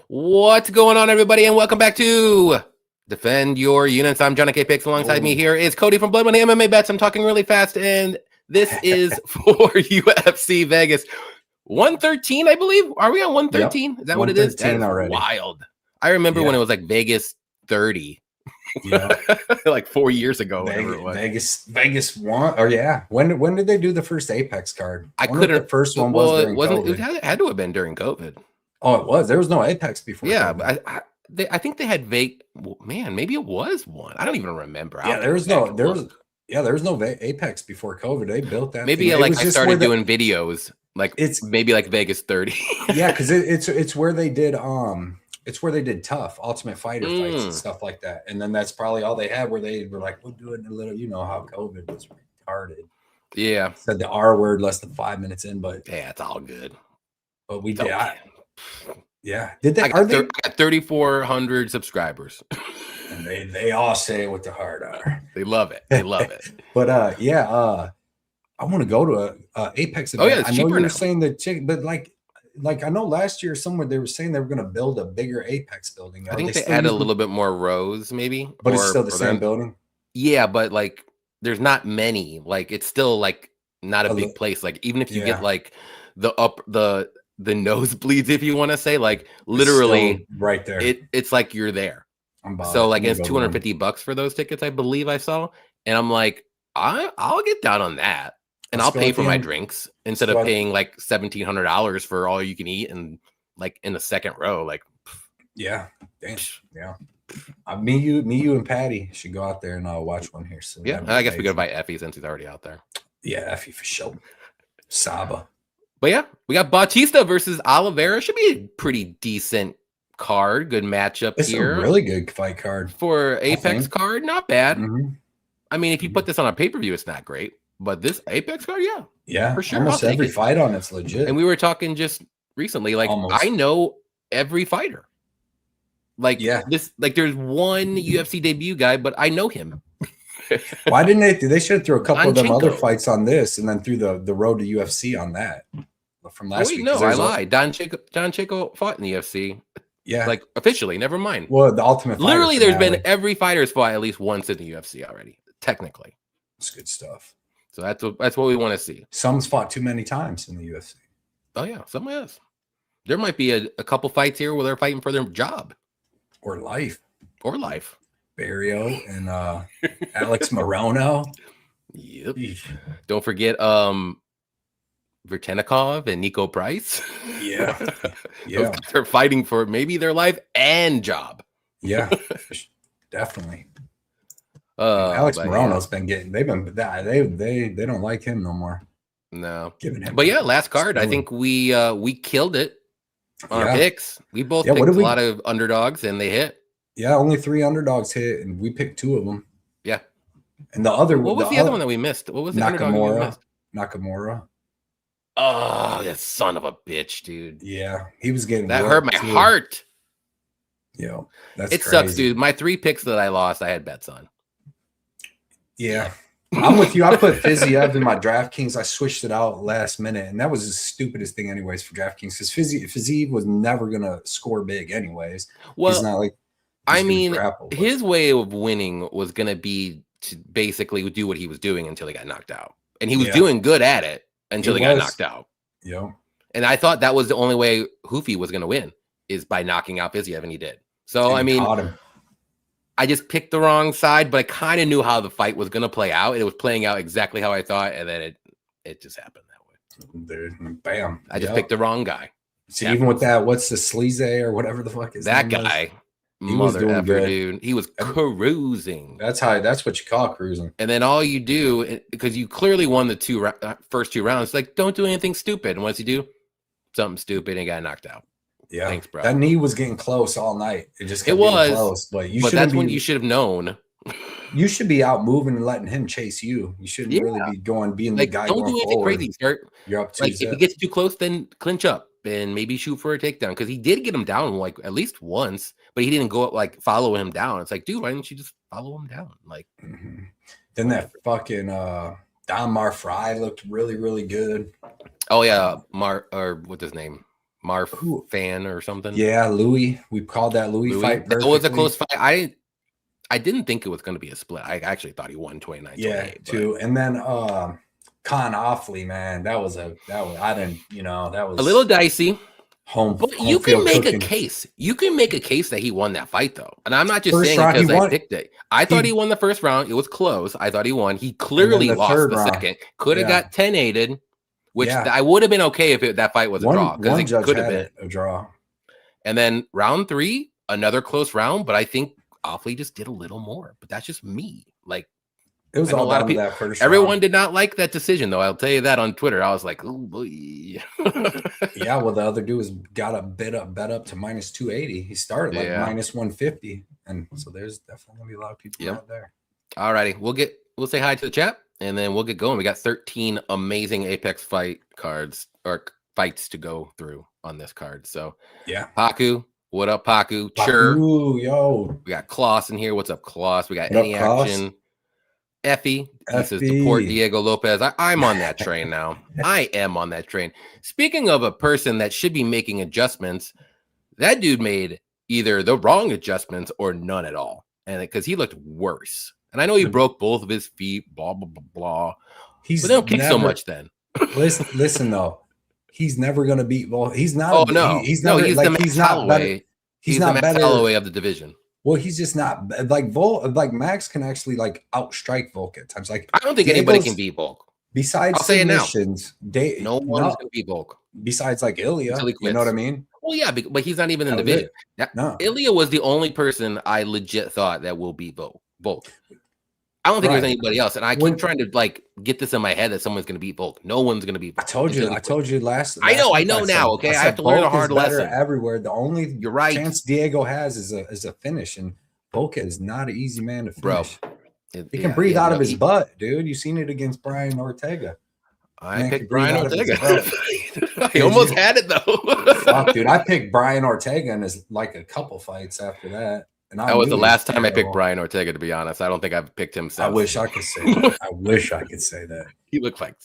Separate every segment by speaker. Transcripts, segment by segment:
Speaker 1: What's going on, everybody, and welcome back to Defend Your Units. I'm Johnny K. Picks. Alongside me here is Cody from Blood Money MMA Bets. I'm talking really fast, and this is for UFC Vegas 113, I believe. Are we on 113?
Speaker 2: Yep.
Speaker 1: Is that what it is? That is
Speaker 2: already.
Speaker 1: wild. I remember when it was like Vegas 30.
Speaker 2: Yeah,
Speaker 1: like 4 years ago. Whatever it was.
Speaker 2: Vegas won. Or yeah, when did they do the first Apex card?
Speaker 1: I couldn't.
Speaker 2: The first one was during COVID.
Speaker 1: It had to have been during COVID.
Speaker 2: Oh, it was. There was no Apex before.
Speaker 1: Yeah,
Speaker 2: COVID.
Speaker 1: but I think they had Man, maybe it was one. I don't even remember.
Speaker 2: Yeah, there was no Apex before COVID. They built that.
Speaker 1: Maybe
Speaker 2: thing.
Speaker 1: I started doing videos like
Speaker 2: it's
Speaker 1: maybe like Vegas 30.
Speaker 2: Yeah, because it's where they did it's where they did tough Ultimate Fighter fights and stuff like that. And then that's probably all they had where they were like, we'll do it in a little, you know how COVID was retarded.
Speaker 1: Yeah.
Speaker 2: Said the R word less than 5 minutes in, but
Speaker 1: yeah, it's all good.
Speaker 2: But we did. Yeah. Did they?
Speaker 1: I got 3,400 subscribers.
Speaker 2: And they all say it with the hard R.
Speaker 1: They love it. They love it.
Speaker 2: But I want to go to a Apex event.
Speaker 1: Oh yeah, it's
Speaker 2: I know
Speaker 1: cheaper
Speaker 2: you were
Speaker 1: now.
Speaker 2: saying that, but like I know last year somewhere they were saying they were going to build a bigger Apex building.
Speaker 1: I think they add a little bit more rows, maybe.
Speaker 2: But it's still the same building.
Speaker 1: Yeah, but like there's not many. Like it's still like not a big place. Like even if you get like the nosebleeds, if you want to say, like literally
Speaker 2: right there,
Speaker 1: it's like you're there. So like it's $250 for those tickets, I believe I saw, and I'm like, I'll get down on that, and I'll pay for my drinks instead of paying like $1,700 for all you can eat and like in the second row. Like,
Speaker 2: yeah, damn, yeah. Me, you, and Patty should go out there and watch one here. So
Speaker 1: yeah, I guess we go by Effie since he's already out there.
Speaker 2: Yeah, Effie for sure. Saba.
Speaker 1: But yeah, we got Bautista versus Oliveira. Should be a pretty decent card. Good matchup here.
Speaker 2: It's a really good fight card.
Speaker 1: For Apex card, not bad. I mean, if you put this on a pay-per-view, it's not great. But this Apex card,
Speaker 2: yeah,
Speaker 1: for sure.
Speaker 2: Almost every fight on it's legit.
Speaker 1: And we were talking just recently, like I know every fighter. Like there's one UFC debut guy, but I know him.
Speaker 2: Why didn't they should throw a couple of them other fights on this and then threw the road to UFC on that from last week?
Speaker 1: No, I lied. Don Chico fought in the UFC.
Speaker 2: Yeah,
Speaker 1: like officially. Never mind.
Speaker 2: Well, the Ultimate Fighter
Speaker 1: literally, there's been every fighter's fought at least once in the UFC already. Technically,
Speaker 2: it's good stuff.
Speaker 1: So that's what we want to see.
Speaker 2: Some's fought too many times in the UFC.
Speaker 1: Oh yeah, some has. There might be a couple fights here where they're fighting for their job
Speaker 2: or life.
Speaker 1: Barrio
Speaker 2: and Alex Morono.
Speaker 1: Yep. Don't forget Vertenikov and Nico Price.
Speaker 2: Yeah.
Speaker 1: Those guys are fighting for maybe their life and job.
Speaker 2: Yeah, definitely. Alex Morono's been getting. They don't like him no more.
Speaker 1: No, but yeah, last card. I think we killed it on our picks. We both picked a lot of underdogs, and they hit.
Speaker 2: Yeah, only 3 underdogs hit, and we picked 2 of them.
Speaker 1: Yeah,
Speaker 2: and the other.
Speaker 1: What was the other one that we missed? What was the underdog we missed?
Speaker 2: Nakamura.
Speaker 1: Oh, that son of a bitch, dude.
Speaker 2: Yeah, he was getting
Speaker 1: that hurt my heart.
Speaker 2: Yeah,
Speaker 1: it sucks, dude. My 3 picks that I lost, I had bets on.
Speaker 2: Yeah, I'm with you. I put Fiziev in my DraftKings. I switched it out last minute, and that was the stupidest thing, anyways, for DraftKings because Fiziev was never gonna score big, anyways.
Speaker 1: Well,
Speaker 2: he's not like.
Speaker 1: I mean, his way of winning was gonna be to basically do what he was doing until he got knocked out, and he was doing good at it until he got knocked out.
Speaker 2: Yeah,
Speaker 1: and I thought that was the only way Hoofy was gonna win is by knocking out Fiziev, and he did. So I mean. I just picked the wrong side, but I kind of knew how the fight was going to play out. It was playing out exactly how I thought, and then it just happened that way.
Speaker 2: Dude, bam!
Speaker 1: I just picked the wrong guy.
Speaker 2: See, even with that, what's the Sleaze or whatever the fuck is
Speaker 1: that guy? Mother effer, dude. He was cruising.
Speaker 2: That's what you call cruising.
Speaker 1: And then all you do, because you clearly won the first 2 rounds, like don't do anything stupid. And once you do something stupid, and got knocked out.
Speaker 2: Yeah,
Speaker 1: thanks, bro.
Speaker 2: That knee was getting close all night. It just kept getting close, but
Speaker 1: that's when you should have known.
Speaker 2: You should be out moving and letting him chase you. You shouldn't really be being the guy.
Speaker 1: Don't do anything crazy.
Speaker 2: You're up to
Speaker 1: if he gets too close, then clinch up and maybe shoot for a takedown because he did get him down like at least once, but he didn't go up like follow him down. It's like, dude, why didn't you just follow him down? Like,
Speaker 2: then that fucking Don Fry looked really, really good.
Speaker 1: Oh yeah, or what's his name? fan or something.
Speaker 2: Yeah, Louis. We called that Louis fight.
Speaker 1: That was a close fight. I didn't think it was going to be a split. I actually thought he won 29-28.
Speaker 2: Yeah, too. And then Con Offley, man, that was I didn't, that was
Speaker 1: a little dicey.
Speaker 2: But
Speaker 1: you can make a case. You can make a case that he won that fight, though. And I'm not just saying because I picked it. I thought he won the first round. It was close. I thought he won. He clearly lost the second. Could have got 10-8'd, which I would have been okay if that fight was a draw. Because it could have been
Speaker 2: a draw.
Speaker 1: And then round 3, another close round. But I think Offley just did a little more. But that's just me. Like,
Speaker 2: it was a lot of people. That first
Speaker 1: everyone
Speaker 2: round.
Speaker 1: Did not like that decision, though. I'll tell you that on Twitter. I was like, oh boy.
Speaker 2: Yeah, well, the other dude got a bet up to -280. He started like -150, and so there's definitely gonna be a lot of people out there.
Speaker 1: All righty, we'll say hi to the chat, and then we'll get going. We got 13 amazing Apex fight cards or fights to go through on this card. So
Speaker 2: yeah,
Speaker 1: Paku, what up, Paku?
Speaker 2: Paku, yo.
Speaker 1: We got Kloss in here. What's up, Kloss? We got Any Action. Effie, he says support Diego Lopez. I'm on that train now. I am on that train. Speaking of a person that should be making adjustments, that dude made either the wrong adjustments or none at all, and because he looked worse. And I know he broke both of his feet. Blah blah blah blah. But they don't kick so much then.
Speaker 2: listen though, he's never gonna beat. Well, he's not.
Speaker 1: Oh no,
Speaker 2: he's not.
Speaker 1: He's
Speaker 2: like,
Speaker 1: the
Speaker 2: he's not better.
Speaker 1: He's not the Max Holloway of the division.
Speaker 2: Well, he's just not like Max can actually like outstrike Volk at times. Like
Speaker 1: I don't think anybody can beat Volk.
Speaker 2: Besides submissions,
Speaker 1: no one's gonna beat Volk.
Speaker 2: Besides like Ilya, you know what I mean?
Speaker 1: Well, yeah, but he's not even in the division. No. Ilya was the only person I legit thought that will beat Volk. I don't think there's anybody else, and I keep trying to like get this in my head that someone's going to beat Volk. No one's going to beat Volk.
Speaker 2: I told you last.
Speaker 1: I know now. Okay, I have to learn a hard lesson.
Speaker 2: Everywhere, the only
Speaker 1: you're right
Speaker 2: chance Diego has is a finish, and Volk is not an easy man to finish.
Speaker 1: Bro,
Speaker 2: he can breathe out of his butt, dude. You seen it against Brian Ortega.
Speaker 1: I picked Brian Ortega. I almost had it though.
Speaker 2: Fuck, dude, I picked Brian Ortega and it's like a couple fights after that. And
Speaker 1: that was the last time I picked Brian Ortega, to be honest. I don't think I've picked him since.
Speaker 2: I wish I could say that. I wish I could say that.
Speaker 1: He looked like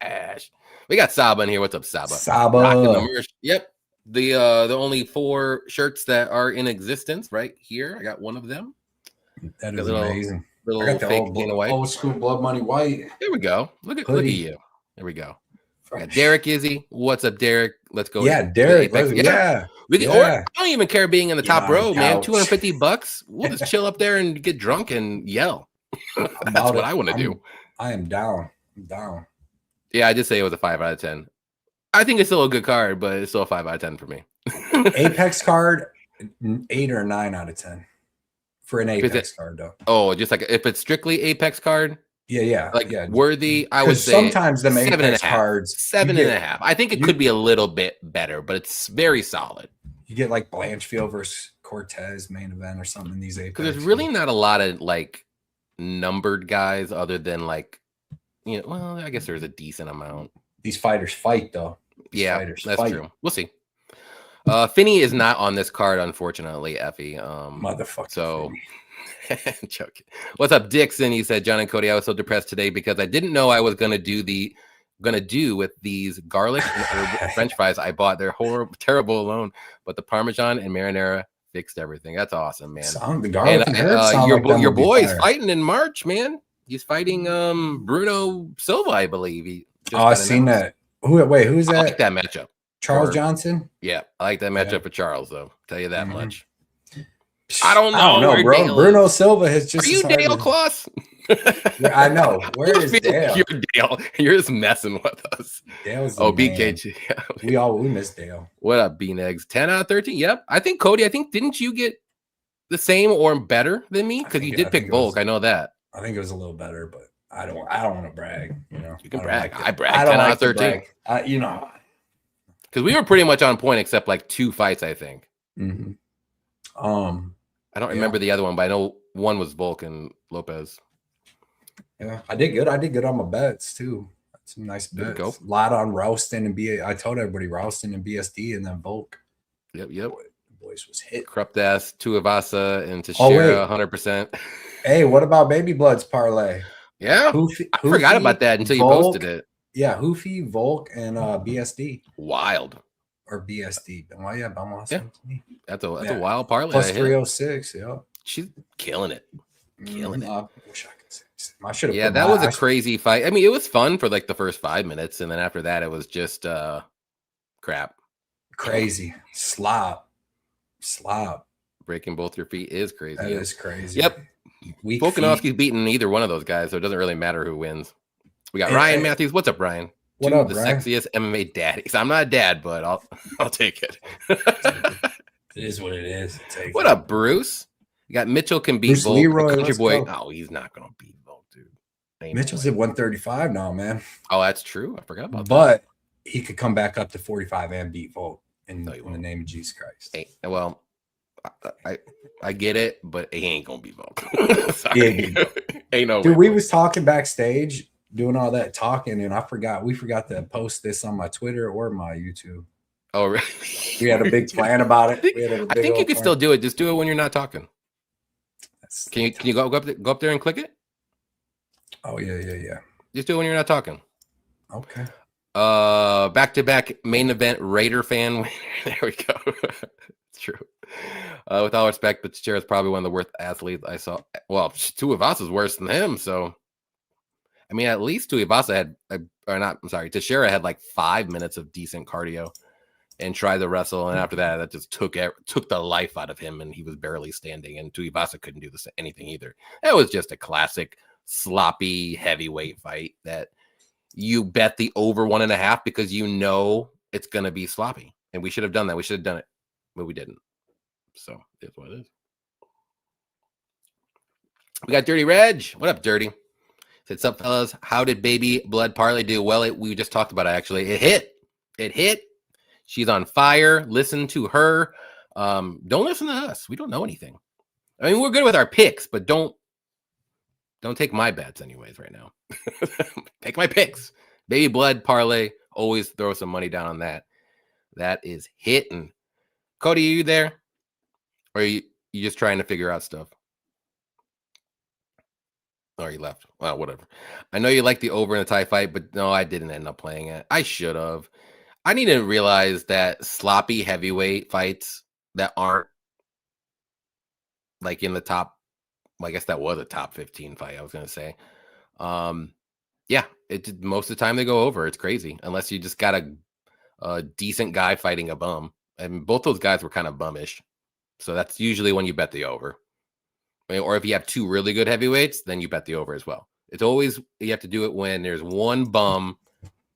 Speaker 1: trash. We got Saba in here. What's up, Saba?
Speaker 2: Saba.
Speaker 1: Yep. The only 4 shirts that are in existence right here. I got one of them.
Speaker 2: That is amazing.
Speaker 1: I got
Speaker 2: the old school Blood Money White.
Speaker 1: There we go. Look at you. There we go. Got Derek Izzy. What's up, Derek? Let's go.
Speaker 2: Yeah, Derek.
Speaker 1: We can, I don't even care being in the top row, man. $250. We'll just chill up there and get drunk and yell. That's what I want to do.
Speaker 2: I am down. I'm down.
Speaker 1: Yeah, I did say it was a 5 out of 10. I think it's still a good card, but it's still a 5 out of 10 for me.
Speaker 2: Apex card, 8 or 9 out of 10 for an Apex card, though.
Speaker 1: Oh, just like if it's strictly Apex card.
Speaker 2: Yeah.
Speaker 1: Worthy. I would say
Speaker 2: sometimes the Apex cards
Speaker 1: 7.5. I think it could be a little bit better, but it's very solid.
Speaker 2: You get like Blanchfield versus Cortez main event or something in these Apex.
Speaker 1: Because there's really not a lot of like numbered guys other than like, well, I guess there's a decent amount.
Speaker 2: These fighters fight though.
Speaker 1: That's true. We'll see. Finney is not on this card, unfortunately, Effie.
Speaker 2: Motherfucker.
Speaker 1: So joking. What's up, Dixon? He said, John and Cody, I was so depressed today because I didn't know I was gonna do with these garlic and herb French fries I bought. They're terrible alone, but the Parmesan and marinara fixed everything. That's awesome, man.
Speaker 2: The garlic and
Speaker 1: your boy's fighting in March, man. He's fighting Bruno Silva, I believe.
Speaker 2: I've seen that. Who's that?
Speaker 1: I like that matchup.
Speaker 2: Charles Johnson?
Speaker 1: Yeah, I like that matchup for Charles, though. Tell you that much. I don't know,
Speaker 2: bro. Bruno Silva has just.
Speaker 1: Are you Dale Kloss?
Speaker 2: I know. Where is Dale?
Speaker 1: You're Dale. You're just messing with us.
Speaker 2: Dale's
Speaker 1: BKG. Yeah.
Speaker 2: We miss Dale.
Speaker 1: What up, Bean Eggs? 10 out of 13. Yep. I think Cody. Didn't you get the same or better than me? Because you did pick Volk. I know that.
Speaker 2: I think it was a little better, but I don't want to brag.
Speaker 1: You can brag. I brag. 10 out of 13. Because we were pretty much on point except like 2 fights, I think.
Speaker 2: Mm-hmm.
Speaker 1: I don't remember the other one, but I know one was Volk and Lopez.
Speaker 2: Yeah, I did good. I did good on my bets too. Some nice bets. A lot on Rouston and I told everybody Rouston and BSD and then Volk.
Speaker 1: Yep.
Speaker 2: The boys was hit.
Speaker 1: Corrupt ass, Tuivasa and Teixeira, 100%.
Speaker 2: Hey, what about Baby Blood's parlay?
Speaker 1: Yeah, I forgot about that until you posted it.
Speaker 2: Yeah, Hoofy, Volk, and BSD.
Speaker 1: Wild.
Speaker 2: or BSD. Well, yeah, Benoit
Speaker 1: Yeah.
Speaker 2: Saint-Denis.
Speaker 1: That's a wild parlay.
Speaker 2: Plus 306. Yeah.
Speaker 1: She's killing it. Killing it.
Speaker 2: I wish I could say. I should have.
Speaker 1: Yeah, that was a crazy fight. I mean, it was fun for like the first 5 minutes, and then after that, it was just crap.
Speaker 2: Crazy slop.
Speaker 1: Breaking both your feet is crazy.
Speaker 2: That is crazy.
Speaker 1: Yep. Volkanovski's beaten either one of those guys, so it doesn't really matter who wins. We got Ryan Matthews. What's up, Ryan?
Speaker 2: What up,
Speaker 1: the
Speaker 2: Ryan?
Speaker 1: sexiest MMA daddies. I'm not a dad, but I'll take it.
Speaker 2: It is what it is.
Speaker 1: What up, Bruce? You got Mitchell can beat Volk.
Speaker 2: Leroy,
Speaker 1: Country boy. Oh, he's not gonna beat Volk, dude.
Speaker 2: Mitchell's at 135 now, man.
Speaker 1: Oh, that's true. I forgot about that.
Speaker 2: But he could come back up to 45 and beat Volk in the name of Jesus Christ.
Speaker 1: Hey, well, I get it, but he ain't gonna beat Volk. Ain't no.
Speaker 2: Dude, we was talking backstage, doing all that talking, and we forgot to post this on my Twitter or my YouTube.
Speaker 1: Oh, really?
Speaker 2: We had a big plan about it.
Speaker 1: I think you can still do it. Just do it when you're not talking. Can you go up there and click it?
Speaker 2: Oh yeah.
Speaker 1: Just do it when you're not talking.
Speaker 2: Okay.
Speaker 1: Back-to-back main event Raider fan. There we go. It's true. With all respect, but Teixeira's probably one of the worst athletes I saw. Well, Tuivasa's worse than him. So, I mean, at least Teixeira had like 5 minutes of decent cardio and tried to wrestle, and after that just took the life out of him, and he was barely standing, and Tuivasa couldn't do anything either. That was just a classic sloppy heavyweight fight that you bet the over 1.5 because you know it's going to be sloppy, and we should have done that. We should have done it, but we didn't. So it's what it is. We got Dirty Reg. What up, Dirty? What's up, fellas? How did Baby Blood Parlay do? Well, we just talked about it, actually. It hit. She's on fire. Listen to her. Don't listen to us. We don't know anything. I mean, we're good with our picks, but don't take my bets anyways right now. Take my picks. Baby Blood Parlay. Always throw some money down on that. That is hitting. Cody, are you there? Or are you just trying to figure out stuff? Or you left. Well, whatever. I know you like the over in a tie fight, but no, I didn't end up playing it. I should have. I need to realize that sloppy heavyweight fights that aren't like in the top, well, I guess that was a top 15 fight, I was going to say. Yeah, most of the time they go over. It's crazy. Unless you just got a decent guy fighting a bum. And both those guys were kind of bummish. So that's usually when you bet the over. Or if you have two really good heavyweights, then you bet the over as well. It's always, you have to do it when there's one bum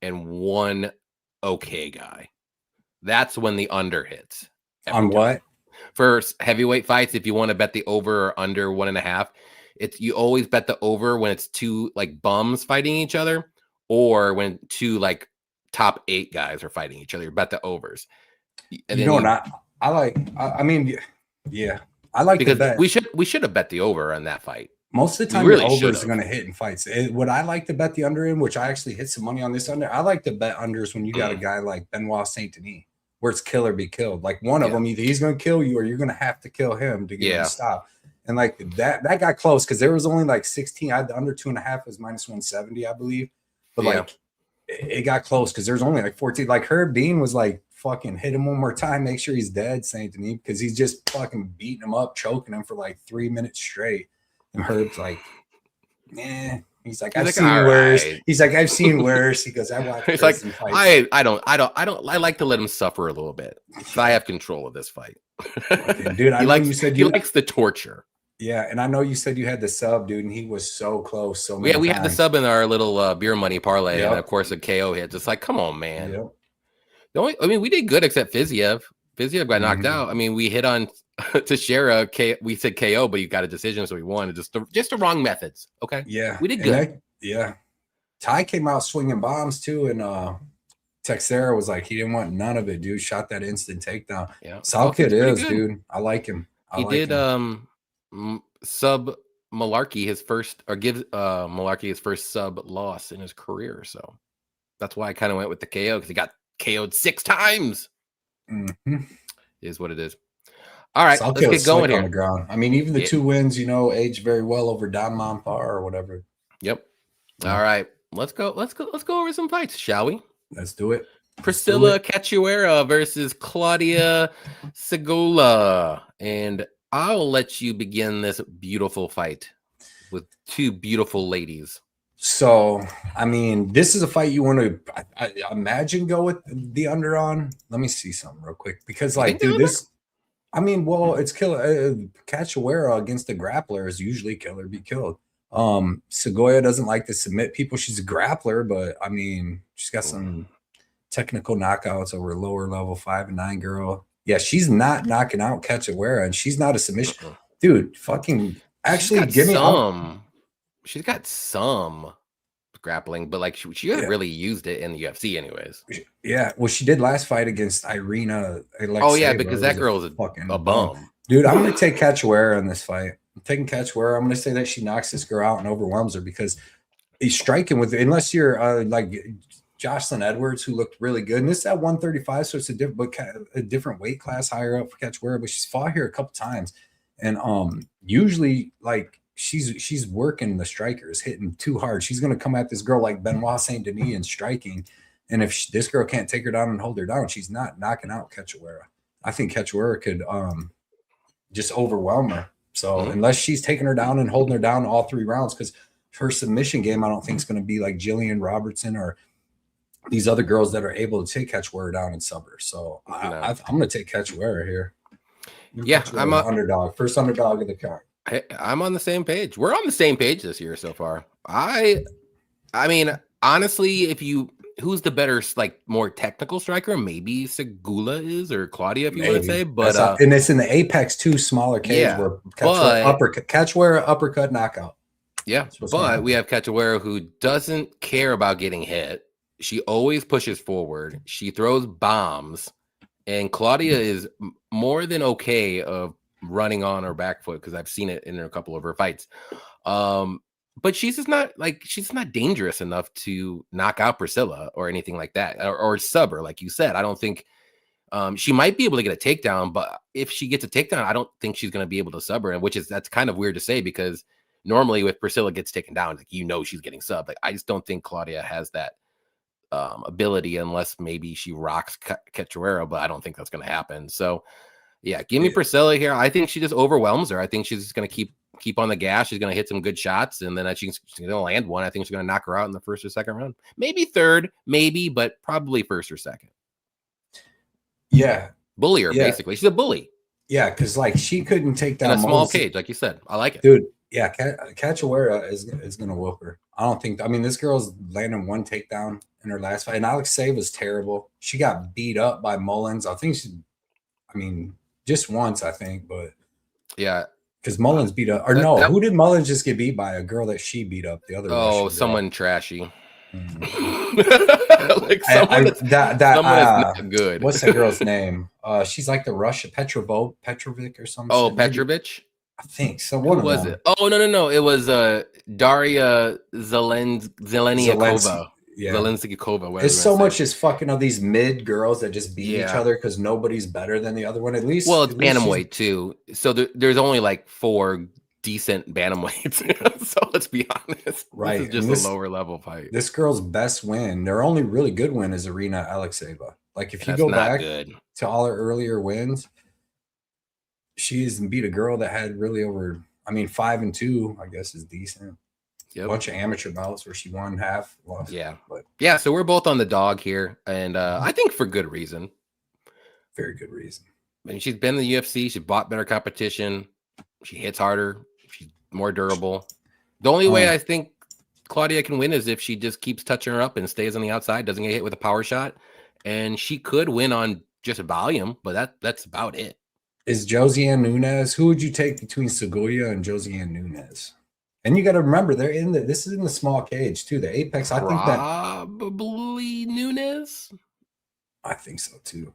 Speaker 1: and one okay guy. That's when the under hits.
Speaker 2: On what?
Speaker 1: For heavyweight fights, if you want to bet the over or under 1.5, you always bet the over when it's two like bums fighting each other, or when two like top 8 guys are fighting each other. You bet the overs. And
Speaker 2: you know what I mean, yeah. I like
Speaker 1: because
Speaker 2: to bet.
Speaker 1: We should have bet the over on that fight.
Speaker 2: Most of the time, the overs are going to hit in fights. What I like to bet the under in, which I actually hit some money on this under, I like to bet unders when you got a guy like Benoit Saint-Denis, where it's kill or be killed. Like one of them, either he's going to kill you or you're going to have to kill him to get him to stop. And like that got close because there was only like 16. I had the under 2.5 was -170, I believe. But like it got close because there's only like 14. Like Herb Dean was like, fucking hit him one more time, make sure he's dead, Saint-Denis, because he's just fucking beating him up, choking him for like 3 minutes straight. And Herb's like, he's like, I've seen worse. Right. He's like, I've seen worse. He goes, I watch.
Speaker 1: He's like, I like to let him suffer a little bit. So I have control of this fight.
Speaker 2: Okay, dude, I know you said
Speaker 1: he likes the torture.
Speaker 2: Yeah, and I know you said you had the sub, dude, and he was so close. So
Speaker 1: we had the sub in our little beer money parlay, and of course a KO hit. Just like, come on, man.
Speaker 2: Yep.
Speaker 1: We did good except Fiziev. Fiziev got knocked out. I mean, we hit on Teixeira. We said KO, but you got a decision, so we won. Just the wrong methods. Okay.
Speaker 2: Yeah,
Speaker 1: we did good.
Speaker 2: Ty came out swinging bombs too, and Teixeira was like, he didn't want none of it, dude. Shot that instant takedown.
Speaker 1: Yeah,
Speaker 2: Sal Kid is, dude. I like him.
Speaker 1: He did sub Malarkey his first, or gives Malarkey his first sub loss in his career. So that's why I kind of went with the KO, because he got KO'd 6 times. Is what it is. All right, let's get going here.
Speaker 2: On the ground. I mean, even the 2 wins, aged very well over Don Monpar or whatever.
Speaker 1: Yep. All right, let's go over some fights, shall we?
Speaker 2: Let's do it.
Speaker 1: Priscilla Cachoeira versus Claudia Segula. And I'll let you begin this beautiful fight with two beautiful ladies.
Speaker 2: So, I mean, this is a fight you want to I imagine go with the under on. Let me see something real quick because, like, dude, this. I mean, well, it's killer. Cachoeira against the grappler is usually killer be killed. Segoya doesn't like to submit people. She's a grappler, but I mean, she's got some technical knockouts over lower level 5 and 9 girl. Yeah, she's not knocking out Cachoeira, and she's not a submission. Dude, fucking actually give me some.
Speaker 1: She's got some grappling, but like she hasn't really used it in the UFC anyways.
Speaker 2: Yeah, well, she did last fight against Irina Alexeyeva.
Speaker 1: Oh yeah, because that girl's a bum.
Speaker 2: Dude, I'm gonna take Cachoeira in this fight. I'm taking Cachoeira. I'm gonna say that she knocks this girl out and overwhelms her because he's striking with, unless you're like Jocelyn Edwards, who looked really good. And this is at 135, so it's a different weight class higher up for Cachoeira, but she's fought here a couple times. And usually like she's working the strikers, hitting too hard. She's going to come at this girl like Benoit Saint Denis and striking. And if this girl can't take her down and hold her down, she's not knocking out Cachoeira. I think Cachoeira could just overwhelm her. So unless she's taking her down and holding her down all 3 rounds, because her submission game, I don't think is going to be like Jillian Robertson or these other girls that are able to take Cachoeira down and sub her. So I'm going to take Cachoeira here.
Speaker 1: Yeah, I'm an
Speaker 2: underdog. First underdog of the card.
Speaker 1: I'm on the same page. We're on the same page this year so far. I mean, honestly, who's the better, like, more technical striker? Maybe Segula is, or Claudia, if you want to say. But
Speaker 2: and it's in the Apex 2 smaller cage where Cachoeira uppercut knockout.
Speaker 1: Yeah, but we have Cachoeira who doesn't care about getting hit. She always pushes forward. She throws bombs, and Claudia is more than okay of running on her back foot, because I've seen it in a couple of her fights. But she's not dangerous enough to knock out Priscilla or anything like that, or sub her, like you said. I don't think she might be able to get a takedown, but if she gets a takedown, I don't think she's going to be able to sub her, and that's kind of weird to say, because normally if Priscilla gets taken down, like, she's getting subbed. Like, I just don't think Claudia has that ability, unless maybe she rocks Cachoeira, but I don't think that's going to happen. So yeah, give me Priscilla here. I think she just overwhelms her. I think she's just going to keep on the gas. She's going to hit some good shots, and then she's going to land one. I think she's going to knock her out in the first or second round. Maybe third, but probably first or second.
Speaker 2: Yeah.
Speaker 1: Bully her, basically. She's a bully.
Speaker 2: Yeah, because like she couldn't take down
Speaker 1: in a small cage, like you said. I like it.
Speaker 2: Dude, yeah, Cachoeira is going to whoop her. I don't think – I mean, this girl's landing 1 takedown in her last fight. And Alexeyeva was terrible. She got beat up by Mullins. I think just once, I think, but
Speaker 1: yeah,
Speaker 2: because Mullins beat up, or who did Mullins just get beat by? A girl that she beat up. The other
Speaker 1: someone trashy.
Speaker 2: Like someone that's not
Speaker 1: good.
Speaker 2: What's that girl's name? She's like the Russian Petrovic or something.
Speaker 1: Oh, Petrovich.
Speaker 2: I think so.
Speaker 1: What was it? Oh no! It was Daria Zeleniakova.
Speaker 2: Yeah.
Speaker 1: Zeleniakova.
Speaker 2: It's so much as fucking of these mid girls that just beat each other because nobody's better than the other one. At least,
Speaker 1: well, it's bantamweight too. So there's only like 4 decent bantamweights. So let's be honest,
Speaker 2: right?
Speaker 1: This is just a lower level fight.
Speaker 2: This girl's best win, their only really good win, is Irina Alexeyeva. Like if you go back to all her earlier wins, she's beat a girl that had really over. 5-2, I guess, is decent. Yep. A bunch of amateur bouts where she won half, lost.
Speaker 1: Yeah, so we're both on the dog here, and I think for good reason.
Speaker 2: Very good reason.
Speaker 1: I mean, she's been in the UFC. She bought better competition. She hits harder. She's more durable. The only way I think Claudia can win is if she just keeps touching her up and stays on the outside, doesn't get hit with a power shot, and she could win on just volume, but that's about it.
Speaker 2: Is Josiane Nunes? Who would you take between Segula and Josiane Nunes? And you got to remember, this is in the small cage too. The Apex, I think that
Speaker 1: probably Nunes.
Speaker 2: I think so too.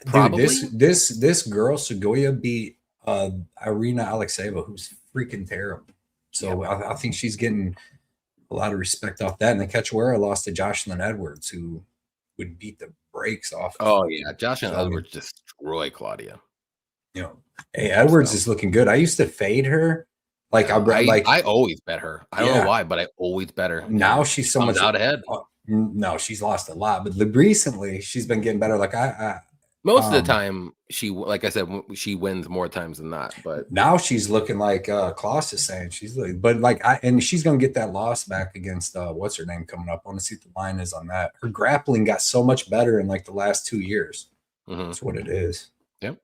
Speaker 1: Probably
Speaker 2: dude, this girl Segula beat Irina Alexeyeva, who's freaking terrible. So I think she's getting a lot of respect off that. And then Cachoeira lost to Jocelyn Edwards, who would beat the brakes off.
Speaker 1: Oh yeah, Jocelyn Edwards destroy Claudia.
Speaker 2: Hey, Edwards is looking good. I used to fade her. I always bet her. I don't know why, but I always bet her. Now she's so much
Speaker 1: out ahead.
Speaker 2: No, she's lost a lot, but recently she's been getting better. Like
Speaker 1: most of the time, like I said, she wins more times than not. But
Speaker 2: now she's looking like Klaus is saying she's like, but like and she's gonna get that loss back against what's her name coming up. I want to see what the line is on that. Her grappling got so much better in like the last 2 years. That's what it is.
Speaker 1: Yep.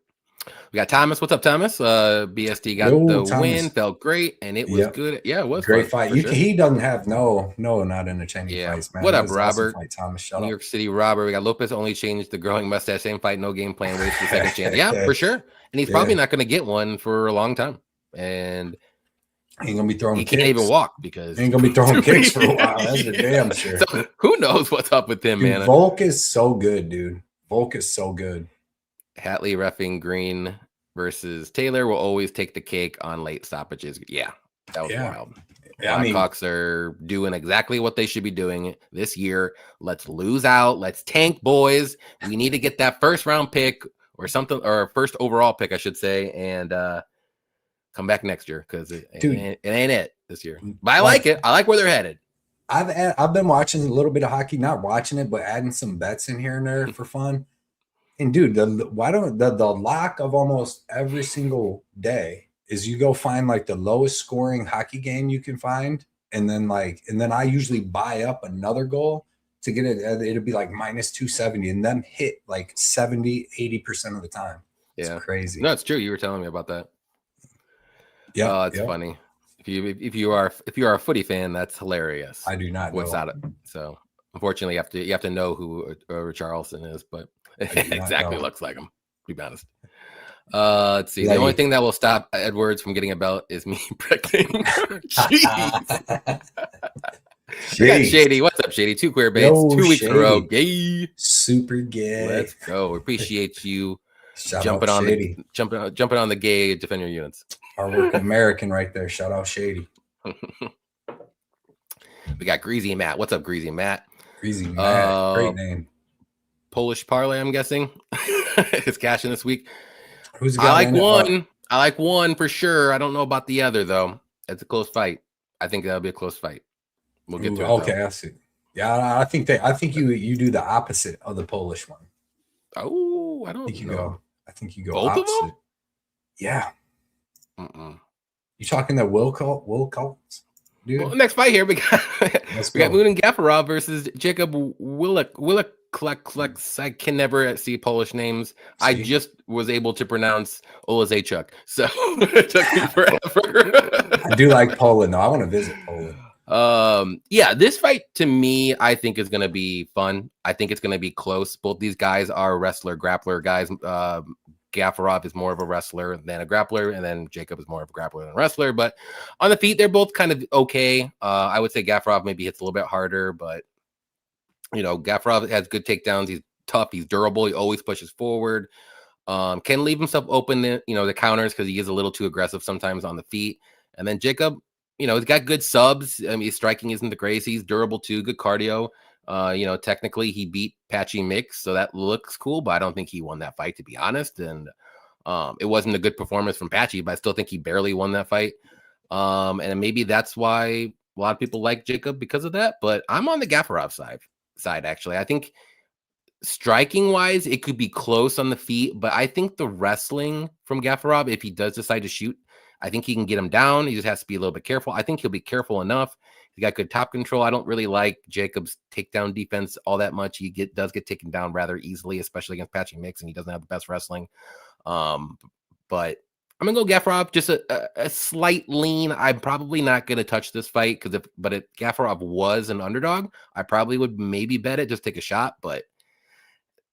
Speaker 1: We got Thomas. What's up, Thomas? BSD got the win. Felt great, and it was good. Yeah, it was
Speaker 2: great fight. He doesn't have not entertaining fights, man.
Speaker 1: What up, Robert?
Speaker 2: Awesome fight, Thomas. Shut
Speaker 1: New York City, Robert. We got Lopez only changed the growing mustache. Same fight, no game plan. Waits for the second chance. Yeah, for sure. And he's probably not going to get one for a long time. And
Speaker 2: he ain't gonna be throwing.
Speaker 1: He can't even walk because
Speaker 2: he ain't gonna be throwing kicks for a while. That's for damn sure.
Speaker 1: So who knows what's up with him,
Speaker 2: dude,
Speaker 1: man?
Speaker 2: Volk is so good, dude. Volk is so good.
Speaker 1: Hatley reffing Green versus Taylor will always take the cake on late stoppages. Yeah, that was wild. Yeah, Blackhawks are doing exactly what they should be doing this year. Let's lose out. Let's tank, boys. We need to get that first round pick or something, or first overall pick, I should say, and come back next year because it ain't it this year. But I like it. I like where they're headed.
Speaker 2: I've been watching a little bit of hockey, not watching it, but adding some bets in here and there for fun. And dude, the lock of almost every single day is you go find like the lowest scoring hockey game you can find, and then I usually buy up another goal to get it. It'll be like minus 270, and then hit like 70-80% of the time. It's crazy.
Speaker 1: No, it's true. You were telling me about that.
Speaker 2: Yeah,
Speaker 1: it's funny. If you are a footy fan, that's hilarious.
Speaker 2: I do not know
Speaker 1: what's out of it. So unfortunately, you have to know who Richarlison is, but exactly looks like him. To be honest. Let's see. The only thing that will stop Edwards from getting a belt is me predicting. Jeez. We got Shady. What's up, Shady? 2 queer baits, 2 weeks in a row. Gay.
Speaker 2: Super gay.
Speaker 1: Let's go. Appreciate you jumping on the gay defend your units.
Speaker 2: Hardworking American right there. Shout out Shady.
Speaker 1: We got Greasy Matt. What's up, Greasy Matt?
Speaker 2: Greasy Matt. Great name.
Speaker 1: Polish parlay, I'm guessing. Is cashing this week.
Speaker 2: I
Speaker 1: like one for sure. I don't know about the other though. It's a close fight. I think that'll be a close fight. We'll get to it.
Speaker 2: Okay, I see. Yeah, I think you do the opposite of the Polish one.
Speaker 1: Oh, I think
Speaker 2: you go
Speaker 1: both
Speaker 2: opposite.
Speaker 1: of them.
Speaker 2: Yeah. You talking that Will Colts, dude?
Speaker 1: Well, next fight here we got Moon Gafarov versus Jacob Willick. I can never see Polish names. See? I just was able to pronounce Olizechuk, so it took me forever.
Speaker 2: I do like Poland, though. I want to visit Poland.
Speaker 1: Yeah, this fight to me, I think is going to be fun. I think it's going to be close. Both these guys are grappler guys. Gafarov is more of a wrestler than a grappler, and then Jacob is more of a grappler than a wrestler. But on the feet, they're both kind of okay. I would say Gafarov maybe hits a little bit harder, but Gafarov has good takedowns. He's tough. He's durable. He always pushes forward. Can leave himself open, the counters because he is a little too aggressive sometimes on the feet. And then Jacob, he's got good subs. I mean, his striking isn't the greatest. He's durable too. Good cardio. Technically he beat Patchy Mix, so that looks cool, but I don't think he won that fight, to be honest. And it wasn't a good performance from Patchy, but I still think he barely won that fight. And maybe that's why a lot of people like Jacob because of that. But I'm on the Gafarov side actually. I think striking wise, it could be close on the feet, but I think the wrestling from Gafarov, if he does decide to shoot, I think he can get him down. He just has to be a little bit careful. I think he'll be careful enough. He got good top control. I don't really like Jacob's takedown defense all that much. He does get taken down rather easily, especially against Patchy Mix, and he doesn't have the best wrestling. But I'm gonna go Gafarov, just a slight lean. I'm probably not gonna touch this fight if Gafarov was an underdog, I probably would maybe bet it, just take a shot. But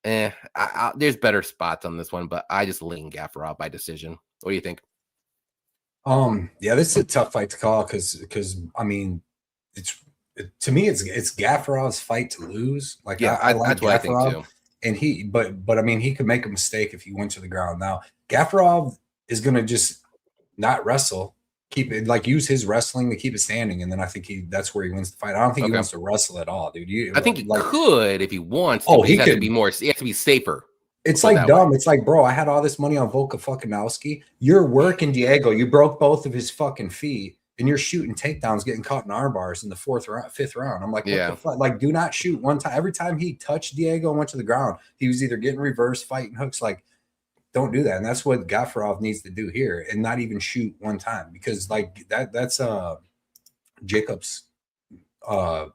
Speaker 1: there's better spots on this one. But I just lean Gafarov by decision. What do you think?
Speaker 2: Yeah, this is a tough fight to call because I mean, to me it's Gafarov's fight to lose. Like I like
Speaker 1: that's
Speaker 2: Gafarov,
Speaker 1: what I think too.
Speaker 2: And but I mean, he could make a mistake if he went to the ground. Now Gafarov is gonna just not wrestle, keep it, like use his wrestling to keep it standing, and then I think that's where he wins the fight. I don't think he wants to wrestle at all, dude.
Speaker 1: I think he could if he wants. Oh, he has to be more. He has to be safer.
Speaker 2: It's like dumb. It's like, bro, I had all this money on Volkanovski. You're working Diego. You broke both of his fucking feet, and you're shooting takedowns, getting caught in arm bars in the fifth round. I'm like, what
Speaker 1: Yeah.
Speaker 2: the fuck? Like, do not shoot one time. Every time he touched Diego and went to the ground, he was either getting reverse, fighting hooks. Like, don't do that. And that's what Gafarov needs to do here, and not even shoot one time, because like that's Jacob's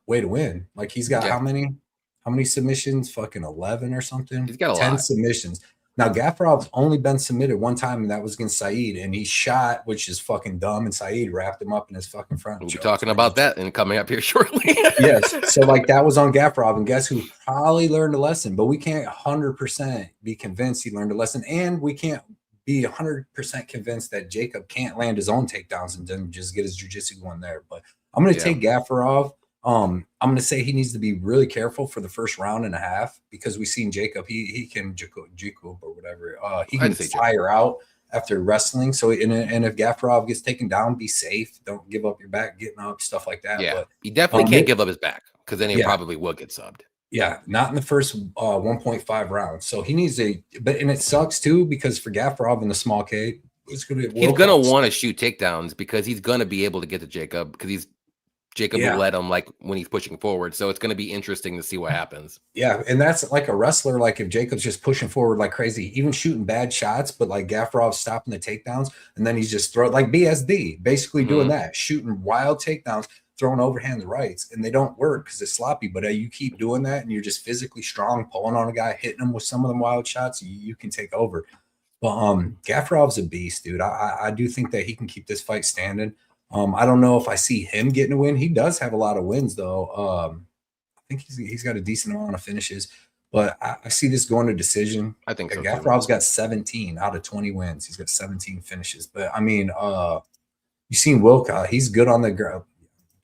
Speaker 2: way to win. Like, he's got how many submissions? Fucking 11 or something.
Speaker 1: He's got a
Speaker 2: 10
Speaker 1: lot.
Speaker 2: submissions. Now, Gafarov's only been submitted one time, and that was against Saeed, and he shot, which is fucking dumb, and Saeed wrapped him up in his fucking front.
Speaker 1: We'll be talking about that and coming up here shortly.
Speaker 2: Yes. So, like, that was on Gafarov, and guess who probably learned a lesson? But we can't 100% be convinced he learned a lesson, and we can't be 100% convinced that Jacob can't land his own takedowns and then just get his jiu-jitsu going there. But I'm going to take Gafarov. I'm going to say he needs to be really careful for the first round and a half, because we've seen Jacob. He can Jacob or whatever. He can fire out after wrestling. So, and if Gafarov gets taken down, be safe. Don't give up your back, getting up, stuff like that.
Speaker 1: Yeah,
Speaker 2: but
Speaker 1: he definitely can't give up his back, because then he probably will get subbed.
Speaker 2: Yeah, not in the first 1.5 rounds. So he needs and it sucks too, because for Gafarov in the small cage, he's going
Speaker 1: to want to shoot takedowns, because he's going to be able to get to Jacob, because Jacob will let him, like, when he's pushing forward. So it's going to be interesting to see what happens.
Speaker 2: Yeah, and that's like a wrestler. Like, if Jacob's just pushing forward like crazy, even shooting bad shots, but like Gafarov's stopping the takedowns, and then he's just like BSD, basically doing that, shooting wild takedowns, throwing overhand rights, and they don't work because it's sloppy. But you keep doing that, and you're just physically strong, pulling on a guy, hitting him with some of them wild shots, you can take over. But Gafarov's a beast, dude. I do think that he can keep this fight standing. I don't know if I see him getting a win. He does have a lot of wins, though. I think he's got a decent amount of finishes, but I see this going to decision.
Speaker 1: I think so.
Speaker 2: Gafarov's got 17 out of 20 wins. He's got 17 finishes. But I mean, you seen Wilcott? He's good on the ground.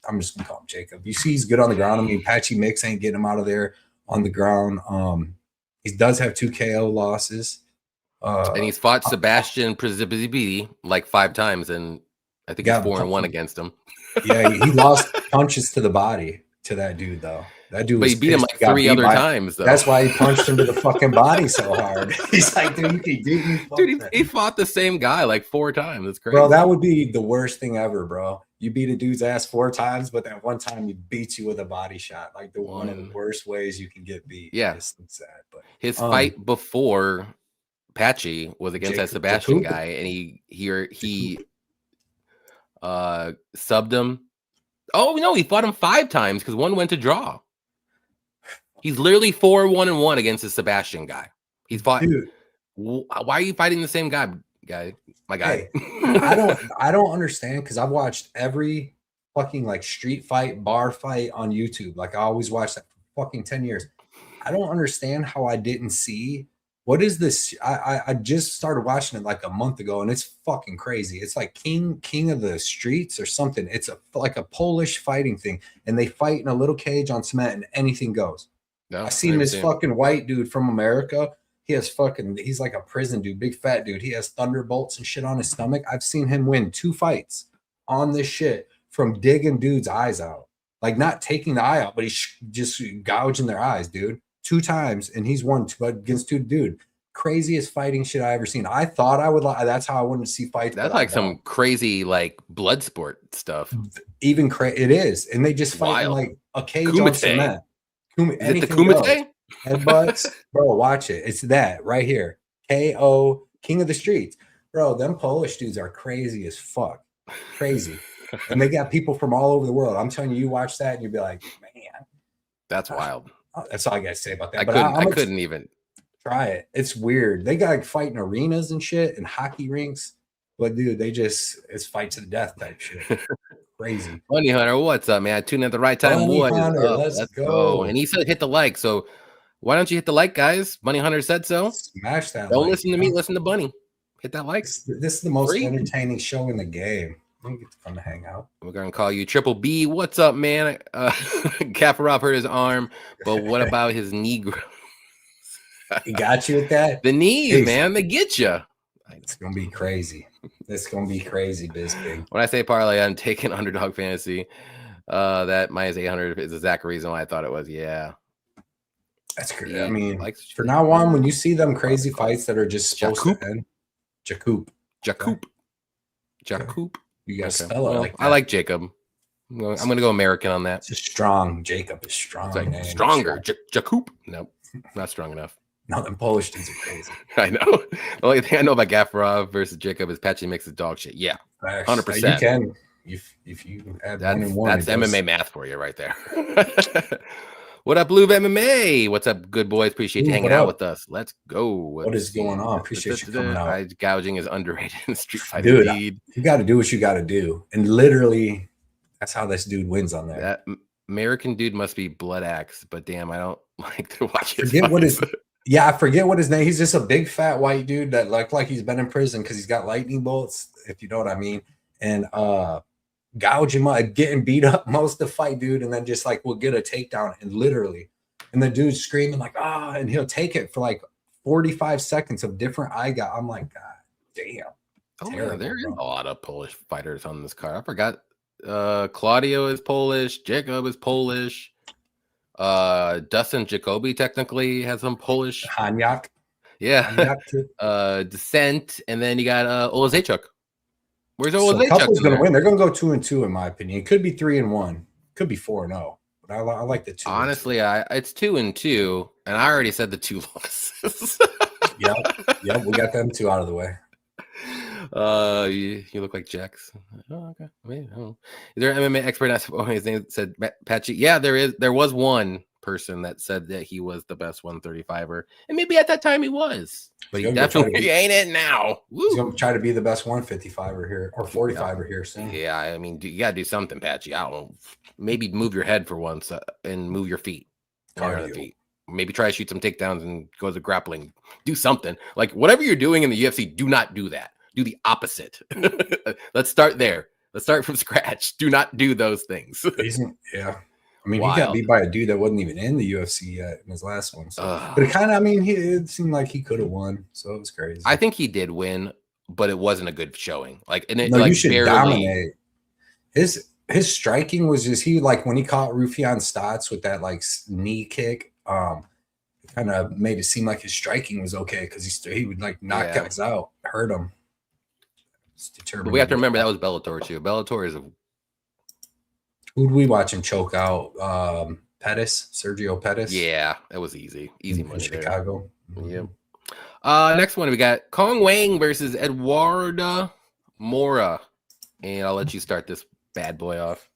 Speaker 2: I'm just gonna call him Jacob. You see, he's good on the ground. I mean, Patchy Mix ain't getting him out of there on the ground. He does have 2 KO losses.
Speaker 1: And he's fought Sebastian Przybili like 5 times, and I think he's 4-1 against him.
Speaker 2: Yeah, he lost punches to the body to that dude, though. That dude,
Speaker 1: but he beat him like 3 other times, though.
Speaker 2: That's why he punched him to the fucking body so hard. He's like, dude, you can beat me.
Speaker 1: Dude, he fought the same guy like 4 times. That's crazy.
Speaker 2: Bro, that would be the worst thing ever, bro. You beat a dude's ass 4 times, but that one time he beats you with a body shot. Like one of the worst ways you can get beat.
Speaker 1: Yeah.
Speaker 2: It's sad, but
Speaker 1: his fight before Patchy was against that Sebastian guy, and he subbed him. Oh no, he fought him 5 times because 1 went to draw. He's literally 4-1-1 against the Sebastian guy. He's fought. Dude. Why are you fighting the same guy? My guy.
Speaker 2: Hey, I don't understand, because I've watched every fucking like street fight, bar fight on YouTube. Like, I always watch that for fucking 10 years. I don't understand how I didn't see. What is this? I just started watching it like a month ago, and it's fucking crazy. It's like King of the Streets or something. It's like a Polish fighting thing, and they fight in a little cage on cement, and anything goes. No, I seen this fucking white dude from America. He's like a prison dude, big fat dude. He has thunderbolts and shit on his stomach. I've seen him win 2 fights on this shit from digging dudes' eyes out. Like, not taking the eye out, but he's just gouging their eyes, dude. 2 times, and he's won against 2 dude. Craziest fighting shit I ever seen. I thought I would that's how I wanted to see fights.
Speaker 1: That's like some crazy like blood sport stuff.
Speaker 2: Even it is, and they just fight in like a cage on cement.
Speaker 1: Is it the Kumite?
Speaker 2: Headbutts, bro. Watch it. It's that right here. KO, King of the Streets, bro. Them Polish dudes are crazy as fuck, crazy, and they got people from all over the world. I'm telling you, you watch that and you'd be like, man,
Speaker 1: that's wild.
Speaker 2: That's all I gotta say about that.
Speaker 1: I couldn't even
Speaker 2: try it. It's weird. They got like fighting arenas and shit and hockey rinks, but dude, it's fight to the death type shit. Crazy.
Speaker 1: Money Hunter, what's up, man? I tuned in at the right time. What is up?
Speaker 2: Let's go.
Speaker 1: And he said hit the like. So why don't you hit the like, guys? Money Hunter said so.
Speaker 2: Smash that.
Speaker 1: Don't listen to me. Listen to Bunny. Hit that like.
Speaker 2: This is the most entertaining show in the game. I'm gonna get fun to hang out.
Speaker 1: We're gonna call you Triple B. What's up, man? Kafarov hurt his arm, but what about his knee?
Speaker 2: He got you with that.
Speaker 1: The knees, man, they get you.
Speaker 2: It's gonna be crazy. It's gonna be crazy, Bisbee.
Speaker 1: When I say parlay, I'm taking underdog fantasy. That minus 800 is the exact reason why I thought it was. Yeah,
Speaker 2: that's crazy. Yeah, I mean, for now on, when you see them crazy fights that are just supposed to end, Jacoop. You got to spell it like that.
Speaker 1: I like Jacob. I'm going to go American on that.
Speaker 2: It's strong. Jacob is strong.
Speaker 1: It's like stronger. Jacob. Nope, not strong enough.
Speaker 2: No, them Polish dudes are crazy.
Speaker 1: I know. The only thing I know about Gafarov versus Jacob is Patchy makes his dog shit. Yeah, 100%.
Speaker 2: You can. If you add one and one.
Speaker 1: That's MMA math for you right there. What up, Blue MMA? What's up, good boys? Appreciate you hanging out with us. Let's go.
Speaker 2: What is going on? Appreciate you coming out.
Speaker 1: Gouging is underrated in Street Fighter.
Speaker 2: Dude, you got to do what you got to do. And literally, that's how this dude wins on there.
Speaker 1: That American dude must be Blood Axe, but damn, I don't like to watch his
Speaker 2: I forget what his name. He's just a big fat white dude that looked like he's been in prison because he's got lightning bolts, if you know what I mean. And gouge him up, getting beat up most of the fight, dude, and then just like we'll get a takedown and literally, and the dude's screaming like and he'll take it for like 45 seconds of different eye got. I'm like, God damn.
Speaker 1: Oh yeah, there is a lot of Polish fighters on this card. I forgot. Claudio is Polish. Jacob is Polish. Dustin Jacoby technically has some Polish.
Speaker 2: Hanyak.
Speaker 1: Yeah. Descent, and then you got Olazechuk. Where's Olazechuk?
Speaker 2: Couple's going to win. They're going to go 2-2 in my opinion. It could be 3-1. Could be 4-0. But I like the 2.
Speaker 1: Honestly, it's 2-2, and I already said the 2 losses.
Speaker 2: Yep. We got them 2 out of the way.
Speaker 1: You look like Jax. Oh, okay. I mean, is there an MMA expert? His name said Patchy. Yeah, there was one person that said that he was the best 135er, and maybe at that time he was, but he definitely ain't it now.
Speaker 2: He's gonna try to be the best 155er here or 45er here soon.
Speaker 1: Yeah, I mean, you gotta do something, Patchy. I don't know. Maybe move your head for once and move your feet. Maybe try to shoot some takedowns and go to grappling. Do something like whatever you're doing in the UFC. Do not do that. Do the opposite. Let's start there. Let's start from scratch. Do not do those things.
Speaker 2: Yeah. I mean, he got beat by a dude that wasn't even in the UFC yet in his last one. So. But it kind of, it seemed like he could have won. So it was crazy.
Speaker 1: I think he did win, but it wasn't a good showing.
Speaker 2: You should dominate. His striking was just, when he caught Rufian Stotts with that knee kick, it kind of made it seem like his striking was okay because he would knock guys out, hurt him.
Speaker 1: But we have to remember that was Bellator too. Bellator is
Speaker 2: who'd we watch him choke out? Sergio Pettis.
Speaker 1: Yeah, that was easy money.
Speaker 2: Chicago.
Speaker 1: Yep. Next one we got Kong Wang versus Eduardo Mora, and I'll let you start this bad boy off.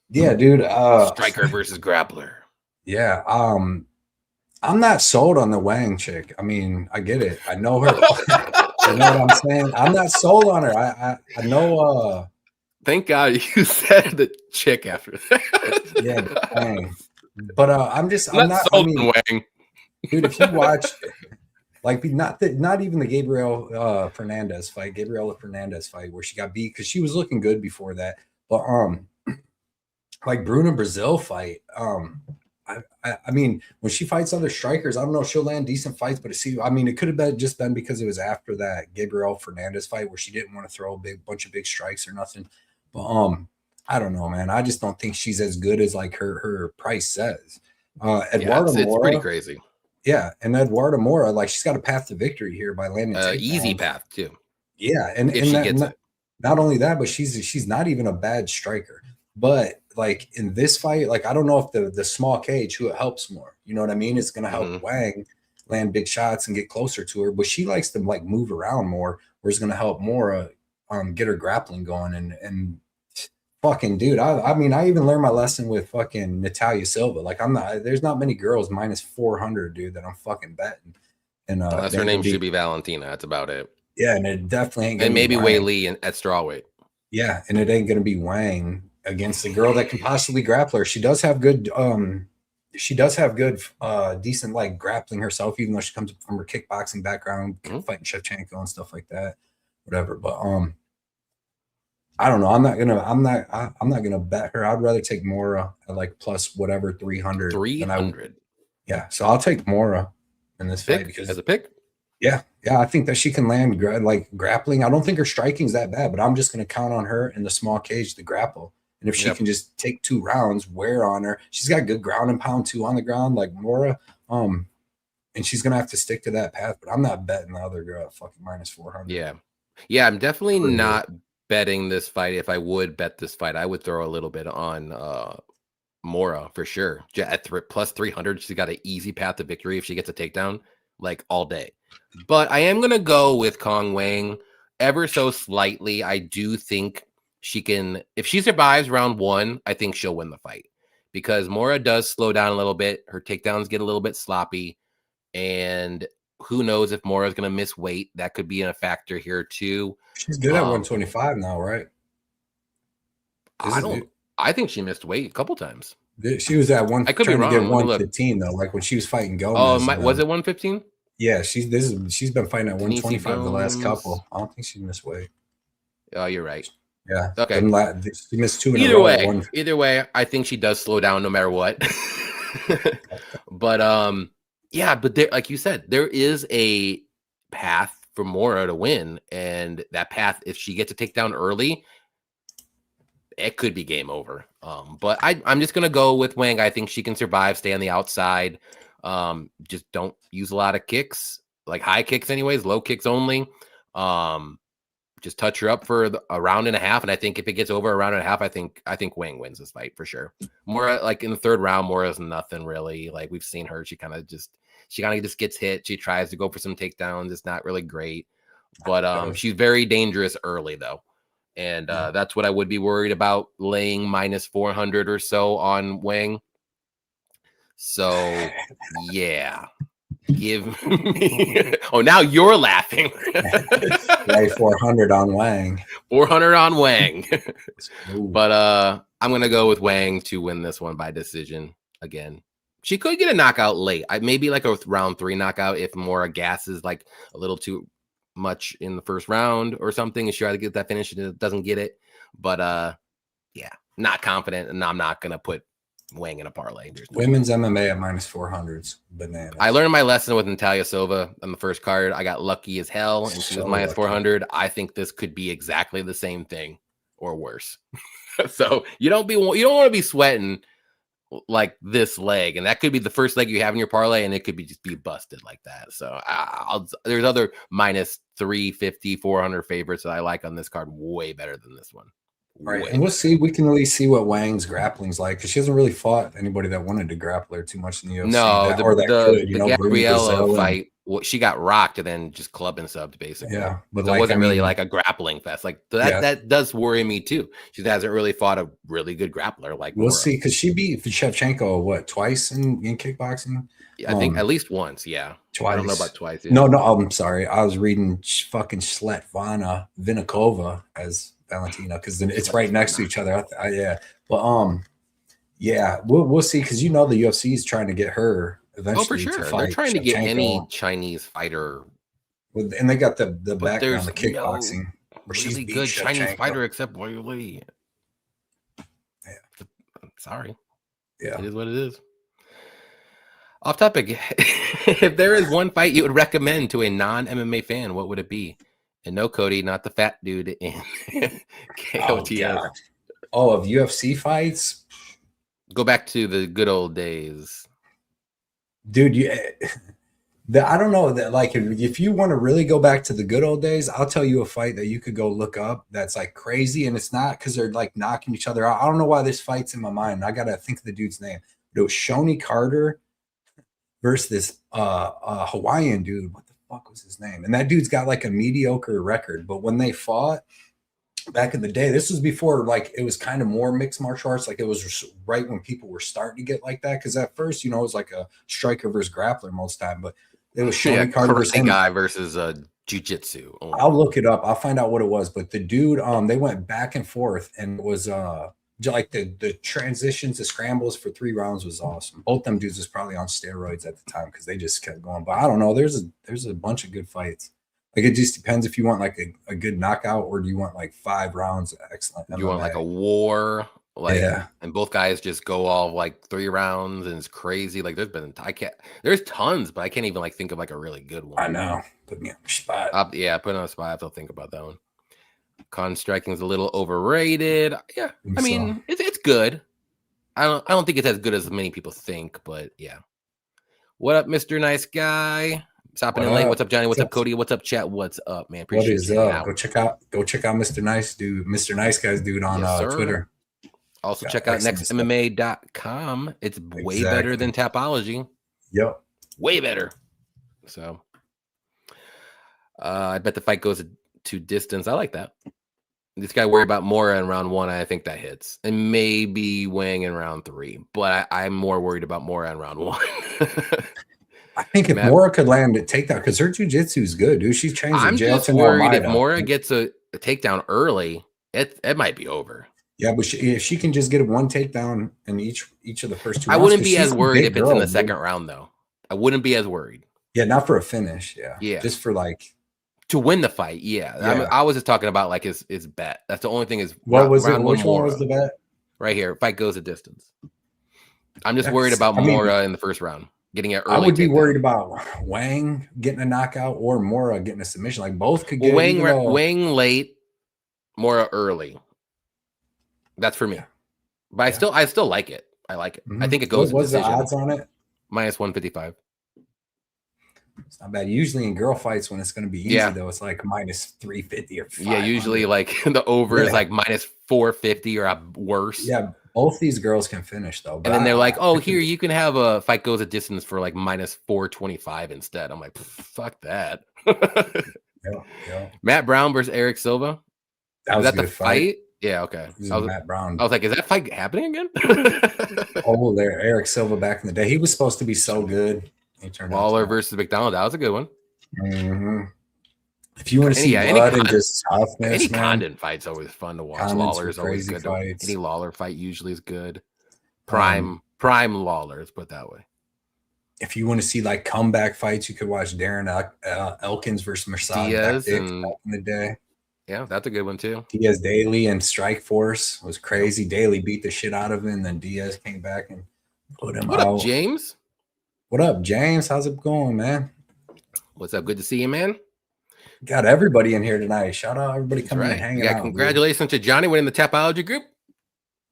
Speaker 2: Yeah, dude.
Speaker 1: Striker versus grappler.
Speaker 2: Yeah. I'm not sold on the Wang chick. I mean, I get it. I know her. You know what I'm saying? I'm not sold on her. I know.
Speaker 1: Thank God you said the chick after that.
Speaker 2: Yeah, Wang. But I'm not sold on Wang. Dude, if you watch, not even the Gabriela Fernandez fight where she got beat because she was looking good before that. But Bruna Brazil fight. I mean, when she fights other strikers, I don't know, she'll land decent fights, but it could have been because it was after that Gabriel Fernandez fight where she didn't want to throw a bunch of big strikes or nothing. But I don't know, man. I just don't think she's as good as her price says. Eduardo Mora,
Speaker 1: it's pretty crazy.
Speaker 2: Yeah, and Eduardo Mora, she's got a path to victory here by landing
Speaker 1: easy path too.
Speaker 2: Yeah, and not only that, but she's not even a bad striker. But in this fight, I don't know if the small cage, who it helps more. You know what I mean? It's going to help Wang land big shots and get closer to her. But she likes to move around more, where it's going to help Mora get her grappling going. And fucking dude, I even learned my lesson with fucking Natalia Silva. There's not many girls minus 400, dude, that I'm fucking betting. And
Speaker 1: unless her name should be Valentina, that's about it.
Speaker 2: Yeah, and it definitely ain't.
Speaker 1: And maybe Wei Li at strawweight.
Speaker 2: Yeah, and it ain't going to be Wang against the girl that can possibly grapple her. She does have good decent grappling herself, even though she comes from her kickboxing background, fighting Shevchenko and stuff like that, whatever. But I don't know. I'm not gonna bet her. I'd rather take Mora at plus whatever 300.
Speaker 1: 300.
Speaker 2: Yeah, so I'll take Mora in this fight because
Speaker 1: as a pick.
Speaker 2: Yeah, I think that she can land grappling. I don't think her striking's that bad, but I'm just gonna count on her in the small cage to grapple. And if she can just take 2 rounds, wear on her, she's got good ground and pound too on the ground, like Mora. And she's gonna have to stick to that path. But I'm not betting the other girl at fucking minus 400.
Speaker 1: Yeah, Yeah, I'm definitely not betting this fight. If I would bet this fight, I would throw a little bit on Mora for sure. At plus 300, she's got an easy path to victory if she gets a takedown, like all day. But I am gonna go with Kong Wang ever so slightly. I do think she can, if she survives round 1, I think she'll win the fight because Mora does slow down a little bit. Her takedowns get a little bit sloppy, and who knows if Mora's gonna miss weight? That could be a factor here too.
Speaker 2: She's good at 125 now, right?
Speaker 1: I think she missed weight a couple times.
Speaker 2: She was at one.
Speaker 1: I could be wrong.
Speaker 2: Get 115 though, like when she was fighting Gomez.
Speaker 1: Oh, was it 115?
Speaker 2: Yeah, she's been fighting at 125 the last couple. I don't think she missed weight.
Speaker 1: Oh, you're right.
Speaker 2: Yeah.
Speaker 1: Okay.
Speaker 2: She missed 2 in a row.
Speaker 1: Either way, I think she does slow down no matter what. But yeah, but there, like you said, there is a path for Mora to win, and that path, if she gets a takedown early, it could be game over. But I'm just gonna go with Wang. I think she can survive, stay on the outside. Just don't use a lot of kicks, like high kicks, anyways, low kicks only. Just touch her up for a round and a half, and I think if it gets over a round and a half, I think Wang wins this fight for sure. Mora, like in the 3rd round, Mora's nothing really. Like we've seen her, she kind of just gets hit. She tries to go for some takedowns. It's not really great, but she's very dangerous early though. And that's what I would be worried about, laying minus 400 or so on Wang. So, yeah. Give me... Oh, now you're laughing.
Speaker 2: Lay 400 on Wang.
Speaker 1: 400 on Wang. But I'm going to go with Wang to win this one by decision again. She could get a knockout late. Maybe like a round 3 knockout if Mora gasses like a little too much in the first round or something, and she tries to get that finish and it doesn't get it. But yeah, not confident, and I'm not gonna put Wang in a parlay.
Speaker 2: Women's MMA at minus 400s, bananas.
Speaker 1: I learned my lesson with Natalia Silva on the first card. I got lucky as hell, and she was minus 400. I think this could be exactly the same thing or worse. So you don't want to be sweating like this leg, and that could be the first leg you have in your parlay, and it could be just be busted like that. So there's other minus 350, 400 favorites that I like on this card way better than this one.
Speaker 2: Right, and we'll see. We can really see what Wang's grappling's like because she hasn't really fought anybody that wanted to grapple her too much in the UFC.
Speaker 1: No, the Gabriella fight, she got rocked and then just club and subbed basically.
Speaker 2: Yeah,
Speaker 1: but it wasn't really like a grappling fest. Like that does worry me too. She hasn't really fought a really good grappler. Like
Speaker 2: we'll see, because she beat Shevchenko twice in kickboxing.
Speaker 1: Yeah, I think at least once. Yeah,
Speaker 2: twice.
Speaker 1: I don't know about twice. Yeah.
Speaker 2: No, I'm sorry. I was reading fucking Svetlana Vinakova as Valentina because it's right next to each other. Yeah, but yeah, we'll see, because the UFC is trying to get her eventually.
Speaker 1: Oh, for sure,
Speaker 2: to fight
Speaker 1: they're trying to get
Speaker 2: Shevchenko.
Speaker 1: any Chinese fighter.
Speaker 2: And they got the background, the kickboxing.
Speaker 1: Really good Chinese fighter except Weili. Yeah, I'm sorry.
Speaker 2: Yeah,
Speaker 1: it is what it is. Off topic. If there is one fight you would recommend to a non-MMA fan, what would it be? And no, Cody, not the fat dude in KOTS.
Speaker 2: Of UFC fights?
Speaker 1: Go back to the good old days.
Speaker 2: Dude, I don't know that, like, if you want to really go back to the good old days, I'll tell you a fight that you could go look up that's like crazy, and it's not because they're like knocking each other out. I don't know why this fight's in my mind. I gotta think of the dude's name. But it was Shoney Carter versus this Hawaiian dude. What the fuck was his name? And that dude's got like a mediocre record, but when they fought back in the day, this was before like it was kind of more mixed martial arts. Like it was right when people were starting to get like that, because at first, it was like a striker versus grappler most time, but it was Shoney Carter versus
Speaker 1: guy versus jiu-jitsu.
Speaker 2: I'll look it up. I'll find out what it was. But the dude, they went back and forth, and it was like the transitions, the scrambles for 3 rounds was awesome. Both them dudes was probably on steroids at the time because they just kept going. But I don't know. There's a bunch of good fights. Like it just depends if you want like a good knockout, or do you want like 5 rounds of excellent MMA.
Speaker 1: You want like a war, like,
Speaker 2: yeah.
Speaker 1: And both guys just go all like 3 rounds, and it's crazy. Like there's tons, but I can't even like think of like a really good one.
Speaker 2: I know. Put me on the spot.
Speaker 1: Yeah, put on the spot. I have to think about that one. Con striking is a little overrated. Yeah, I mean it's good. I don't think it's as good as many people think, but yeah. What up, Mr. Nice Guy? Stopping in late. What's up, Johnny? What's up, Cody? What's up, chat? What's up, man? Appreciate
Speaker 2: what is
Speaker 1: you hanging
Speaker 2: up?
Speaker 1: out.
Speaker 2: Go check out Mr. Nice Dude, Mr. Nice Guys Dude on Twitter.
Speaker 1: Also check out nextmma.com. It's way better than Tapology.
Speaker 2: Yep.
Speaker 1: Way better. So I bet the fight goes to distance. I like that. This guy worried about Mora in round 1. I think that hits. And maybe Wang in round 3. But I'm more worried about Mora in round 1.
Speaker 2: I think if Mora could land a takedown, because her jiu-jitsu is good, dude. She's changed the jail to
Speaker 1: I'm just worried if Mora gets a takedown early, it might be over.
Speaker 2: Yeah, but if she can just get one takedown in each of the first 2 rounds.
Speaker 1: I wouldn't be as worried if it's in the second round, though. I wouldn't be as worried.
Speaker 2: Yeah, not for a finish. Yeah. Just for like
Speaker 1: to win the fight. Yeah. I mean, I was just talking about like his bet. That's the only thing is
Speaker 2: what was it? Which one was the bet?
Speaker 1: Right here. Fight goes a distance. I'm just worried about Mora in the first round. Getting it early.
Speaker 2: I would be worried about Wang getting a knockout or Mora getting a submission. Like both could get
Speaker 1: Wang late, Mora early. That's for me. But I still like it. I like it. I think it goes.
Speaker 2: What's the odds on it?
Speaker 1: Minus 155.
Speaker 2: It's not bad. Usually in girl fights, when it's going to be easy, though, it's like minus 350 or 500.
Speaker 1: Yeah, usually like the over is like minus 450 or worse.
Speaker 2: Yeah, both these girls can finish though.
Speaker 1: And then they're like, "Oh, here you can have a fight goes a distance for like minus 425 instead." I'm like, "Fuck that." Matt Brown versus Eric Silva.
Speaker 2: Was
Speaker 1: that the fight? Yeah, okay.
Speaker 2: Matt Brown.
Speaker 1: I was like, "Is that fight happening again?"
Speaker 2: There, Eric Silva back in the day. He was supposed to be so good.
Speaker 1: Lawler versus McDonald. That was a good one.
Speaker 2: If you want to see blood and just toughness,
Speaker 1: any Condon fight's always fun to watch. Lawler is always good. Any Lawler fight usually is good. Prime Lawler, let's put it that way.
Speaker 2: If you want to see like comeback fights, you could watch Darren Elkins versus Mirsad
Speaker 1: Diaz
Speaker 2: back in the day.
Speaker 1: Yeah, that's a good one too.
Speaker 2: Diaz Daly and Strikeforce was crazy. Daly beat the shit out of him, and then Diaz came back and put him out.
Speaker 1: What up, James?
Speaker 2: What up, James? How's it going, man?
Speaker 1: What's up? Good to see you, man.
Speaker 2: Got everybody in here tonight. Shout out everybody coming and hanging out.
Speaker 1: Congratulations to Johnny winning the Tapology group.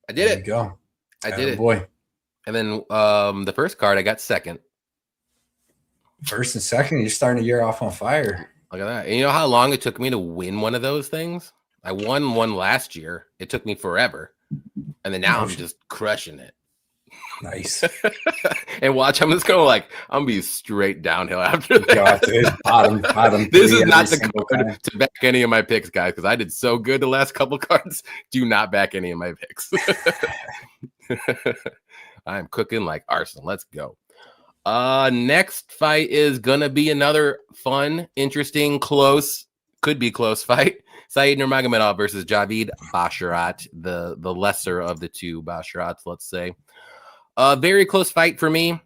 Speaker 1: I did it.
Speaker 2: There you go.
Speaker 1: I did it.
Speaker 2: Boy.
Speaker 1: And then the first card, I got second.
Speaker 2: First and second, you're starting the year off on fire.
Speaker 1: Look at that. And you know how long it took me to win one of those things? I won one last year. It took me forever. And then now I'm just crushing it.
Speaker 2: Nice.
Speaker 1: And watch, I'm just going I'm be straight downhill after that.
Speaker 2: Bottom
Speaker 1: this is not the card to back any of my picks, guys, because I did so good the last couple cards. Do not back any of my picks. I'm cooking like arson. Let's go. Next fight is gonna be another fun, interesting, could be close fight. Said Nurmagomedov versus Javid Basharat, the lesser of the two Basharats, let's say. A very close fight for me.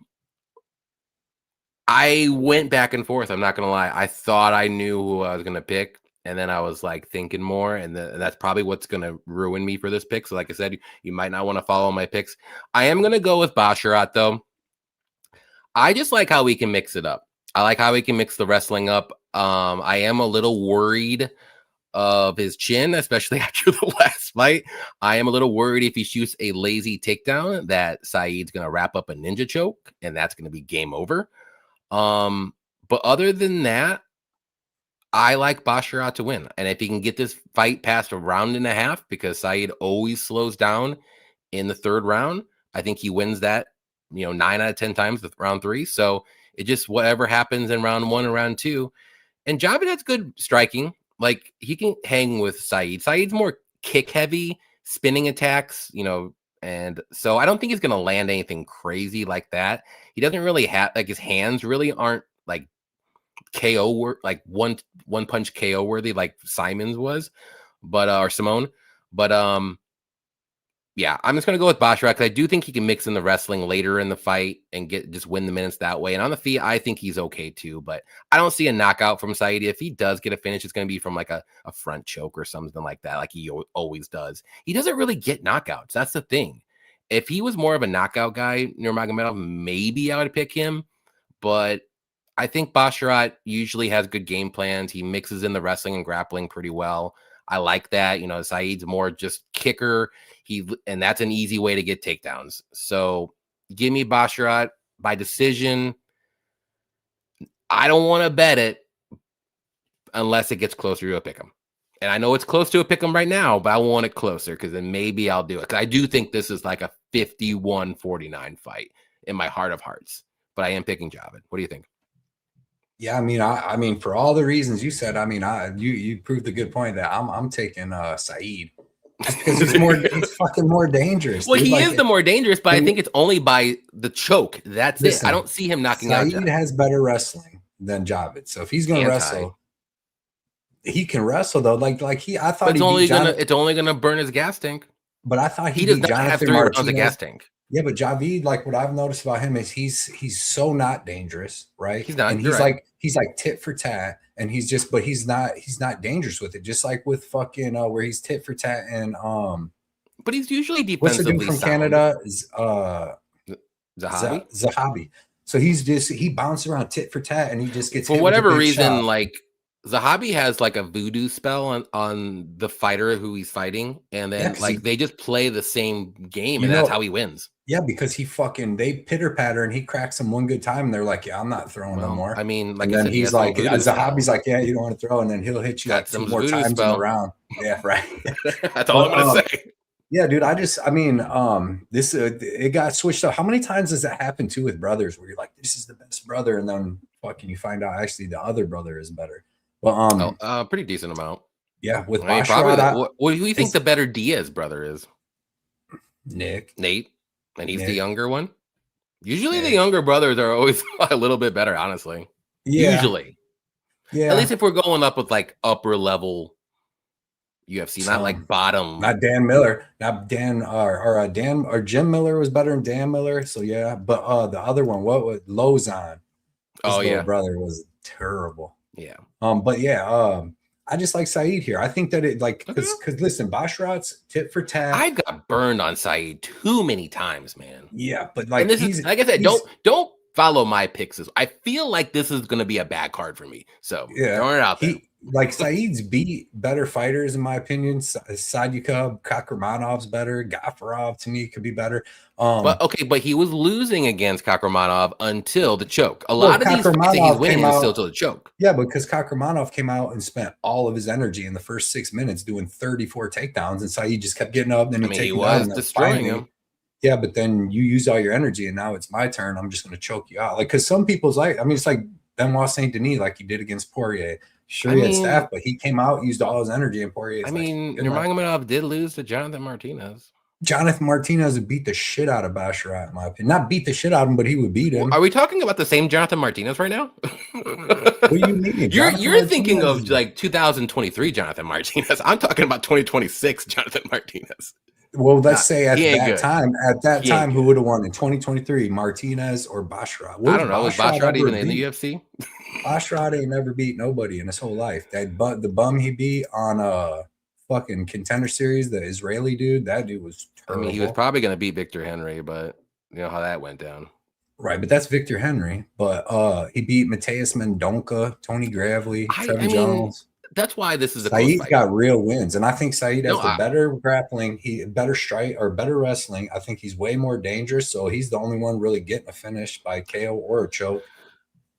Speaker 1: I went back and forth. I'm not going to lie. I thought I knew who I was going to pick. And then I was like thinking more. And that's probably what's going to ruin me for this pick. So like I said, you might not want to follow my picks. I am going to go with Basharat, though. I just like how we can mix it up. I like how we can mix the wrestling up. I am a little worried of his chin, especially after the last fight. I am a little worried if he shoots a lazy takedown that Saeed's going to wrap up a ninja choke, and that's going to be game over. But other than that, I like Basharat to win. And if he can get this fight past a round and a half, because Saeed always slows down in the third round, I think he wins that, 9 out of 10 times with round 3. So it just, whatever happens in round 1 and round 2. And Javid has good striking. Like, he can hang with Saeed. Saeed's more kick heavy, spinning attacks, and so I don't think he's going to land anything crazy like that. He doesn't really have, his hands really aren't like KO, like one punch KO worthy like Simon's was, but, or Simone. But, yeah, I'm just going to go with Basharat because I do think he can mix in the wrestling later in the fight and just win the minutes that way. And on the feet, I think he's okay too. But I don't see a knockout from Saeed. If he does get a finish, it's going to be from like a front choke or something like that, like he always does. He doesn't really get knockouts. That's the thing. If he was more of a knockout guy, Nurmagomedov, maybe I would pick him. But I think Basharat usually has good game plans. He mixes in the wrestling and grappling pretty well. I like that. Saeed's more just kicker. And that's an easy way to get takedowns. So give me Basharat by decision. I don't want to bet it unless it gets closer to a pick'em. And I know it's close to a pick'em right now, but I want it closer because then maybe I'll do it. Because I do think this is like a 51-49 fight in my heart of hearts. But I am picking Javid. What do you think?
Speaker 2: Yeah, I mean, for all the reasons you said, I mean, you proved a good point that I'm taking Saeed because he's fucking more dangerous.
Speaker 1: Well, dude. He is the more dangerous, but I think it's only by the choke. That's it. I don't see him knocking out.
Speaker 2: Saeed has better wrestling than Javid, so if he's gonna wrestle, he can wrestle though. I thought
Speaker 1: it's only gonna burn his gas tank.
Speaker 2: But I thought
Speaker 1: he does not have 3 rounds of gas tank.
Speaker 2: Yeah, but Javid, like what I've noticed about him is he's so not dangerous, right?
Speaker 1: He's not,
Speaker 2: and he's like tit for tat, and but he's not dangerous with it. Just like with fucking where he's tit for tat and
Speaker 1: But he's usually defensively
Speaker 2: what's the dude from Canada? Zahabi. So he bounces around tit for tat, and he just gets
Speaker 1: for whatever reason, like Zahabi has like a voodoo spell on the fighter who he's fighting, and then they just play the same game, and that's how he wins.
Speaker 2: Yeah, because they pitter patter and he cracks them one good time, and they're like, "Yeah, I'm not throwing no more."
Speaker 1: I mean, like,
Speaker 2: and then he's like, "Zahabi's like, yeah, you don't want to throw," and then he'll hit you like 2 more times in a round. Yeah, right.
Speaker 1: That's all I'm gonna say.
Speaker 2: Yeah, dude. It got switched up. How many times does that happen too with brothers, where you're like, "This is the best brother," and then fucking you find out actually the other brother is better. But
Speaker 1: pretty decent amount.
Speaker 2: Yeah, with
Speaker 1: probably. What do you think the better Diaz brother is?
Speaker 2: Nate,
Speaker 1: and he's the younger one. Usually, the younger brothers are always a little bit better, honestly.
Speaker 2: Yeah.
Speaker 1: Usually, yeah. At least if we're going up with like upper level UFC, not like bottom.
Speaker 2: Not Dan Miller, not Dan or Jim Miller was better than Dan Miller. So yeah, but the other one, what was Lozon? His little brother was terrible.
Speaker 1: Yeah.
Speaker 2: But yeah, I just like Saeed here. I think that it because listen, Basharat's tit for tat.
Speaker 1: I got burned on Saeed too many times, man.
Speaker 2: Yeah, but like
Speaker 1: like I said, don't follow my picks. I feel like this is gonna be a bad card for me. So throwing it out there.
Speaker 2: Like Saeed's beat better fighters in my opinion. Sadyukov, Kakramanov's better. Gafarov to me could be better.
Speaker 1: But he was losing against Kakramanov until the choke. A lot of these fights that he's winning is still to the choke.
Speaker 2: Yeah, because Kakramanov came out and spent all of his energy in the first 6 minutes doing 34 takedowns, and Saeed just kept getting up. And then he was
Speaker 1: destroying him.
Speaker 2: Yeah, but then you use all your energy, and now it's my turn. I'm just going to choke you out. Like, because some people's it's like Benoit Saint Denis, like he did against Poirier. Sure, he had staff, but he came out, used all his energy, and Poirier.
Speaker 1: Nurmagomedov did lose to Jonathan Martinez.
Speaker 2: Jonathan Martinez would beat the shit out of Basharat, in my opinion. Not beat the shit out of him, but he would beat him.
Speaker 1: Are we talking about the same Jonathan Martinez right now?
Speaker 2: What do you mean?
Speaker 1: You're thinking of like 2023 Jonathan Martinez. I'm talking about 2026 Jonathan Martinez.
Speaker 2: Well, let's say at that time, who would have won in 2023, Martinez or Basharat?
Speaker 1: I don't know. Was Basharat even in the UFC?
Speaker 2: Basharat ain't never beat nobody in his whole life. The bum he beat on fucking Contender Series, the Israeli dude, that dude was terrible.
Speaker 1: He was probably going to beat Victor Henry, but you know how that went down.
Speaker 2: Right, but that's Victor Henry. But he beat Mateus Mendonca, Tony Gravely, Trevor Jones.
Speaker 1: That's why this is a
Speaker 2: Saeed's got real wins, and I think Saeed has the better grappling, better strike or better wrestling. I think he's way more dangerous, so he's the only one really getting a finish by KO or a choke.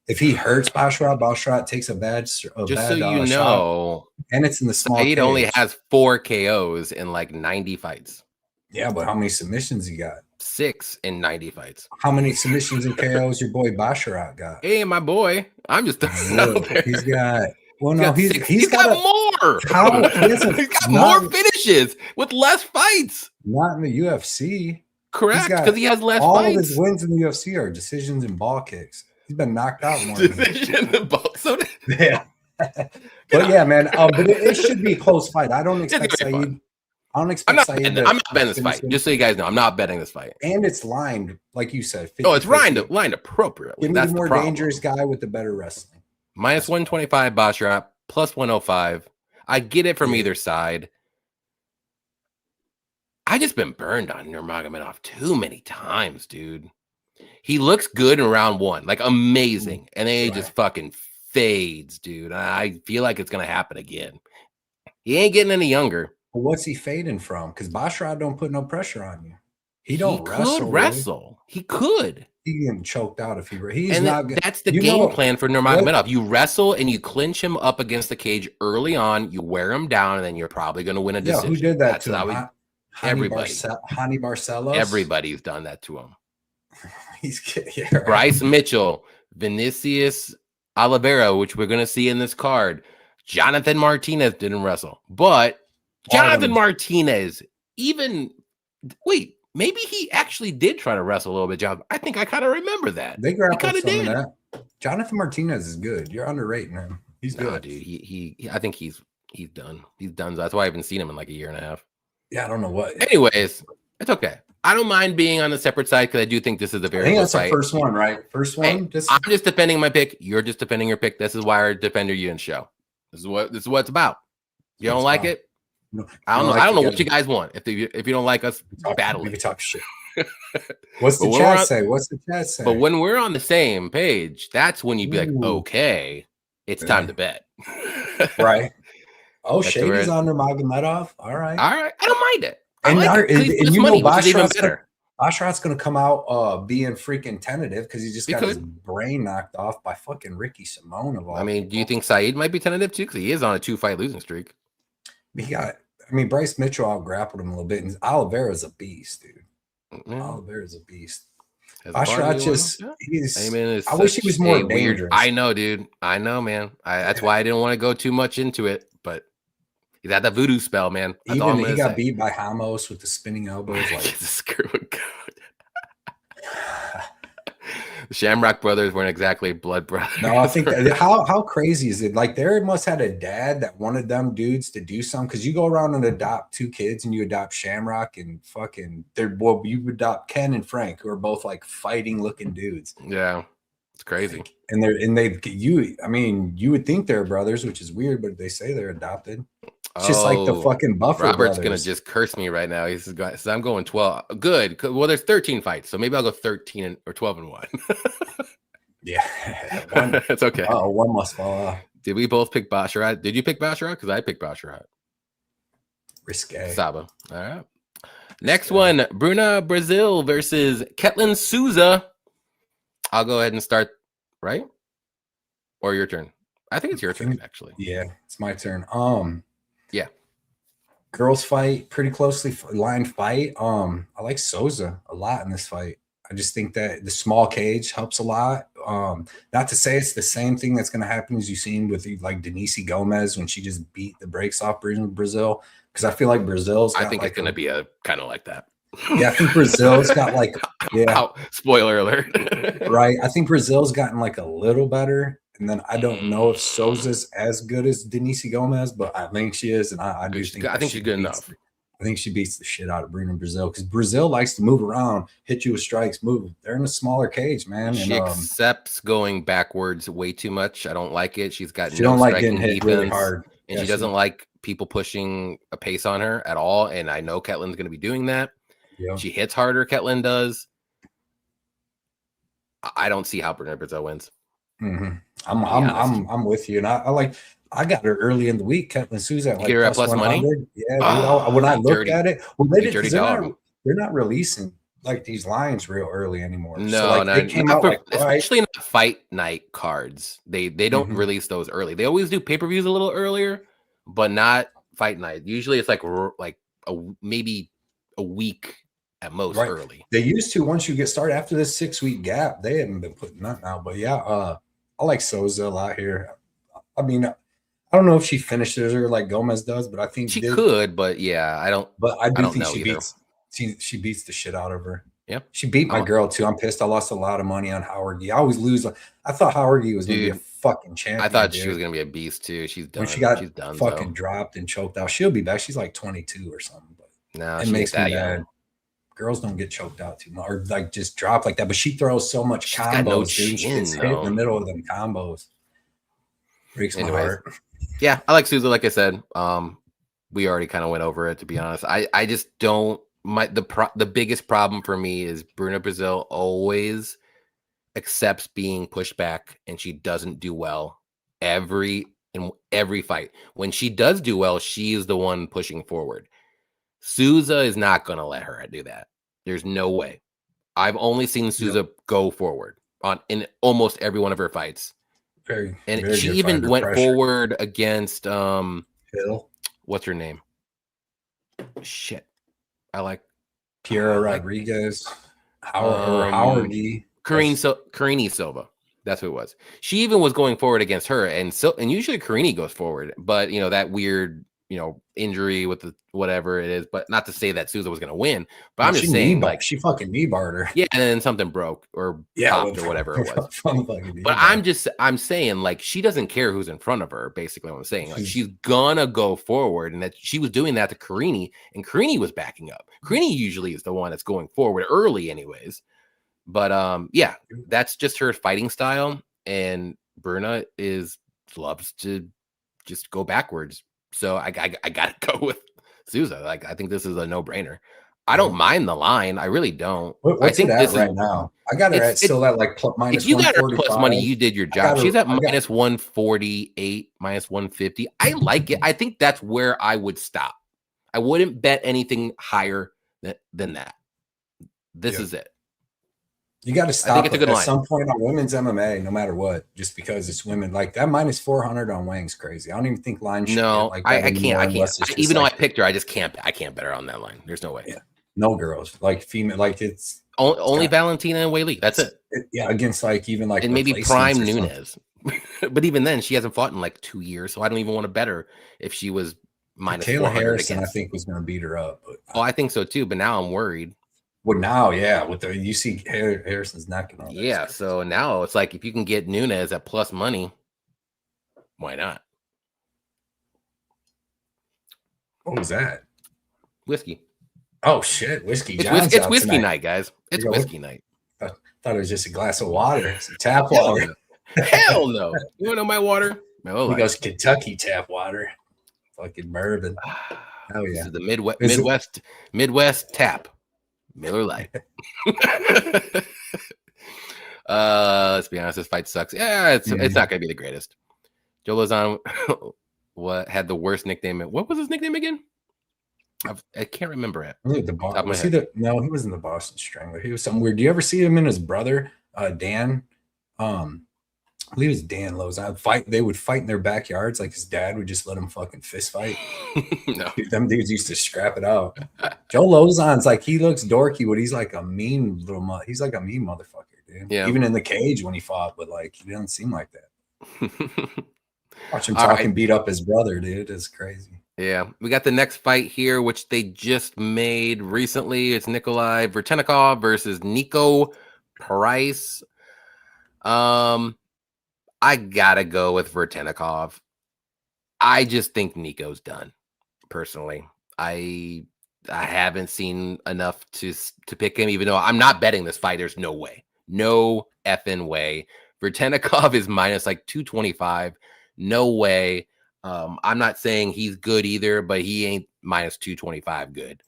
Speaker 2: If he hurts Basharat takes a bad
Speaker 1: just so you know,
Speaker 2: and it's in the small.
Speaker 1: Saeed only has 4 KOs in like 90 fights.
Speaker 2: Yeah, but how many submissions he got?
Speaker 1: 6 in 90 fights.
Speaker 2: How many submissions and KOs your boy Basharat got?
Speaker 1: Hey, my boy, I'm just
Speaker 2: he's got. Well, no,
Speaker 1: he's got more. He's got more finishes with less fights.
Speaker 2: Not in the UFC.
Speaker 1: Correct, because he has less
Speaker 2: all
Speaker 1: fights.
Speaker 2: All of his wins in the UFC are decisions and ball kicks. He's been knocked out more.
Speaker 1: Decision and ball.
Speaker 2: Yeah. But yeah, man. But it should be a close fight. I don't expect Saeed. I'm not betting
Speaker 1: this fight. Just so you guys know, I'm not betting this fight.
Speaker 2: And it's lined, like you said. 50,
Speaker 1: it's lined appropriately.
Speaker 2: Give me the more dangerous guy with the better wrestling.
Speaker 1: Minus 125 Basharat, plus 105. I get it from either side. I just been burned on Nurmagomedov too many times, dude. He looks good in round 1, like amazing, and then he just fucking fades, dude. I feel like it's gonna happen again. He ain't getting any younger.
Speaker 2: Well, what's he fading from? Because Basharat don't put no pressure on you.
Speaker 1: He don't wrestle. He could.
Speaker 2: He getting choked out if he's
Speaker 1: and
Speaker 2: not.
Speaker 1: That's the game plan for Nurmagomedov. You wrestle and you clinch him up against the cage early on. You wear him down, and then you're probably going to win a decision.
Speaker 2: Who did that to him?
Speaker 1: Everybody.
Speaker 2: Hani Barcelos.
Speaker 1: Everybody's done that to him.
Speaker 2: Right.
Speaker 1: Bryce Mitchell, Vinicius Oliveira, which we're going to see in this card. Jonathan Martinez didn't wrestle, but Jonathan Martinez maybe he actually did try to wrestle a little bit, John. I think I kind of remember that.
Speaker 2: They grappled some of that. Jonathan Martinez is good. You're underrating him. He's good.
Speaker 1: Dude. He I think he's done. He's done. That's why I haven't seen him in like a year and a half.
Speaker 2: Yeah, I don't know what.
Speaker 1: Anyways, it's okay. I don't mind being on a separate side because I do think this is a very.
Speaker 2: I think that's the first one, right? First one.
Speaker 1: I'm just defending my pick. You're just defending your pick. This is why I defender you in show. This is what it's about. You don't like it? No, I don't know. I don't know what you guys want. If you don't like us, battle.
Speaker 2: We talk shit. What's the chat say? What's the chat say?
Speaker 1: But when we're on the same page, that's when you'd be like, okay, it's time to bet.
Speaker 2: Right. Oh, Shady's on Nurmagomedov. All right.
Speaker 1: I don't mind it.
Speaker 2: And you know, Basharat's going to come out being freaking tentative because he just got his brain knocked off by fucking Ricky Simone of all.
Speaker 1: I mean, do you think Saeed might be tentative too? Because he is on a 2-fight losing streak.
Speaker 2: Bryce Mitchell out grappled him a little bit, and Oliveira's a beast, dude. Oliveira's a beast. Basharat I wish he was more dangerous.
Speaker 1: I know, dude. I know, man. That's why I didn't want to go too much into it, but he's had the voodoo spell, man. That's all
Speaker 2: he got beat by Ramos with the spinning elbows.
Speaker 1: The Shamrock brothers weren't exactly blood brothers.
Speaker 2: No, I think how crazy is it? Like, they must have had a dad that wanted them dudes to do something, because you go around and adopt 2 kids and you adopt Shamrock and you adopt Ken and Frank, who are both like fighting looking dudes.
Speaker 1: Yeah, it's crazy.
Speaker 2: You would think they're brothers, which is weird, but they say they're adopted. It's just like the fucking Buffer
Speaker 1: Robert's
Speaker 2: brothers.
Speaker 1: Gonna just curse me right now. He says I'm going 12. Good. Well, there's 13 fights, so maybe I'll go 13 or 12-1.
Speaker 2: Yeah,
Speaker 1: it's okay.
Speaker 2: Oh, one must fall off.
Speaker 1: Did we both pick Basharat? Did you pick Basharat? Because I picked Basharat.
Speaker 2: Risque.
Speaker 1: Saba. All right. Next one: Bruna Brazil versus Ketlin Souza. I'll go ahead and start. Right? Or your turn? I think it's your turn, actually.
Speaker 2: Yeah, it's my turn.
Speaker 1: Yeah.
Speaker 2: Girls fight, pretty closely lined fight. I like Souza a lot in this fight. I just think that the small cage helps a lot. Not to say it's the same thing that's going to happen as you've seen with like Denise Gomez when she just beat the brakes off Brazil. Because I feel like Brazil's got
Speaker 1: it's going to be a kind of like that.
Speaker 2: Yeah, I think Brazil's got like
Speaker 1: spoiler alert.
Speaker 2: Right. I think Brazil's gotten like a little better. And then I don't know if Souza's as good as Denise Gomez, but I think she is. And I think
Speaker 1: she's good enough.
Speaker 2: I think she beats the shit out of Bruna Brazil, because Brazil likes to move around, hit you with strikes, move. They're in a smaller cage, man.
Speaker 1: She accepts going backwards way too much. I don't like it. She
Speaker 2: don't like getting hit really hard.
Speaker 1: And she doesn't like people pushing a pace on her at all. And I know Ketlin's going to be doing that. Yeah. She hits harder, Ketlin does. I don't see how Bruna Brazil wins.
Speaker 2: Mm-hmm. I'm with you, and I got her early in the week. Ketlin Souza at like
Speaker 1: get her at plus money.
Speaker 2: Yeah, when I looked at it, they're not releasing like these lines real early anymore.
Speaker 1: No, they came out especially in the fight night cards. They don't release those early. They always do pay-per-views a little earlier, but not fight night. Usually it's maybe a week at most early.
Speaker 2: They used to, once you get started after this 6-week gap. They haven't been putting that now, but yeah, I like Souza a lot here. I mean, I don't know if she finishes her like Gomez does, but I think
Speaker 1: she could. But yeah, I don't.
Speaker 2: But I do think she beats the shit out of her.
Speaker 1: Yeah,
Speaker 2: she beat my girl too. I'm pissed. I lost a lot of money on Howard Gee. I always lose. I thought Howard Gee was going to be a fucking champion.
Speaker 1: I thought she was going to be a beast too. She's done.
Speaker 2: When she got fucking dropped and choked out. She'll be back. She's like 22 or something. But
Speaker 1: no,
Speaker 2: it makes me mad. Girls don't get choked out too much, or like just drop like that. But she throws so much combos, dude. She gets hit in the middle of them combos. Breaks my heart.
Speaker 1: Yeah, I like Souza. Like I said, we already kind of went over it. To be honest, I just don't. The biggest problem for me is Bruna Brazil always accepts being pushed back, and she doesn't do well in every fight. When she does do well, she is the one pushing forward. Souza is not going to let her do that. There's no way. I've only seen Souza go forward in almost every one of her fights.
Speaker 2: Very,
Speaker 1: and
Speaker 2: very
Speaker 1: she
Speaker 2: good
Speaker 1: even
Speaker 2: fighter.
Speaker 1: went
Speaker 2: Pressure.
Speaker 1: forward against
Speaker 2: Hill.
Speaker 1: What's her name? Shit. I like
Speaker 2: Kiera Rodriguez. Howardy.
Speaker 1: Carini Silva. That's who it was. She even was going forward against her, and usually Carini goes forward, but that weird injury with the whatever it is. But not to say that Souza was going to win, but I'm just saying
Speaker 2: she fucking knee barred her.
Speaker 1: Yeah, and then something broke or popped or whatever it was. But I'm saying she doesn't care who's in front of her. Basically, what I'm saying, she's gonna go forward, and that she was doing that to Carini, and Carini was backing up. Carini usually is the one that's going forward early, anyways. But yeah, that's just her fighting style, and Bruna loves to just go backwards. So I gotta go with Souza. I think this is a no-brainer. I don't mind the line. I really don't.
Speaker 2: What's it at right now? I got her still at minus.
Speaker 1: If you got her plus money, you did your job. She's at minus 148, minus 150. I like it. I think that's where I would stop. I wouldn't bet anything higher than that. This is it.
Speaker 2: You got to stop at some point on women's MMA, no matter what, just because it's women. That minus 400 on Wang's crazy. I don't even think line should
Speaker 1: I can't. Even though I picked her, I can't bet her on that line. There's no way.
Speaker 2: Yeah. No girls, female, it's
Speaker 1: only Valentina and Weili. That's it.
Speaker 2: Yeah, against and
Speaker 1: maybe Prime Nunes. But even then, she hasn't fought in 2 years, so I don't even want to bet her if she was minus
Speaker 2: Taylor Harrison. I think was going to beat her up. But,
Speaker 1: I think so too. But now I'm worried.
Speaker 2: Well, now, yeah, with you see Harrison's knocking on.
Speaker 1: Yeah, so now it's if you can get Nunes at plus money, why not?
Speaker 2: What was that?
Speaker 1: Whiskey.
Speaker 2: Oh shit, whiskey.
Speaker 1: It's whiskey night, guys. It's whiskey night.
Speaker 2: I thought it was just a glass of water, some tap water.
Speaker 1: Hell no. You want to know my water?
Speaker 2: He goes Kentucky tap water. Fucking bourbon. Oh yeah.
Speaker 1: This is the Midwest tap. Miller Lite. Let's be honest, this fight sucks. Yeah, it's not gonna be the greatest. Joe Lozano had the worst nickname. What was his nickname again? I can't remember it.
Speaker 2: He wasn't the Boston Strangler. He was something weird. Do you ever see him and his brother, Dan? I believe it was Dan Lozano. They would fight in their backyards. His dad would just let them fucking fist fight.
Speaker 1: No.
Speaker 2: Them dudes used to scrap it out. Joe Lozano's he looks dorky, but he's a mean little he's a mean motherfucker, dude. Yeah. Even in the cage when he fought, but he doesn't seem like that. Watch him beat up his brother, dude. It's crazy.
Speaker 1: Yeah. We got the next fight here, which they just made recently. It's Nikolai Vertenikov versus Nico Price. I gotta go with Vertenikov. I just think Nico's done. Personally, I haven't seen enough to pick him. Even though I'm not betting this fight, there's no way, no effing way. Vertenikov is minus 225. No way. I'm not saying he's good either, but he ain't minus 225 good.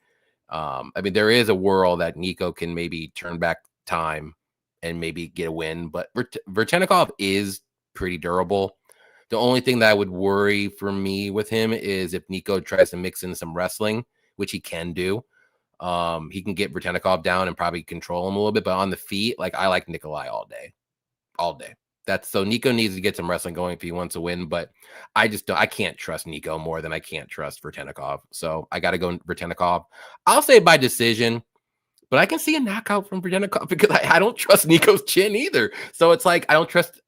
Speaker 1: There is a world that Nico can maybe turn back time and maybe get a win, but Vertenikov is pretty durable. The only thing that I would worry for me with him is if Nico tries to mix in some wrestling, which he can do. He can get Vertenikov down and probably control him a little bit, but on the feet, I like Nikolai all day. So Nico needs to get some wrestling going if he wants to win, but I can't trust Nico more than I can't trust Vertenikov. So I got to go Vertenikov. I'll say by decision, but I can see a knockout from Vertenikov because I don't trust Nico's chin either. So it's I don't trust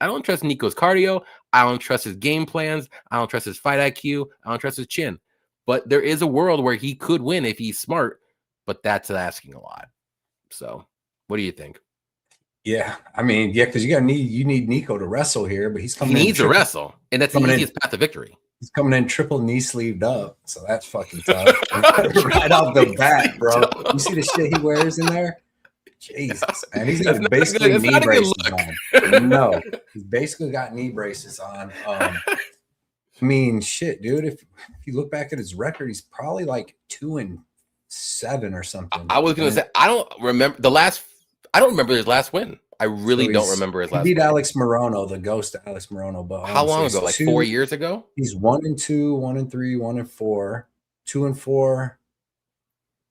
Speaker 1: Nico's cardio. I don't trust his game plans. I don't trust his fight IQ. I don't trust his chin. But there is a world where he could win if he's smart, but that's asking a lot. So what do you think?
Speaker 2: Yeah, because you need Nico to wrestle here, but he
Speaker 1: needs to wrestle, and that's the easiest path to victory.
Speaker 2: He's coming in triple knee sleeved up, so that's fucking tough. Right off the bat, bro. You see the shit he wears in there? Jesus, man. He's got basically knee braces on. No, he's basically got knee braces on. Shit, dude. If you look back at his record, he's probably 2-7 or something.
Speaker 1: I was gonna say I don't remember his last win. I really don't remember his last.
Speaker 2: He beat Alex Morono, the ghost of Alex Morono. But
Speaker 1: how long ago? 4 years ago?
Speaker 2: He's 1-2, 1-3, 1-4, 2-4,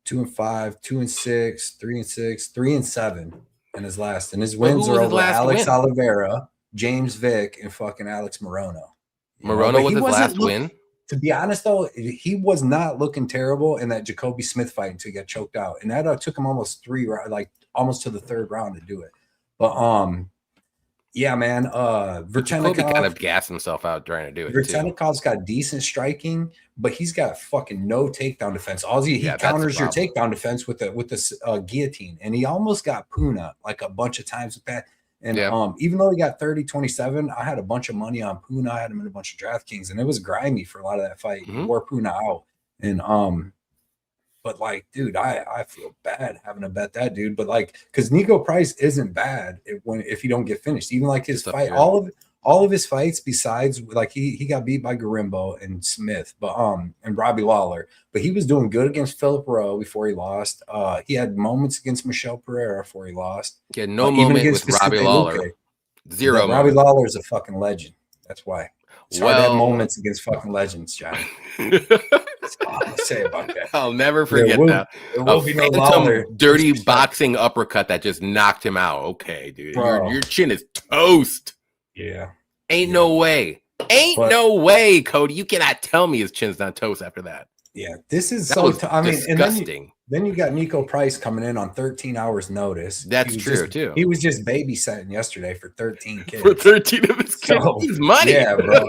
Speaker 2: 2-5, 2-6, 3-6, 3-7 in his last. And his
Speaker 1: But
Speaker 2: wins
Speaker 1: who
Speaker 2: are
Speaker 1: was his
Speaker 2: over
Speaker 1: last
Speaker 2: Alex
Speaker 1: win?
Speaker 2: Oliveira, James Vick, and fucking Alex Morono.
Speaker 1: Morono was his last win.
Speaker 2: To be honest, though, he was not looking terrible in that Jacoby Smith fight until he got choked out, and that took him almost almost to the third round to do it. But yeah, man,
Speaker 1: Jacoby kind of gassed himself out trying to do it.
Speaker 2: Vertenikov's got decent striking, but he's got fucking no takedown defense. All he counters your takedown defense with the guillotine, and he almost got Puna like a bunch of times with that. And even though he got 30-27, I had a bunch of money on Puna. I had him in a bunch of DraftKings, and it was grimy for a lot of that fight. He wore Puna out. And but like, dude, I feel bad having to bet that dude. But like, because Nico Price isn't bad if you don't get finished. Even like his fight, all of his fights besides like he got beat by Garimbo and Smith, but and Robbie Lawler, but he was doing good against Philip Rowe before he lost. He had moments against Michelle Pereira before he lost.
Speaker 1: He had no moment with Robbie Lawler. Zero.
Speaker 2: Robbie Lawler is a fucking legend. That's why. It's hard to have moments against fucking legends, John. That's all I'm gonna say about that.
Speaker 1: I'll never forget that.
Speaker 2: There will be no Lawler.
Speaker 1: Dirty boxing uppercut that just knocked him out. Okay, dude. Your chin is toast.
Speaker 2: Yeah.
Speaker 1: Ain't no way. No way, Cody. You cannot tell me his chin's not toast after that.
Speaker 2: Yeah, this is
Speaker 1: disgusting.
Speaker 2: And then you got Nico Price coming in on 13 hours notice.
Speaker 1: That's true too.
Speaker 2: He was just babysitting yesterday for 13 kids.
Speaker 1: For 13 of his kids. He's money.
Speaker 2: Yeah, bro.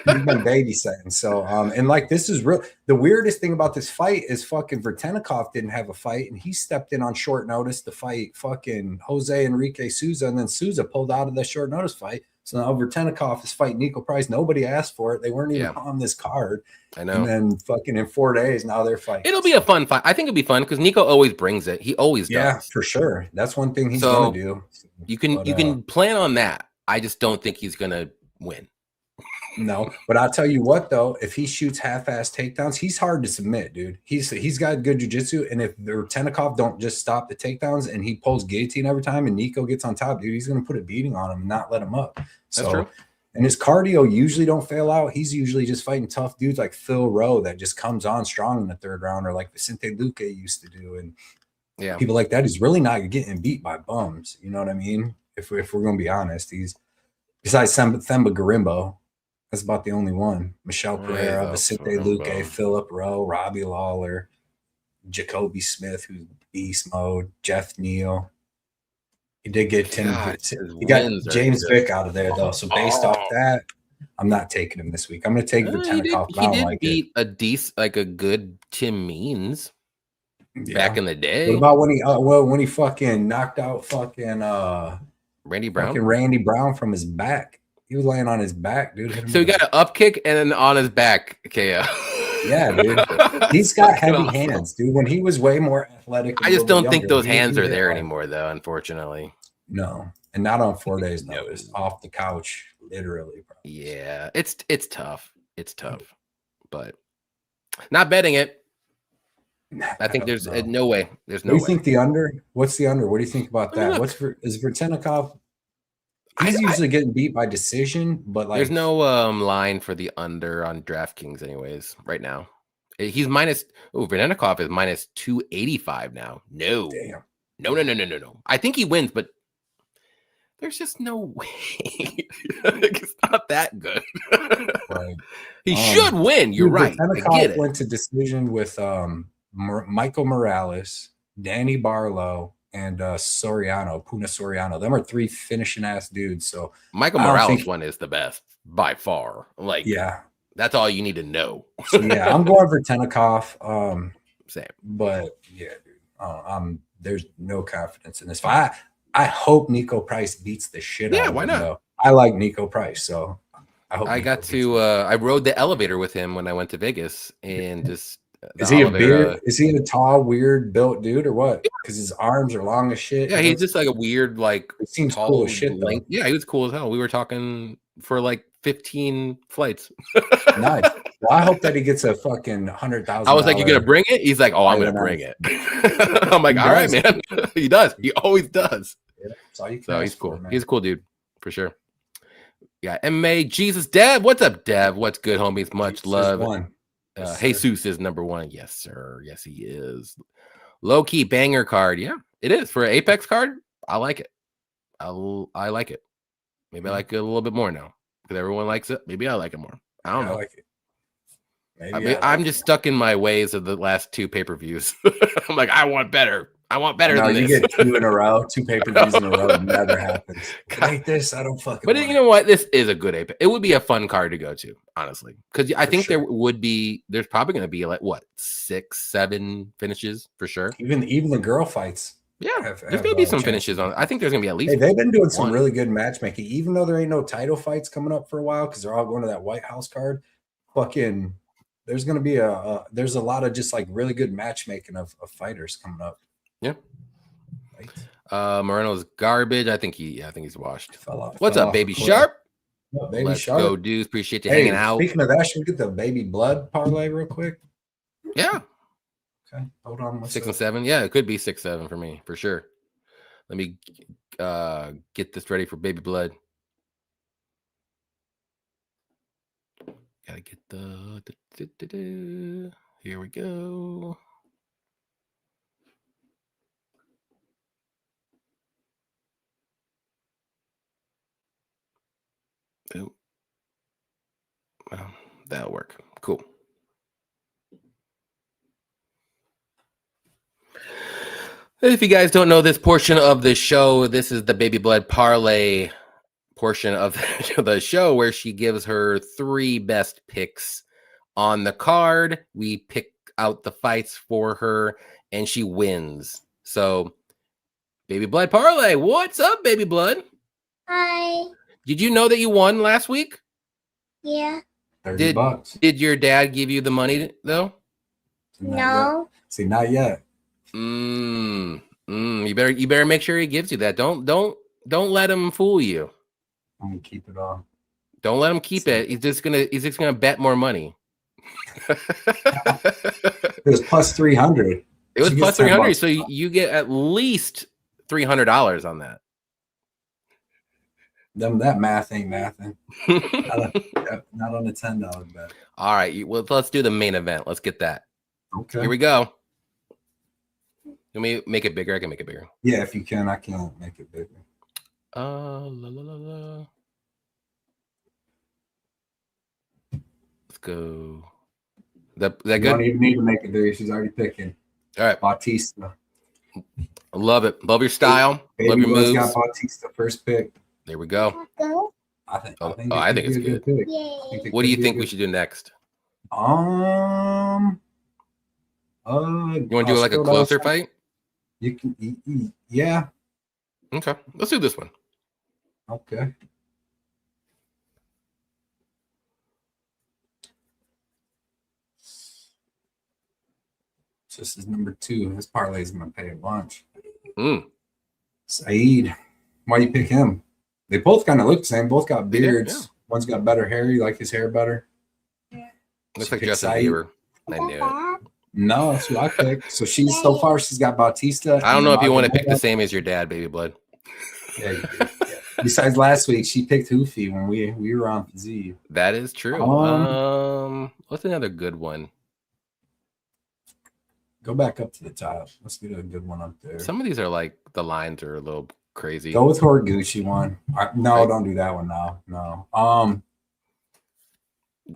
Speaker 2: He's been babysitting. So and like this is real. The weirdest thing about this fight is fucking Vertenikov didn't have a fight and he stepped in on short notice to fight fucking Jose Enrique Souza, and then Souza pulled out of the short notice fight. So now Vertenikov is fighting Nico Price. Nobody asked for it. They weren't even on this card.
Speaker 1: I know.
Speaker 2: And then fucking in 4 days, now they're fighting.
Speaker 1: It'll be a fun fight. I think it'll be fun because Nico always brings it. He always does.
Speaker 2: Yeah, for sure. That's one thing he's going to do.
Speaker 1: You can plan on that. I just don't think he's going to win.
Speaker 2: No, but I'll tell you what, though, if he shoots half-ass takedowns, he's hard to submit, dude. He's got good jiu-jitsu, and if Vertenikov don't just stop the takedowns and he pulls guillotine every time and Nico gets on top, dude, he's going to put a beating on him and not let him up.
Speaker 1: That's true.
Speaker 2: And his cardio usually don't fail out. He's usually just fighting tough dudes like Phil Rowe that just comes on strong in the third round, or like Vicente Luque used to do. And people like that, he's really not getting beat by bums. You know what I mean? If we're going to be honest, he's besides Themba Garimbo, that's about the only one. Michelle Pereira, Vicente Luque, Philip Rowe, Robbie Lawler, Jacoby Smith, who's beast mode, Jeff Neal. He did get 10. He got James Vick out of there, though. So based off that, I'm not taking him this week. I'm going to take Vertenikov.
Speaker 1: He did beat a good Tim Means back in the day.
Speaker 2: What about when he fucking knocked out fucking
Speaker 1: Randy Brown?
Speaker 2: Fucking Randy Brown from his back. He was laying on his back, dude.
Speaker 1: So he got an up kick and then on his back, KO.
Speaker 2: Yeah, dude. He's got heavy hands, dude. When he was way more athletic.
Speaker 1: I just don't think those hands are there anymore, though, unfortunately.
Speaker 2: No. And not on 4 days notice. Off the couch, literally. Probably.
Speaker 1: Yeah, it's tough. It's tough. But not betting it. I think there's no way. There's no way.
Speaker 2: What do you think the under? What's the under? What do you think about that? Is Vertenikov? He's usually getting beat by decision, but like
Speaker 1: there's no line for the under on DraftKings anyways right now. He's Vertenikov is minus 285 now. No.
Speaker 2: Damn.
Speaker 1: No. I think he wins, but there's just no way. It's not that good.
Speaker 2: Right.
Speaker 1: He should win. You're right.
Speaker 2: Vertenikov went to decision with Michael Morales, Danny Barlow, and Puna Soriano. Them are three finishing ass dudes. So
Speaker 1: Michael Morales one is the best by far. Like, yeah, that's all you need to know.
Speaker 2: So yeah, I'm going for Vertenikov.
Speaker 1: Same.
Speaker 2: But yeah, dude, there's no confidence in this fight. I hope Nico Price beats the shit out of him. Yeah, why not? Though. I like Nico Price, so I hope
Speaker 1: I rode the elevator with him when I went to Vegas, and just
Speaker 2: is he a tall, weird built dude or what? Because his arms are long as shit.
Speaker 1: Yeah, he's just like a weird, like
Speaker 2: it seems tall cool as shit.
Speaker 1: Yeah, he was cool as hell. We were talking for like 15 flights.
Speaker 2: Nice. Well, I hope that he gets a fucking $100,000.
Speaker 1: I was like, "You gonna bring it?" He's like, "Oh, I'm gonna bring it." I'm like, "All right, man." He does. He always does.
Speaker 2: Yeah,
Speaker 1: so he's cool. He's a cool dude for sure. Yeah, MMA Jesus Dev. What's up, Dev? What's good, homies? Much love.
Speaker 2: Yes,
Speaker 1: Jesus is number one. Yes, sir. Yes, he is. Low key banger card. Yeah, it is for an Apex card. I like it. I like it. Maybe I like it a little bit more now because everyone likes it. Maybe I like it more. I don't know.
Speaker 2: I like it.
Speaker 1: I'm just stuck in my ways of the last 2 pay-per-views. I'm like, I want better. I want better than
Speaker 2: you
Speaker 1: this.
Speaker 2: Get 2 in a row, 2 pay-per-views in a row. It never happens. Like this, I don't fucking.
Speaker 1: But you know what? This is a good Apex. It would be a fun card to go to, honestly, because I think there's probably going to be like what 6, 7 finishes for sure.
Speaker 2: Even the girl fights.
Speaker 1: Yeah, there's going to be some finishes on. I think there's going to be at least.
Speaker 2: Hey, they've been doing some really good matchmaking, even though there ain't no title fights coming up for a while because they're all going to that White House card. Fucking. There's going to be there's a lot of just like really good matchmaking of fighters coming up.
Speaker 1: Yeah. Right. Moreno's garbage. I think he's washed. What's up, Baby Sharp?
Speaker 2: Baby
Speaker 1: Let's
Speaker 2: Sharp.
Speaker 1: go, dudes. Appreciate you hanging out.
Speaker 2: Speaking of that, should we get the Baby Blood parlay real quick?
Speaker 1: Yeah.
Speaker 2: Okay. Hold on.
Speaker 1: 6 and 7. Yeah, it could be 6, 7 for me for sure. Let me get this ready for Baby Blood. Gotta get the here we go. Oh, well, that'll work. Cool. If you guys don't know this portion of the show, this is the Baby Blood parlay portion of the show where she gives her 3 best picks on the card. We pick out the fights for her and she wins. So Baby Blood parlay, what's up, Baby Blood?
Speaker 3: Hi.
Speaker 1: Did you know that you won last week?
Speaker 3: Yeah.
Speaker 2: $30.
Speaker 1: Did your dad give you the money though?
Speaker 3: No.
Speaker 2: See, not yet.
Speaker 1: You better make sure he gives you that. Don't let him fool you.
Speaker 2: I'm gonna keep it all.
Speaker 1: Don't let him keep it. He's just gonna bet more money.
Speaker 2: It was plus 300.
Speaker 1: It was plus 300, so you get at least $300 on that.
Speaker 2: That math ain't mathing. not on a $10 bet.
Speaker 1: All right, well, let's do the main event. Let's get that.
Speaker 2: Okay.
Speaker 1: Here we go. Let me make it bigger. I can make it bigger.
Speaker 2: Yeah, if you can, I can't make it bigger.
Speaker 1: Let's go. That good?
Speaker 2: You don't even need to make it bigger. She's already picking.
Speaker 1: All right.
Speaker 2: Bautista.
Speaker 1: I love it. Love your style.
Speaker 2: Baby
Speaker 1: love your moves.
Speaker 2: Got Bautista first pick.
Speaker 1: There we go.
Speaker 2: I think
Speaker 1: it's good. What do you think we should do next?
Speaker 2: You
Speaker 1: want to do like a closer fight?
Speaker 2: You can, yeah.
Speaker 1: Okay, let's do this one.
Speaker 2: Okay. So this is number 2. This parlay is going to pay a bunch. Saeed, why you pick him? They both kind of look the same. Both got beards. Yeah. One's got better hair. You like his hair better?
Speaker 1: Yeah. Looks like Justin Bieber. I knew it.
Speaker 2: No, that's who I picked. So she's got Bautista.
Speaker 1: I don't know if you want to pick the same as your dad, Baby Blood.
Speaker 2: Yeah. Besides last week, she picked Hoofy when we were on Z.
Speaker 1: That is true. What's another good one?
Speaker 2: Go back up to the top. Let's get a good one up there.
Speaker 1: Some of these are like the lines are a little crazy.
Speaker 2: Go with Horiguchi one. No, don't do that one now. No. I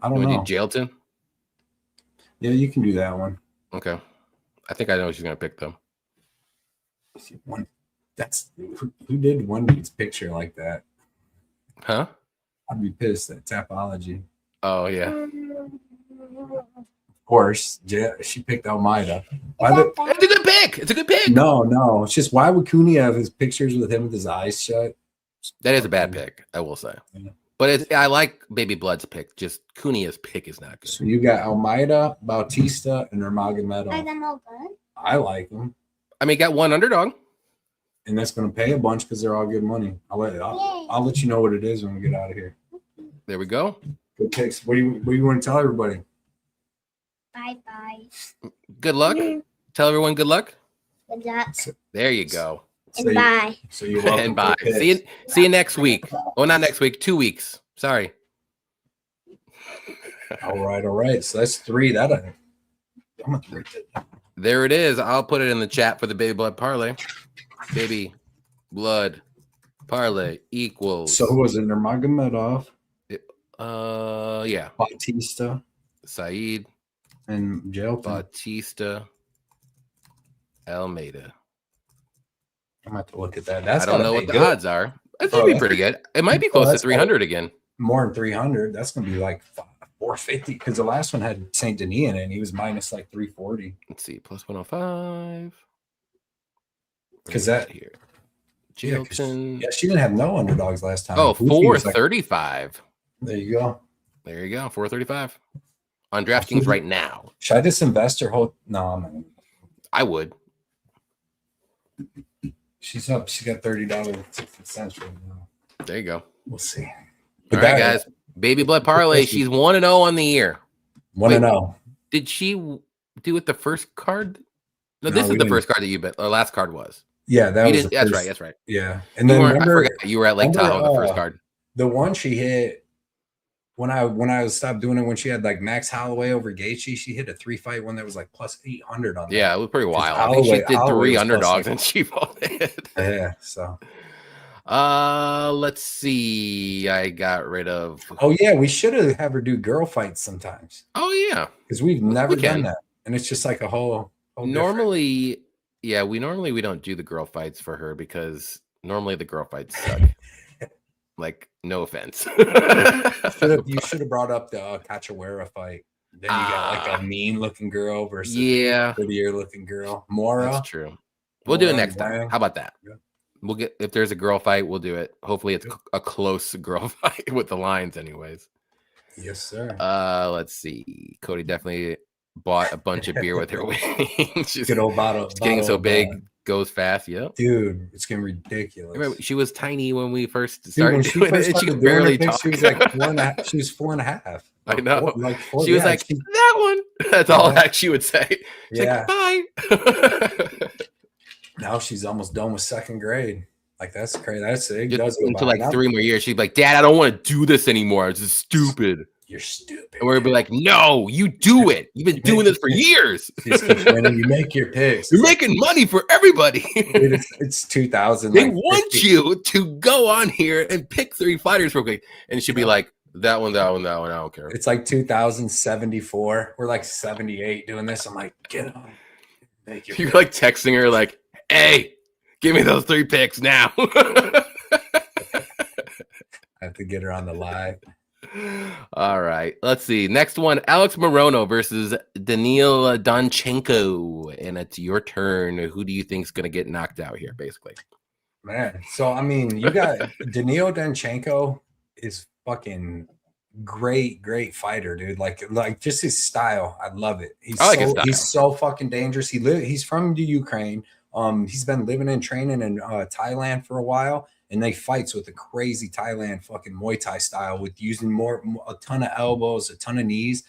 Speaker 2: don't know.
Speaker 1: Jailton?
Speaker 2: Yeah, you can do that one.
Speaker 1: Okay. I think I know what she's gonna pick though.
Speaker 2: One. That's who did one dude's picture like that?
Speaker 1: Huh?
Speaker 2: I'd be pissed at Tapology.
Speaker 1: Oh yeah.
Speaker 2: Of course, she picked Almeida.
Speaker 1: It's a good pick. It's a good pick.
Speaker 2: No. It's just why would Cooney have his pictures with him with his eyes shut?
Speaker 1: That is a bad pick, I will say. Yeah. But I like Baby Blood's pick. Just Cunha's pick is not good.
Speaker 2: So you got Almeida, Bautista, and Nurmagomedov.
Speaker 3: Are them all good?
Speaker 2: I like them.
Speaker 1: I mean, got one underdog.
Speaker 2: And that's going to pay a bunch because they're all good money. I'll let you know what it is when we get out of here.
Speaker 1: There we go.
Speaker 2: Good picks. What do you want to tell everybody?
Speaker 3: Bye-bye.
Speaker 1: Good luck. Tell everyone good luck.
Speaker 3: Good luck.
Speaker 1: There you go.
Speaker 3: And bye.
Speaker 2: So you're welcome.
Speaker 1: And bye. See you next week. Oh, not next week. 2 weeks. Sorry.
Speaker 2: All right. So that's 3. I'm gonna
Speaker 1: There it is. I'll put it in the chat for the baby blood parlay. Baby blood parlay equals.
Speaker 2: So who was it? Nurmagomedov.
Speaker 1: Yeah.
Speaker 2: Bautista.
Speaker 1: Saeed.
Speaker 2: And Jelton.
Speaker 1: Bautista. Almeida.
Speaker 2: I'm gonna have to look at that. That's
Speaker 1: I don't know what the odds are. It's gonna be pretty good. It might be close to 300 again.
Speaker 2: More than 300. That's gonna be like 450 because the last one had Saint Denis in it, and he was minus like 340.
Speaker 1: Let's see, plus 105.
Speaker 2: Because that
Speaker 1: here,
Speaker 2: Jelton. Yeah, she didn't have no underdogs last time.
Speaker 1: Oh, 435.
Speaker 2: There you go.
Speaker 1: There you go. 435 on DraftKings right now.
Speaker 2: Should I just invest her whole? No,
Speaker 1: I would.
Speaker 2: She's up. She got $30.60 right now.
Speaker 1: There you go.
Speaker 2: We'll see.
Speaker 1: All right, guys. Baby blood parlay. She's 1-0 on the year.
Speaker 2: 1-0.
Speaker 1: Did she do it the first card? No, this is the first card that you bet. The last card was.
Speaker 2: Yeah, that was.
Speaker 1: That's right. That's right.
Speaker 2: Yeah, and then
Speaker 1: I forgot you were at Lake Tahoe. The first card.
Speaker 2: The one she hit when I stopped doing it, when she had like Max Holloway over Gaethje, she hit a 3-fight one that was like plus 800 on that.
Speaker 1: Yeah, it was pretty wild. I think she did 3 underdogs and she voted.
Speaker 2: Yeah, so.
Speaker 1: Let's see. I got rid of.
Speaker 2: Oh yeah, we should have her do girl fights sometimes.
Speaker 1: Oh yeah,
Speaker 2: because we've never done that, and it's just like a whole
Speaker 1: normally. Yeah, we don't do the girl fights for her because normally the girl fights suck. Like, no offense.
Speaker 2: You should have brought up the Cachoeira fight. Then you got like a mean looking girl versus prettier looking girl. Mora.
Speaker 1: That's true. We'll do it next time. How about that? Yeah. We'll get, if there's a girl fight, we'll do it. Hopefully it's a close girl fight with the lines anyways.
Speaker 2: Yes, sir.
Speaker 1: Let's see. Cody definitely bought a bunch of beer with her wings. She's
Speaker 2: good old bottle.
Speaker 1: It's getting so big, goes fast. Yep.
Speaker 2: Dude, it's getting ridiculous.
Speaker 1: Remember, she was tiny when we first started doing it. She could barely talk.
Speaker 2: She was like 4.5. She was 4.5.
Speaker 1: I know.
Speaker 2: Four,
Speaker 1: she was like, that one. That's all that she would say. She's like, bye.
Speaker 2: Now she's almost done with second grade. Like, that's crazy. That's it.
Speaker 1: Does into like 3 more years. She'd be like, Dad, I don't want to do this anymore. It's just stupid.
Speaker 2: You're stupid.
Speaker 1: And we'd be like, no, you do it. You've been doing this for years.
Speaker 2: You make your picks.
Speaker 1: You're making money for everybody.
Speaker 2: Dude, it's 2000.
Speaker 1: They want you to go on here and pick 3 fighters real quick. And she'd be like, that one. I don't care.
Speaker 2: It's like 2074. We're like 78 doing this. I'm like, get on.
Speaker 1: You're like texting her like, hey, give me those 3 picks now.
Speaker 2: I have to get her on the live.
Speaker 1: All right. Let's see. Next one, Alex Morono versus Daniil Donchenko. And it's your turn. Who do you think is going to get knocked out here, basically?
Speaker 2: Man, so, I mean, you got Daniil Donchenko is fucking great fighter, dude. Like just his style. I love it. He's so fucking dangerous. He's from the Ukraine. He's been living and training in Thailand for a while, and they fights with a crazy Thailand fucking Muay Thai style with using a ton of elbows, a ton of knees.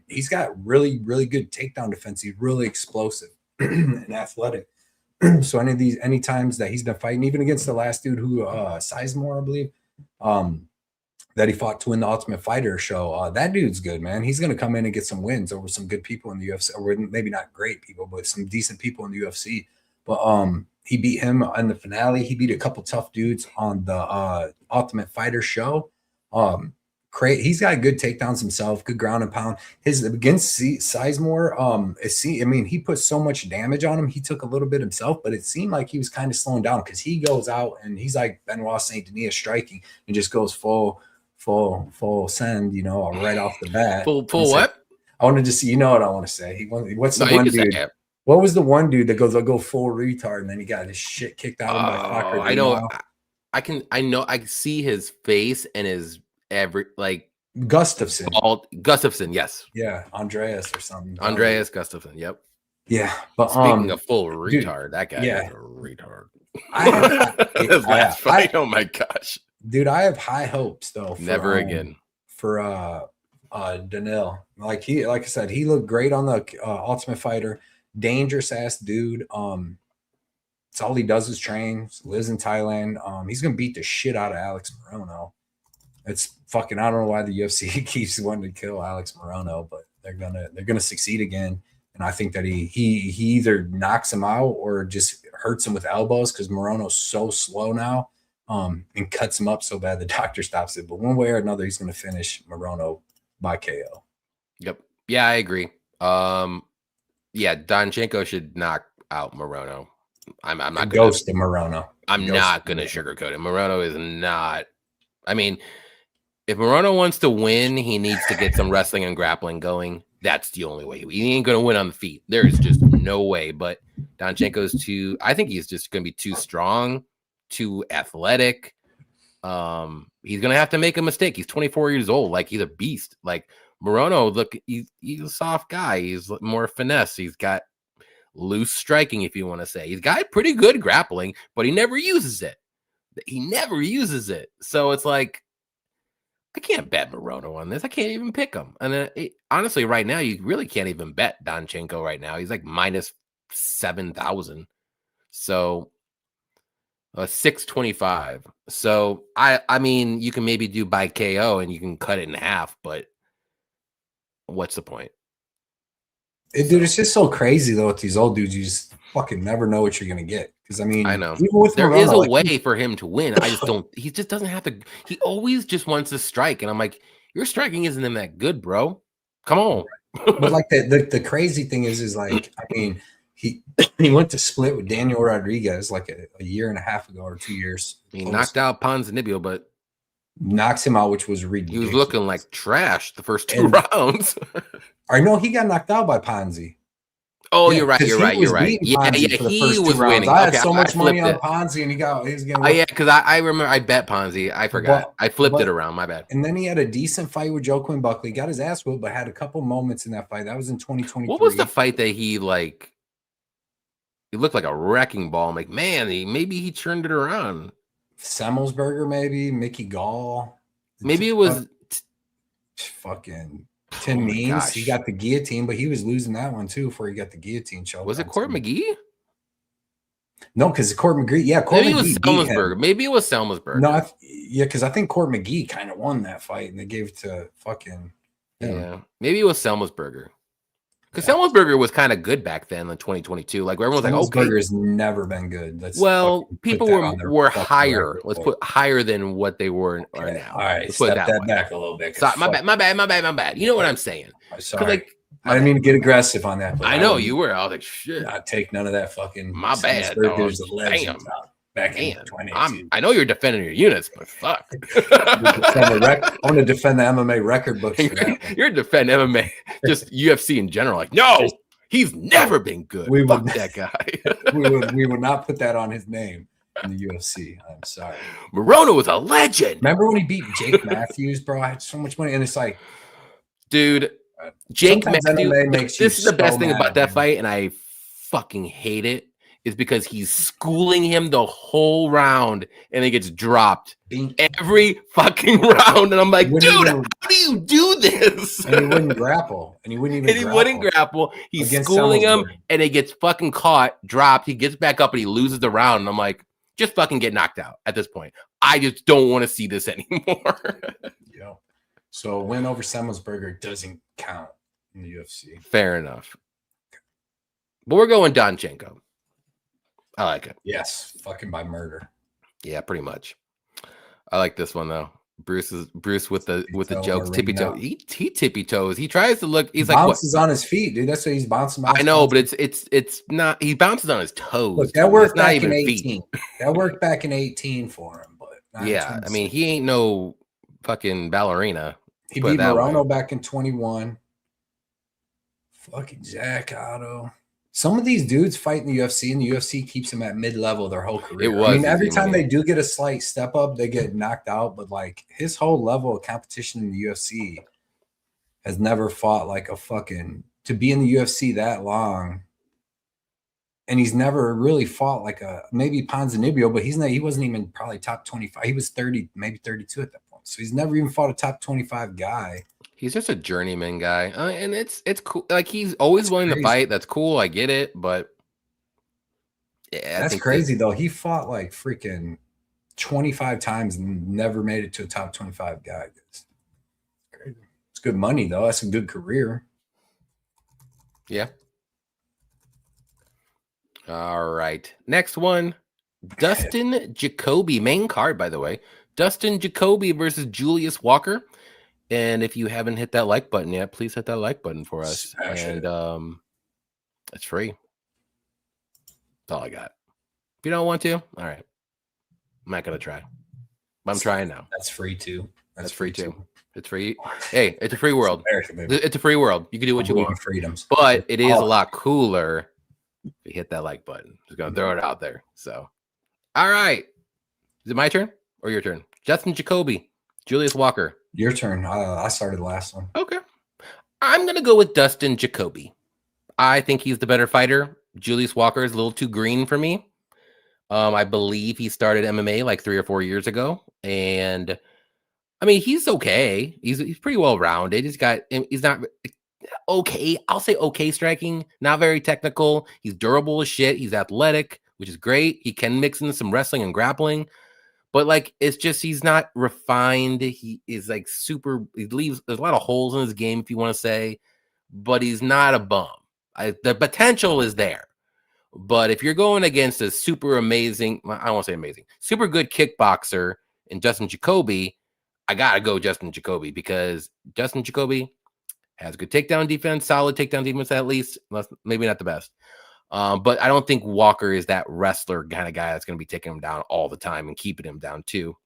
Speaker 2: He's got really good takedown defense. He's really explosive and athletic. So any times that he's been fighting, even against the last dude who Sizemore, I believe, that he fought to win the Ultimate Fighter show, that dude's good, man. He's gonna come in and get some wins over some good people in the UFC, or maybe not great people, but some decent people in the UFC. But he beat him in the finale. He beat a couple tough dudes on the Ultimate Fighter show. He's got good takedowns himself, good ground and pound. His against Sizemore, I mean, he put so much damage on him. He took a little bit himself, but it seemed like he was kind of slowing down because he goes out and he's like Benoit Saint Denis striking and just goes full send, right off the bat.
Speaker 1: Full what?
Speaker 2: I wanted to see, you know what I want to say. What's the one dude? What was the one dude that goes, I'll go full retard, and then he got his shit kicked out of him by Fokker?
Speaker 1: I know. I see his face and his
Speaker 2: Gustafson.
Speaker 1: Gustafson, yes.
Speaker 2: Yeah, Andreas or something.
Speaker 1: Andreas Gustafson, yep.
Speaker 2: Yeah, but
Speaker 1: speaking of full retard,
Speaker 2: dude,
Speaker 1: that guy is a retard. Oh my gosh.
Speaker 2: Dude, I have high hopes though.
Speaker 1: Never again.
Speaker 2: For Daniil. Like I said, he looked great on the Ultimate Fighter. Dangerous ass dude. It's all he does is train, lives in Thailand. He's gonna beat the shit out of Alex Morono. It's fucking, I don't know why the UFC keeps wanting to kill Alex Morono, but they're gonna succeed again. And I think that he either knocks him out or just hurts him with elbows because Morono's so slow now, and cuts him up so bad the doctor stops it. But one way or another, he's going to finish Morono by KO.
Speaker 1: Yep. Yeah, I agree. Yeah, Danchenko should knock out Morono. I'm not
Speaker 2: ghost of Morono.
Speaker 1: I'm not going to sugarcoat it. Morono is not. I mean, if Morono wants to win, he needs to get some wrestling and grappling going. That's the only way. He ain't going to win on the feet. There's just no way. But Danchenko's too. I think he's just going to be too strong, too athletic. He's going to have to make a mistake. He's 24 years old. Like, he's a beast. Like, Morono, look, he's a soft guy. He's more finesse. He's got loose striking, if you want to say. He's got pretty good grappling, but he never uses it. So it's like, I can't bet Morono on this. I can't even pick him. And honestly, right now, you really can't even bet Danchenko right now. He's like minus 7,000. So 625. So I mean, you can maybe do by KO and you can cut it in half, but what's the point?
Speaker 2: Dude, it's just so crazy though with these old dudes. You just fucking never know what you're gonna get. Because I mean,
Speaker 1: I know
Speaker 2: even with
Speaker 1: there
Speaker 2: Morono,
Speaker 1: is a way for him to win. I just don't. He just doesn't have to. He always just wants to strike, and I'm like, your striking isn't even that good, bro. Come on.
Speaker 2: But like the crazy thing is like, I mean, he went to split with Daniel Rodriguez like a year and a half ago or 2 years.
Speaker 1: He knocked out Ponzinibbio, but
Speaker 2: knocks him out, which was ridiculous.
Speaker 1: He was looking like trash the first two rounds.
Speaker 2: I know he got knocked out by Ponzi.
Speaker 1: Oh, yeah, you're right. Yeah, he was winning.
Speaker 2: I had so much money on Ponzi, and he was getting.
Speaker 1: Oh yeah, because I remember I bet Ponzi. I forgot. I flipped it around. My bad.
Speaker 2: And then he had a decent fight with Joe Quinn Buckley. Got his ass whooped, but had a couple moments in that fight. That was in 2023.
Speaker 1: What was the fight that he like? He looked like a wrecking ball. I'm like, man, maybe he turned it around.
Speaker 2: Semmelsberger, maybe Mickey Gall.
Speaker 1: Maybe it was
Speaker 2: fucking Tim Means. He got the guillotine, but he was losing that one too before he got the guillotine choke.
Speaker 1: Was it Court McGee?
Speaker 2: No, because Court McGee. Yeah, Court
Speaker 1: maybe
Speaker 2: McGee.
Speaker 1: It was Selmasberger. Maybe it was Selmasberger.
Speaker 2: No, because I think Court McGee kind of won that fight, and they gave it to fucking.
Speaker 1: Yeah, maybe it was Selmasberger. Because Selmasberger was kind of good back then in 2022. Like everyone was like, "Okay,
Speaker 2: Selmasberger has never been good."
Speaker 1: People were higher. Let's put higher than what they were are now.
Speaker 2: All right, step that back a little bit.
Speaker 1: My bad. You know what I'm saying?
Speaker 2: Sorry. Like, I didn't mean to get aggressive on that.
Speaker 1: I know you were. I was like, shit.
Speaker 2: Not take none of that fucking.
Speaker 1: My bad.
Speaker 2: Damn. Back in 2018.
Speaker 1: I know you're defending your units, but fuck.
Speaker 2: I want to defend the MMA record books.
Speaker 1: You're defending MMA, just UFC in general. Like, no, he's never been good. Fuck that guy.
Speaker 2: we would not put that on his name in the UFC. I'm sorry.
Speaker 1: Morono was a legend.
Speaker 2: Remember when he beat Jake Matthews, bro? I had so much money, and it's like,
Speaker 1: dude, Jake Matthews. This is the best thing about that fight, and I fucking hate it. Is because he's schooling him the whole round and he gets dropped every fucking round. And I'm like, dude, how do you do this?
Speaker 2: And he wouldn't grapple. And he wouldn't grapple.
Speaker 1: He's schooling him and he gets fucking caught, dropped. He gets back up and he loses the round. And I'm like, just fucking get knocked out at this point. I just don't want to see this anymore.
Speaker 2: Yo. So a win over Semmelsberger doesn't count in the UFC.
Speaker 1: Fair enough. But we're going Danchenko. I like it.
Speaker 2: Yes, fucking by murder.
Speaker 1: Yeah, pretty much. I like this one though. Bruce with the jokes, tippy toe. He tippy toes. He tries to look. He's like
Speaker 2: bounces on his feet, dude. That's what he's bouncing.
Speaker 1: I know, but it's not. He bounces on his toes.
Speaker 2: Look, that worked back in 18. That worked back in 18 for him, but
Speaker 1: yeah, I mean, he ain't no fucking ballerina.
Speaker 2: He beat Morono back in 21. Fucking Jack Otto. Some of these dudes fight in the UFC, and the UFC keeps them at mid-level their whole career. I mean, every time they do get a slight step up, they get knocked out. But like his whole level of competition in the UFC has never fought like a fucking to be in the UFC that long. And he's never really fought like a maybe Ponzinibbio, but he wasn't even probably top 25. He was 30, maybe 32 at that point. So he's never even fought a top 25 guy.
Speaker 1: He's just a journeyman guy, and it's cool. Like he's always willing to fight. That's cool. I get it, but yeah,
Speaker 2: that's crazy though. He fought like freaking 25 times and never made it to a top 25 guy. It's crazy. It's good money though. That's a good career.
Speaker 1: Yeah, All right. Next one. Dustin Jacoby, main card, by the way. Dustin Jacoby versus Julius Walker. And if you haven't hit that like button yet, please hit that like button for us.
Speaker 2: Smash it.
Speaker 1: It's free. That's all I got. If you don't want to, all right. I'm not gonna try. But I'm trying now.
Speaker 2: That's free too.
Speaker 1: That's free too. It's free. Hey, it's a free world. It's a free world. You can do what you want.
Speaker 2: Freedoms.
Speaker 1: But it is a lot cooler if you hit that like button. Just gonna throw it out there. So, all right. Is it my turn or your turn? Justin Jacoby, Julius Walker.
Speaker 2: Your turn. I started the last one.
Speaker 1: Okay. I'm gonna go with Dustin Jacoby. I think he's the better fighter. Julius Walker is a little too green for me. I believe he started MMA like 3 or 4 years ago, and I mean he's okay. He's pretty well rounded. He's not okay. I'll say okay striking, not very technical. He's durable as shit. He's athletic, which is great. He can mix in some wrestling and grappling, but like it's just he's not refined. He is like super. He leaves there's a lot of holes in his game, if you want to say, but he's not a bum. The potential is there. But if you're going against a super amazing, I don't want to say amazing, super good kickboxer in Justin Jacoby, I got to go Justin Jacoby because Justin Jacoby has good takedown defense, solid takedown defense at least, maybe not the best. But I don't think Walker is that wrestler kind of guy that's going to be taking him down all the time and keeping him down too.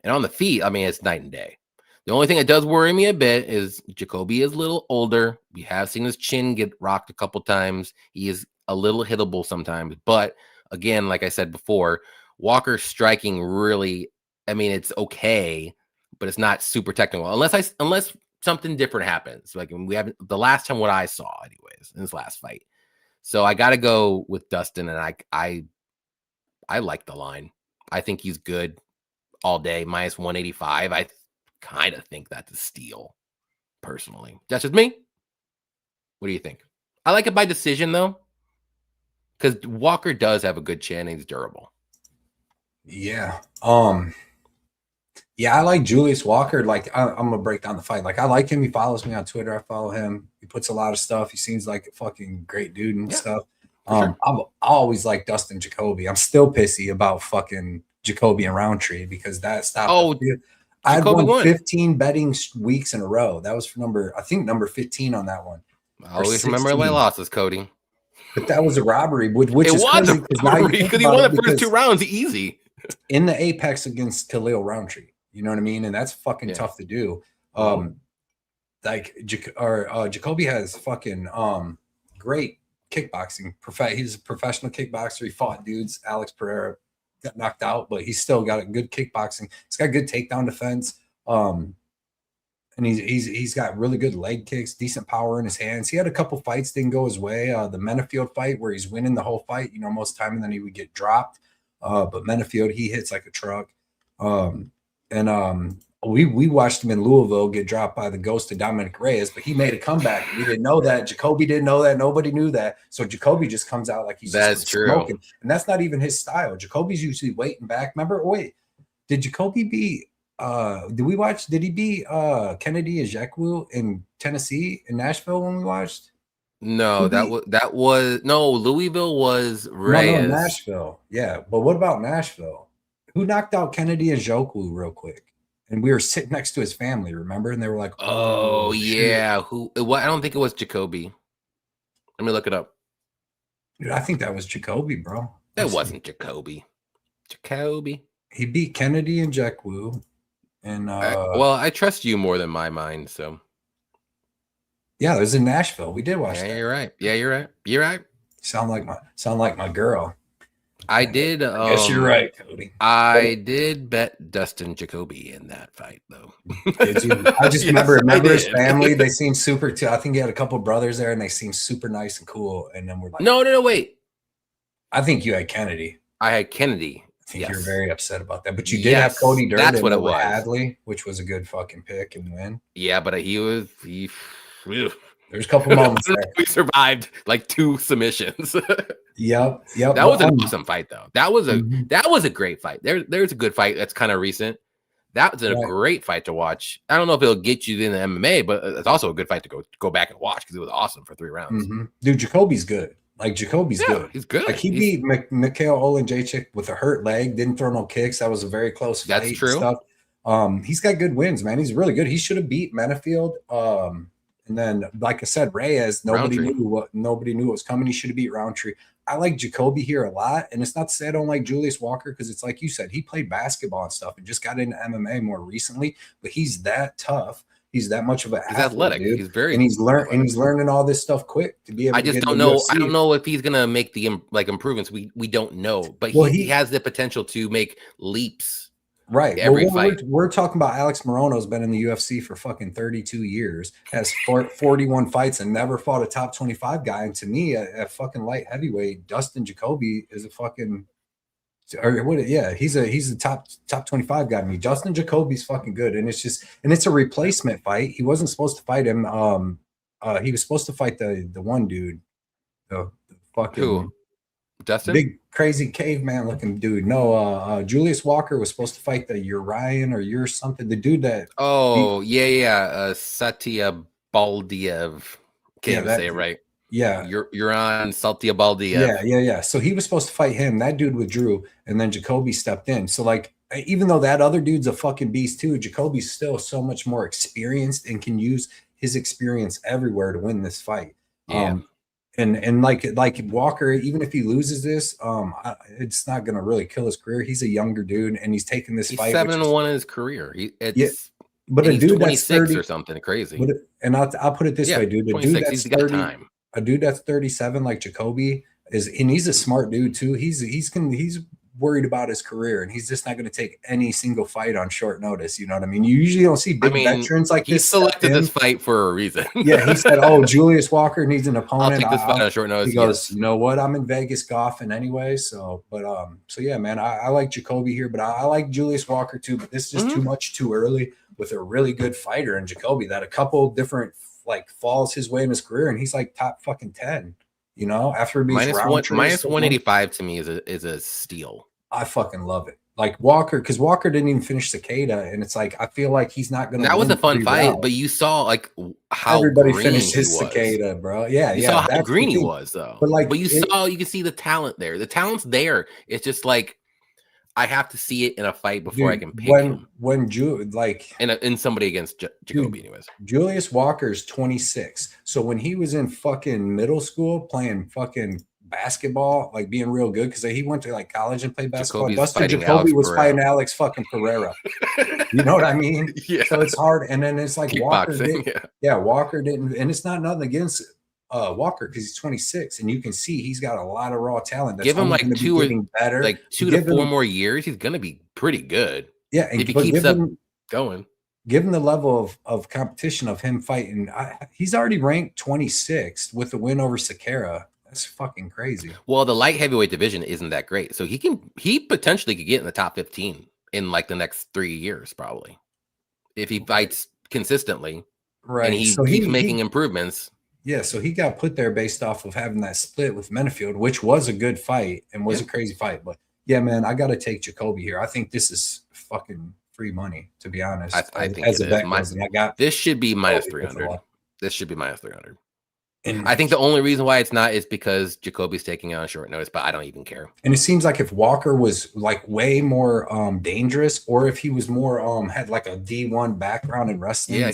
Speaker 1: And on the feet, I mean, it's night and day. The only thing that does worry me a bit is Jacoby is a little older. We have seen his chin get rocked a couple times. He is a little hittable sometimes, but again, like I said before, Walker's striking really, I mean, it's okay, but it's not super technical unless something different happens. Like we haven't the last time what I saw, anyways, in this last fight. So I got to go with Dustin, and I like the line. I think he's good all day, minus 185. I kind of think that's a steal, personally. That's just me. What do you think? I like it by decision though. Because Walker does have a good chin and he's durable.
Speaker 2: Yeah. Yeah, I like Julius Walker. Like, I'm gonna break down the fight. Like, I like him. He follows me on Twitter. I follow him. He puts a lot of stuff. He seems like a fucking great dude and stuff. Sure. I always like Dustin Jacoby. I'm still pissy about fucking Jacoby and Roundtree because that stopped.
Speaker 1: Oh,
Speaker 2: I had won 15 betting weeks in a row. That was for number 15 on that one.
Speaker 1: I always remember my losses, Cody.
Speaker 2: But that was a robbery, which is crazy
Speaker 1: because he won the first 2 rounds easy.
Speaker 2: In the Apex against Khalil Roundtree. You know what I mean? And that's fucking tough to do. Jacoby has fucking great kickboxing. He's a professional kickboxer. He fought dudes. Alex Pereira got knocked out, but he's still got a good kickboxing. He's got good takedown defense. And he's got really good leg kicks, decent power in his hands. He had a couple fights didn't go his way. The Menafield fight where he's winning the whole fight, you know, most of the time, and then he would get dropped. But Menafield, he hits like a truck. We watched him in Louisville get dropped by the ghost of Dominic Reyes, but he made a comeback. We didn't know that. Jacoby didn't know that. Nobody knew that. So Jacoby just comes out like he's
Speaker 1: just
Speaker 2: smoking. And that's not even his style. Jacoby's usually waiting back. Remember, did Jacoby beat did he beat Kennedy Ejekwu in Tennessee in Nashville when we watched?
Speaker 1: No, Louisville was Reyes.
Speaker 2: No, Nashville. Yeah, but what about Nashville? Who knocked out Kennedy Ejekwu real quick? And we were sitting next to his family, remember? And they were like,
Speaker 1: "Oh yeah, who? What? I don't think it was Jacoby. Let me look it up.
Speaker 2: Dude, I think that was Jacoby, bro.
Speaker 1: That wasn't Jacoby. Jacoby.
Speaker 2: He beat Kennedy Ejekwu. And
Speaker 1: well, I trust you more than my mind, so
Speaker 2: yeah, it was in Nashville. We did watch that.
Speaker 1: You're right. Yeah, you're right.
Speaker 2: Sound like my girl.
Speaker 1: I did.
Speaker 2: Yes, you're right, Cody.
Speaker 1: I did bet Dustin Jacoby in that fight, though.
Speaker 2: Did you? I just remember his family. They seemed super. I think he had a couple brothers there, and they seemed super nice and cool. And then we're like,
Speaker 1: no, wait.
Speaker 2: I think you had Kennedy.
Speaker 1: I had Kennedy.
Speaker 2: I think you're very upset about that, but you did have Cody Durden.
Speaker 1: That's what it was.
Speaker 2: Hadley, which was a good fucking pick and win.
Speaker 1: Yeah, but he.
Speaker 2: There's a couple moments there.
Speaker 1: We survived like 2 submissions.
Speaker 2: Yep.
Speaker 1: That was an awesome fight, though. That was a great fight. There's a good fight that's kind of recent. That was a great fight to watch. I don't know if it'll get you in the MMA, but it's also a good fight to go back and watch because it was awesome for 3 rounds.
Speaker 2: Dude, Jacoby's good. Like Jacoby's good.
Speaker 1: He's good.
Speaker 2: Like he beat Mikhail Olenjacek with a hurt leg, didn't throw no kicks. That was a very close fight.
Speaker 1: That's true.
Speaker 2: And stuff. He's got good wins, man. He's really good. He should have beat Menefield. And then, like I said, Reyes, nobody knew what was coming. He should have beat Roundtree. I like Jacoby here a lot. And it's not to say I don't like Julius Walker, because it's like you said, he played basketball and stuff and just got into MMA more recently, but he's that tough. He's that much of an athlete,
Speaker 1: athletic.
Speaker 2: Dude.
Speaker 1: He's very
Speaker 2: he's learning all this stuff quick to be able.
Speaker 1: I just don't know. I don't know if he's gonna make the improvements. We don't know, but he has the potential to make leaps.
Speaker 2: Right.
Speaker 1: Every fight.
Speaker 2: We're talking about Alex Morono's been in the UFC for fucking 32 years, has 41 fights, and never fought a top 25 guy. And to me, a fucking light heavyweight, Dustin Jacoby is a fucking. Or what? Yeah, he's a top 25 guy to me. Justin Jacoby's fucking good, and it's a replacement fight. He wasn't supposed to fight him. He was supposed to fight the one dude, the fucking
Speaker 1: who? Justin,
Speaker 2: big crazy caveman looking dude. No, Julius Walker was supposed to fight the Urian or something. The dude that.
Speaker 1: Satya Baldiev. Can't even say it right.
Speaker 2: Yeah,
Speaker 1: you're on Satya Baldiev.
Speaker 2: Yeah. So he was supposed to fight him. That dude withdrew, and then Jacoby stepped in. So like, even though that other dude's a fucking beast too, Jacoby's still so much more experienced and can use his experience everywhere to win this fight.
Speaker 1: Yeah.
Speaker 2: And like Walker, even if he loses this, it's not gonna really kill his career. He's a younger dude, and he's taking this fight.
Speaker 1: 7-1 in his career.
Speaker 2: But a dude that's
Speaker 1: 26 or something crazy.
Speaker 2: And I'll put it this way, dude. A dude that's 30,
Speaker 1: time.
Speaker 2: A dude that's 37 like Jacoby is, and he's a smart dude too. He's worried about his career, and he's just not going to take any single fight on short notice. You know what I mean? You usually don't see big veterans like this.
Speaker 1: He selected this fight for a reason.
Speaker 2: Yeah, he said, "Oh, Julius Walker needs an opponent.
Speaker 1: I'll take this fight on short notice."
Speaker 2: He goes, "You know what? I'm in Vegas golfing anyway." So yeah, man, I like Jacoby here, but I like Julius Walker too. But this is just too much too early with a really good fighter in Jacoby. That a couple different falls his way in his career, and he's like top fucking 10. You know, after being
Speaker 1: minus 185 to me is a steal.
Speaker 2: I fucking love it. Like Walker, because Walker didn't even finish Cicada, and it's like I feel like he's not gonna.
Speaker 1: That was a fun fight, but you saw like how
Speaker 2: everybody finished his Cicada, bro. Yeah,
Speaker 1: you saw how green he was, though.
Speaker 2: But
Speaker 1: you can see the talent there. The talent's there. It's just like I have to see it in a fight before I can pick him. In somebody against Jacoby, anyways.
Speaker 2: Julius Walker's 26. So when he was in fucking middle school playing fucking basketball, like being real good, because he went to like college and played basketball. Dustin Jacoby was fighting Alex fucking Pereira. You know what I mean?
Speaker 1: Yeah.
Speaker 2: So it's hard. And then it's like Walker
Speaker 1: Walker
Speaker 2: didn't, and it's not nothing against Walker because he's 26, and you can see he's got a lot of raw talent. That's
Speaker 1: give him like 2 to 4
Speaker 2: him
Speaker 1: more years, he's gonna be pretty good.
Speaker 2: Yeah,
Speaker 1: if he keeps up going.
Speaker 2: Given the level of competition of him fighting, he's already ranked 26th with the win over Sakara. That's fucking crazy.
Speaker 1: Well, the light heavyweight division isn't that great, so he potentially could get in the top 15 in like the next 3 years, probably, if he fights consistently,
Speaker 2: right?
Speaker 1: And he keeps making improvements.
Speaker 2: Yeah, so he got put there based off of having that split with Menefield, which was a good fight and was a crazy fight. But yeah, man, I got to take Jacoby here. I think this is fucking free money, to be honest.
Speaker 1: I think
Speaker 2: as a bet,
Speaker 1: this should be minus 300. This should be minus 300.
Speaker 2: And
Speaker 1: I think the only reason why it's not is because Jacoby's taking on short notice, but I don't even care.
Speaker 2: And it seems like if Walker was like way more dangerous, or if he was more had like a D1 background in wrestling,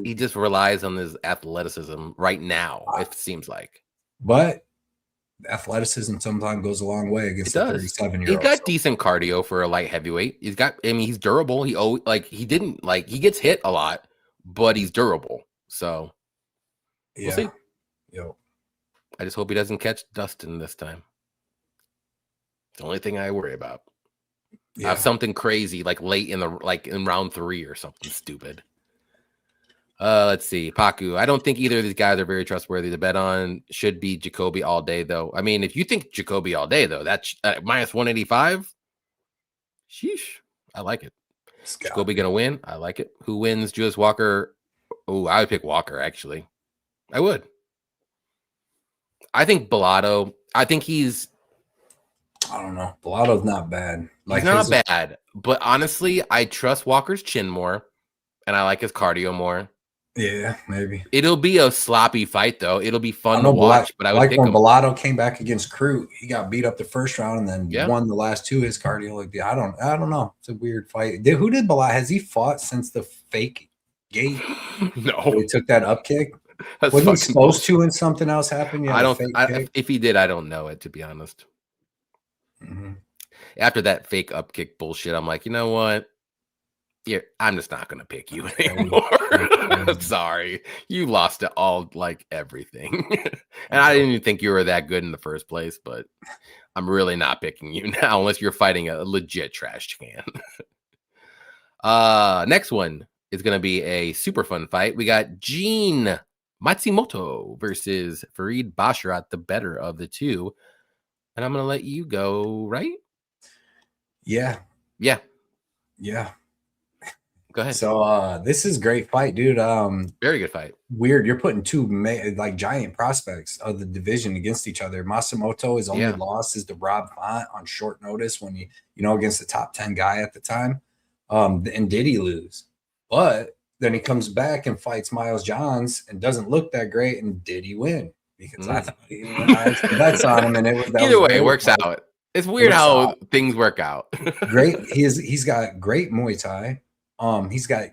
Speaker 1: he just relies on his athleticism right now. It seems like,
Speaker 2: but athleticism sometimes goes a long way against a 37-year-old.
Speaker 1: He's got decent cardio for a light heavyweight. He's durable. He gets hit a lot, but he's durable. So. We'll see.
Speaker 2: Yo,
Speaker 1: I just hope he doesn't catch Dustin this time. It's the only thing I worry about. Yeah. Have something crazy like late in round 3 or something stupid. Let's see. Paku. I don't think either of these guys are very trustworthy to bet on. Should be Jacoby all day, though. I mean, if you think Jacoby all day, though, that's minus 185. Sheesh. I like it. Jacoby gonna win. I like it. Who wins? Julius Walker. Oh, I would pick Walker, actually. I would. I think Bellato. I think he's.
Speaker 2: I don't know. Bellato's not bad.
Speaker 1: He's not bad, but honestly, I trust Walker's chin more, and I like his cardio more.
Speaker 2: Yeah, maybe.
Speaker 1: It'll be a sloppy fight, though. It'll be fun
Speaker 2: I
Speaker 1: to
Speaker 2: know,
Speaker 1: watch, but I would
Speaker 2: like
Speaker 1: pick
Speaker 2: when
Speaker 1: him.
Speaker 2: Bellato came back against Crute, he got beat up the first round and then
Speaker 1: Yeah.
Speaker 2: won the last two. His cardio, like, I don't know. It's a weird fight. Who did Bellato? Has he fought since the fake gate?
Speaker 1: No.
Speaker 2: Where he took that up kick.
Speaker 1: That's
Speaker 2: Wasn't he
Speaker 1: fucking
Speaker 2: supposed
Speaker 1: bullshit.
Speaker 2: to and something else happened? Yeah,
Speaker 1: I don't. If he did, I don't know it, to be honest. After that fake up kick bullshit, I'm like, you know what? Yeah, I'm just not gonna pick you anymore. Sorry, you lost it all, like everything. And I didn't even think you were that good in the first place. But I'm really not picking you now, unless you're fighting a legit trash can. Next one is gonna be a super fun fight. We got Gene Matsumoto versus Farid Basharat, the better of the two. And I'm gonna let you go, right?
Speaker 2: Yeah.
Speaker 1: Go ahead.
Speaker 2: So this is a great fight, dude.
Speaker 1: Very good fight.
Speaker 2: Weird. You're putting two like giant prospects of the division against each other. Matsumoto, his only loss is to Rob Font on short notice when he, against the top 10 guy at the time. And did he lose? But then he comes back and fights Miles Johns and doesn't look that great. And did he win? Because I thought that's on him. And
Speaker 1: either way, it works out. It's weird how things work out.
Speaker 2: Great. He's got great Muay Thai. He's got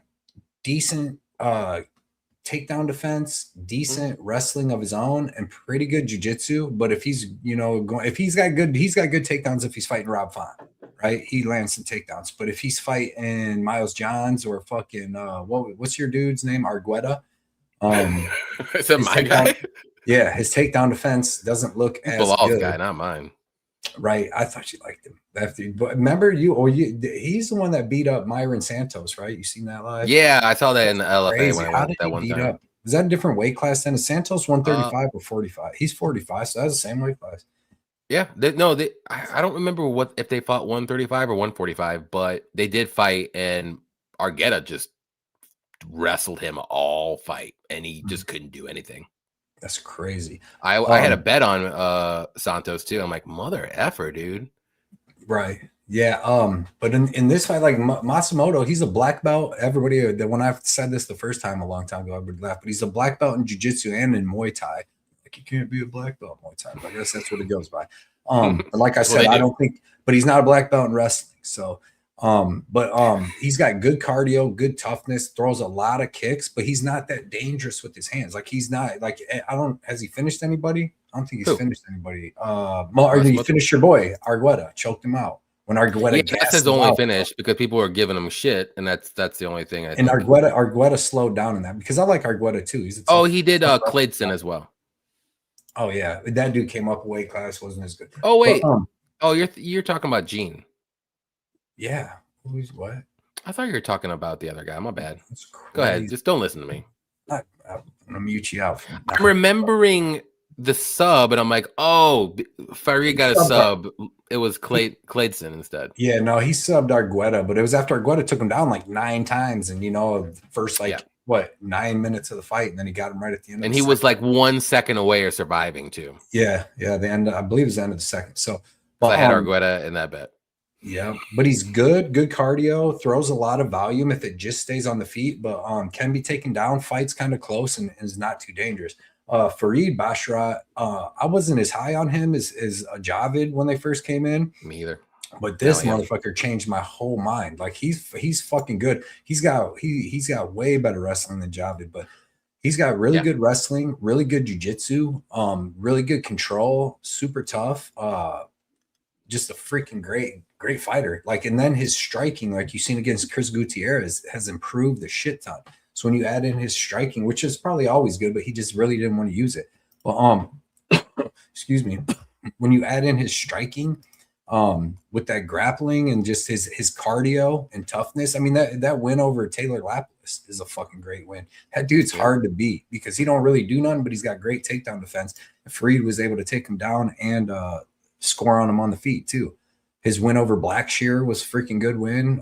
Speaker 2: decent takedown defense, decent wrestling of his own, and pretty good jiu-jitsu. But if he's he's got good takedowns if he's fighting Rob Font, right? He lands some takedowns. But if he's fighting Miles Johns or fucking what's your dude's name? Argueta.
Speaker 1: Is that my guy?
Speaker 2: Yeah, his takedown defense doesn't look as
Speaker 1: Bilal's
Speaker 2: good.
Speaker 1: Guy, not mine.
Speaker 2: Right, I thought you liked him. But remember he's the one that beat up Myron Santos, right? You seen that live?
Speaker 1: Yeah, I saw that in the LFA
Speaker 2: crazy.
Speaker 1: when I
Speaker 2: How
Speaker 1: went that one time.
Speaker 2: Up? Is that a different weight class than Santos? 135 or 45? He's 45, so that's the same weight class.
Speaker 1: Yeah, I don't remember if they fought 135 or 145, but they did fight, and Argueta just wrestled him all fight, and he just couldn't do anything.
Speaker 2: That's crazy.
Speaker 1: I had a bet on Santos too. I'm like, mother effer, dude.
Speaker 2: Right. Yeah. But in this fight, like Matsumoto, he's a black belt. Everybody, when I said this the first time a long time ago, I would laugh. But he's a black belt in jiu-jitsu and in Muay Thai. Like, you can't be a black belt in Muay Thai. But I guess that's what it goes by. But like I said, I don't think. But he's not a black belt in wrestling. So. He's got good cardio, good toughness, throws a lot of kicks, but he's not that dangerous with his hands. Like he's not like has he finished anybody? I don't think he's finished anybody. Or did he finish your boy Argueta? Choked him out when Argueta.
Speaker 1: That's his only finish because people were giving him shit, and that's the only thing. I think.
Speaker 2: Argueta slowed down in that because I like Argueta too.
Speaker 1: He did Clayton as well.
Speaker 2: Oh yeah, that dude came up a weight class, wasn't as good.
Speaker 1: Oh wait, you're talking about Gene.
Speaker 2: Yeah. Who's what?
Speaker 1: I thought you were talking about the other guy. My bad. Go ahead. Just don't listen to me.
Speaker 2: I'm gonna mute you out.
Speaker 1: I'm remembering the sub, and I'm like, oh, Farid got a sub. It was Clayton instead.
Speaker 2: Yeah, no, he subbed Argueta, but it was after Argueta took him down like 9 times, and first 9 minutes of the fight, and then he got him right at the end.
Speaker 1: And he was like 1 second away of surviving too.
Speaker 2: Yeah, the end. I believe it was the end of the second. So
Speaker 1: I had Argueta in that bet.
Speaker 2: Yeah, but he's good cardio, throws a lot of volume if it just stays on the feet, but can be taken down, fights kind of close and is not too dangerous. Farid Basharat, I wasn't as high on him as Javid when they first came in.
Speaker 1: Me either.
Speaker 2: But this motherfucker changed my whole mind. Like he's fucking good. He's got way better wrestling than Javid, but he's got really good wrestling, really good jiu-jitsu, really good control, super tough. Just a freaking great fighter. Like, and then his striking, like you've seen against Chris Gutierrez, has improved the shit ton. So when you add in his striking, which is probably always good, but he just really didn't want to use it. But excuse me, when you add in his striking, with that grappling and just his cardio and toughness, I mean that win over Taylor Lapis is a fucking great win. That dude's hard to beat because he don't really do nothing, but he's got great takedown defense. And Farid was able to take him down and score on him on the feet too. His win over Blackshear was a freaking good win.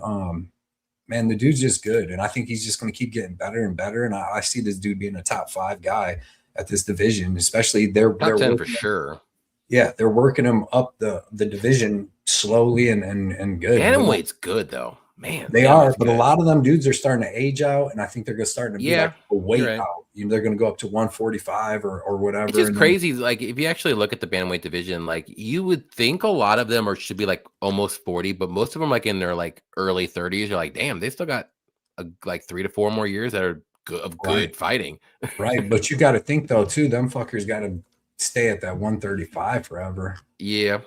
Speaker 2: Man, the dude's just good. And I think he's just going to keep getting better and better. And I see this dude being a top 5 guy at this division, especially they're
Speaker 1: top 10 for sure.
Speaker 2: Yeah, they're working him up the division slowly and good.
Speaker 1: Bantamweight's good though. Man,
Speaker 2: They
Speaker 1: damn,
Speaker 2: are,
Speaker 1: that's
Speaker 2: but a
Speaker 1: good.
Speaker 2: lot of them dudes are starting to age out, and I think they're going to start to be like a weight
Speaker 1: right.
Speaker 2: out. They're going to go up to 145 or whatever.
Speaker 1: It's just crazy. Like if you actually look at the bantamweight division, like you would think a lot of them should be like almost 40, but most of them like in their like early 30s. You're like, damn, they still got like 3 to 4 more years that are good fighting.
Speaker 2: Right, but you got to think though too. Them fuckers got to stay at that 135 forever.
Speaker 1: Yeah.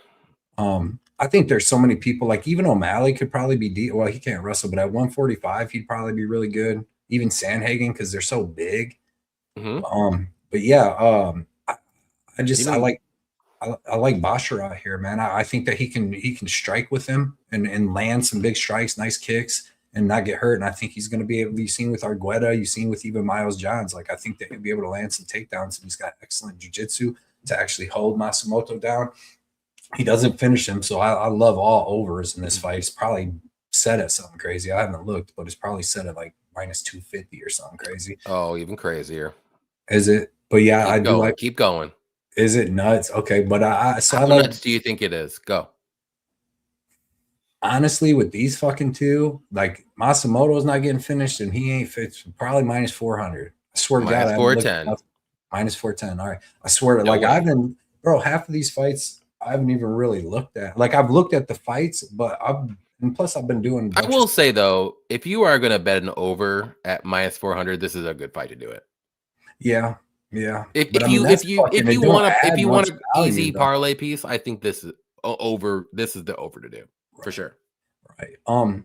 Speaker 2: I think there's so many people, like even O'Malley could probably be well, he can't wrestle, but at 145 he'd probably be really good. Even Sandhagen, because they're so big. But yeah, I like Basharat here, man. I think that he can strike with him and land some big strikes, nice kicks, and not get hurt. And I think he's going to be able to be seen with Argueta. You've seen with even Miles Johns. Like I think that he'll be able to land some takedowns, and he's got excellent jiu-jitsu to actually hold Matsumoto down. He doesn't finish him, so I love all overs in this fight. It's probably set at something crazy. I haven't looked, but it's probably set at like minus 250 or something crazy.
Speaker 1: Oh, even crazier.
Speaker 2: Is it? But yeah,
Speaker 1: keep going.
Speaker 2: Is it nuts? Okay, but
Speaker 1: how nuts do you think it is? Go.
Speaker 2: Honestly, with these fucking two, like Matsumoto's not getting finished, and he ain't fit. Probably minus 400. I swear to God, minus 410. All right, I swear to I've been, bro. Half of these fights I haven't even really looked at. Like I've looked at the fights, but I've been doing.
Speaker 1: I will say though, if you are going to bet an over at minus 400, this is a good fight to do it.
Speaker 2: Yeah. Yeah.
Speaker 1: If you want an easy parlay piece, I think this is over. This is the over to do for sure.
Speaker 2: Right.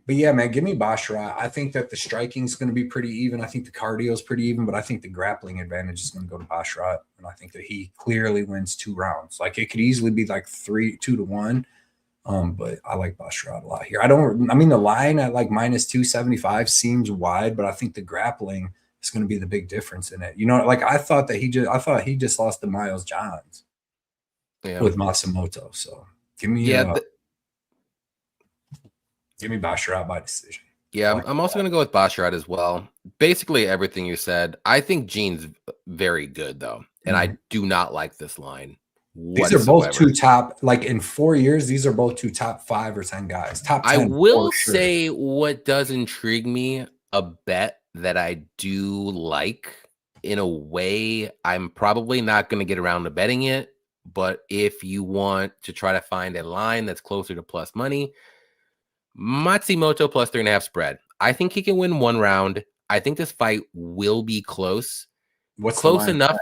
Speaker 2: But yeah, man, give me Basharat. I think that the striking is going to be pretty even. I think the cardio is pretty even, but I think the grappling advantage is going to go to Basharat, and I think that he clearly wins 2 rounds. Like it could easily be like 2-1. But I like Basharat a lot here. The line at like minus 275 seems wide, but I think the grappling is going to be the big difference in it. You know, like I thought he just lost to Miles Johns with Matsumoto. So give me Basharat by decision.
Speaker 1: Yeah, I'm also going to go with Basharat as well. Basically everything you said. I think Gene's very good though, and I do not like this line.
Speaker 2: These are both 2 top, like in 4 years, these are both 2 top 5 or 10 guys. Top 10.
Speaker 1: I will say what does intrigue me, a bet that I do like in a way. I'm probably not going to get around to betting it, but if you want to try to find a line that's closer to plus money, Matsumoto plus 3.5 spread. I think he can win 1 round. I think this fight will be close.
Speaker 2: What's
Speaker 1: close enough?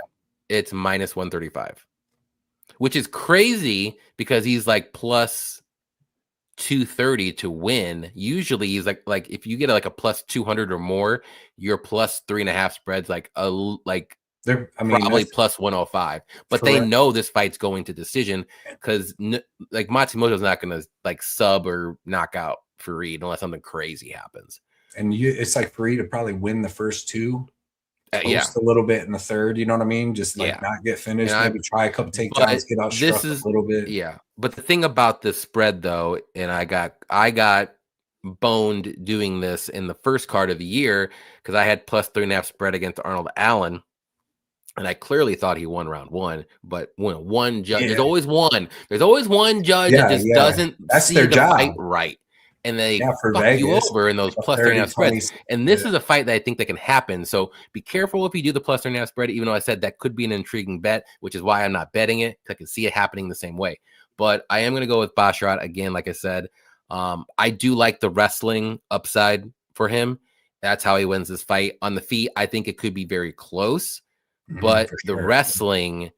Speaker 1: It's minus 135. Which is crazy because he's like plus 230 to win. Usually he's like if you get like a plus 200 or more, your plus 3.5 spreads probably plus 105. But they know this fight's going to decision because like Matsumoto's not going to like sub or knock out Fareed unless something crazy happens.
Speaker 2: And it's like Fareed to probably win the first 2. A little bit in the third, you know what I mean? Just like not get finished, maybe try a couple takedowns, get out struck a little bit.
Speaker 1: Yeah, but the thing about this spread though, and I got boned doing this in the first card of the year because I had plus 3.5 spread against Arnold Allen, and I clearly thought he won round 1. But when one judge, there's always one judge that just doesn't see the fight right. And they fuck Vegas, you over in those plus 3.5 spreads. And this is a fight that I think that can happen. So be careful if you do the plus 3.5 spread, even though I said that could be an intriguing bet, which is why I'm not betting it. I can see it happening the same way. But I am going to go with Basharat again, like I said. I do like the wrestling upside for him. That's how he wins this fight. On the feet, I think it could be very close. But the wrestling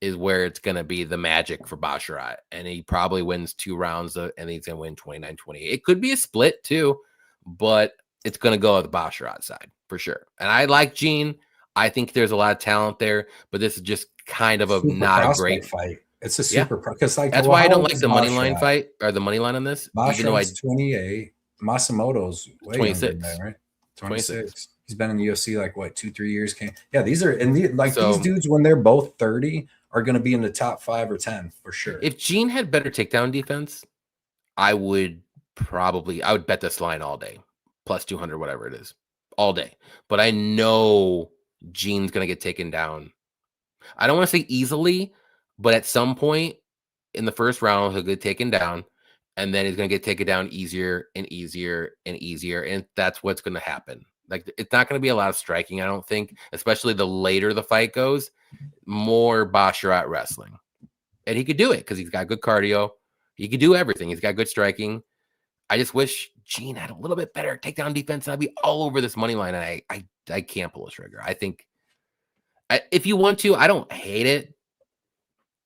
Speaker 1: is where it's going to be the magic for Basharat. And he probably wins 2 rounds and he's going to win 29-28. It could be a split too, but it's going to go on the Basharat side for sure. And I like Gene. I think there's a lot of talent there, but this is just kind of not a great
Speaker 2: fight. It's a super because
Speaker 1: that's why I don't like the money line fight or the money line on this.
Speaker 2: Basharat's 28. Matsumoto's way 26, man, right? 26. He's been in the UFC like what 2-3 years. These are these dudes when they're both 30 are going to be in the top 5 or 10 for sure.
Speaker 1: If Gene had better takedown defense, I would bet this line all day, plus 200, whatever it is, all day. But I know Gene's going to get taken down. I don't want to say easily, but at some point in the first round, he'll get taken down. and then he's going to get taken down easier and easier and easier, and that's what's going to happen. Like, it's not going to be a lot of striking, I don't think, especially the later the fight goes, more Basharat wrestling. And he could do it because he's got good cardio. He could do everything. He's got good striking. I just wish Gene had a little bit better takedown defense, and I'd be all over this money line, and I can't pull a trigger. I think if you want to, I don't hate it.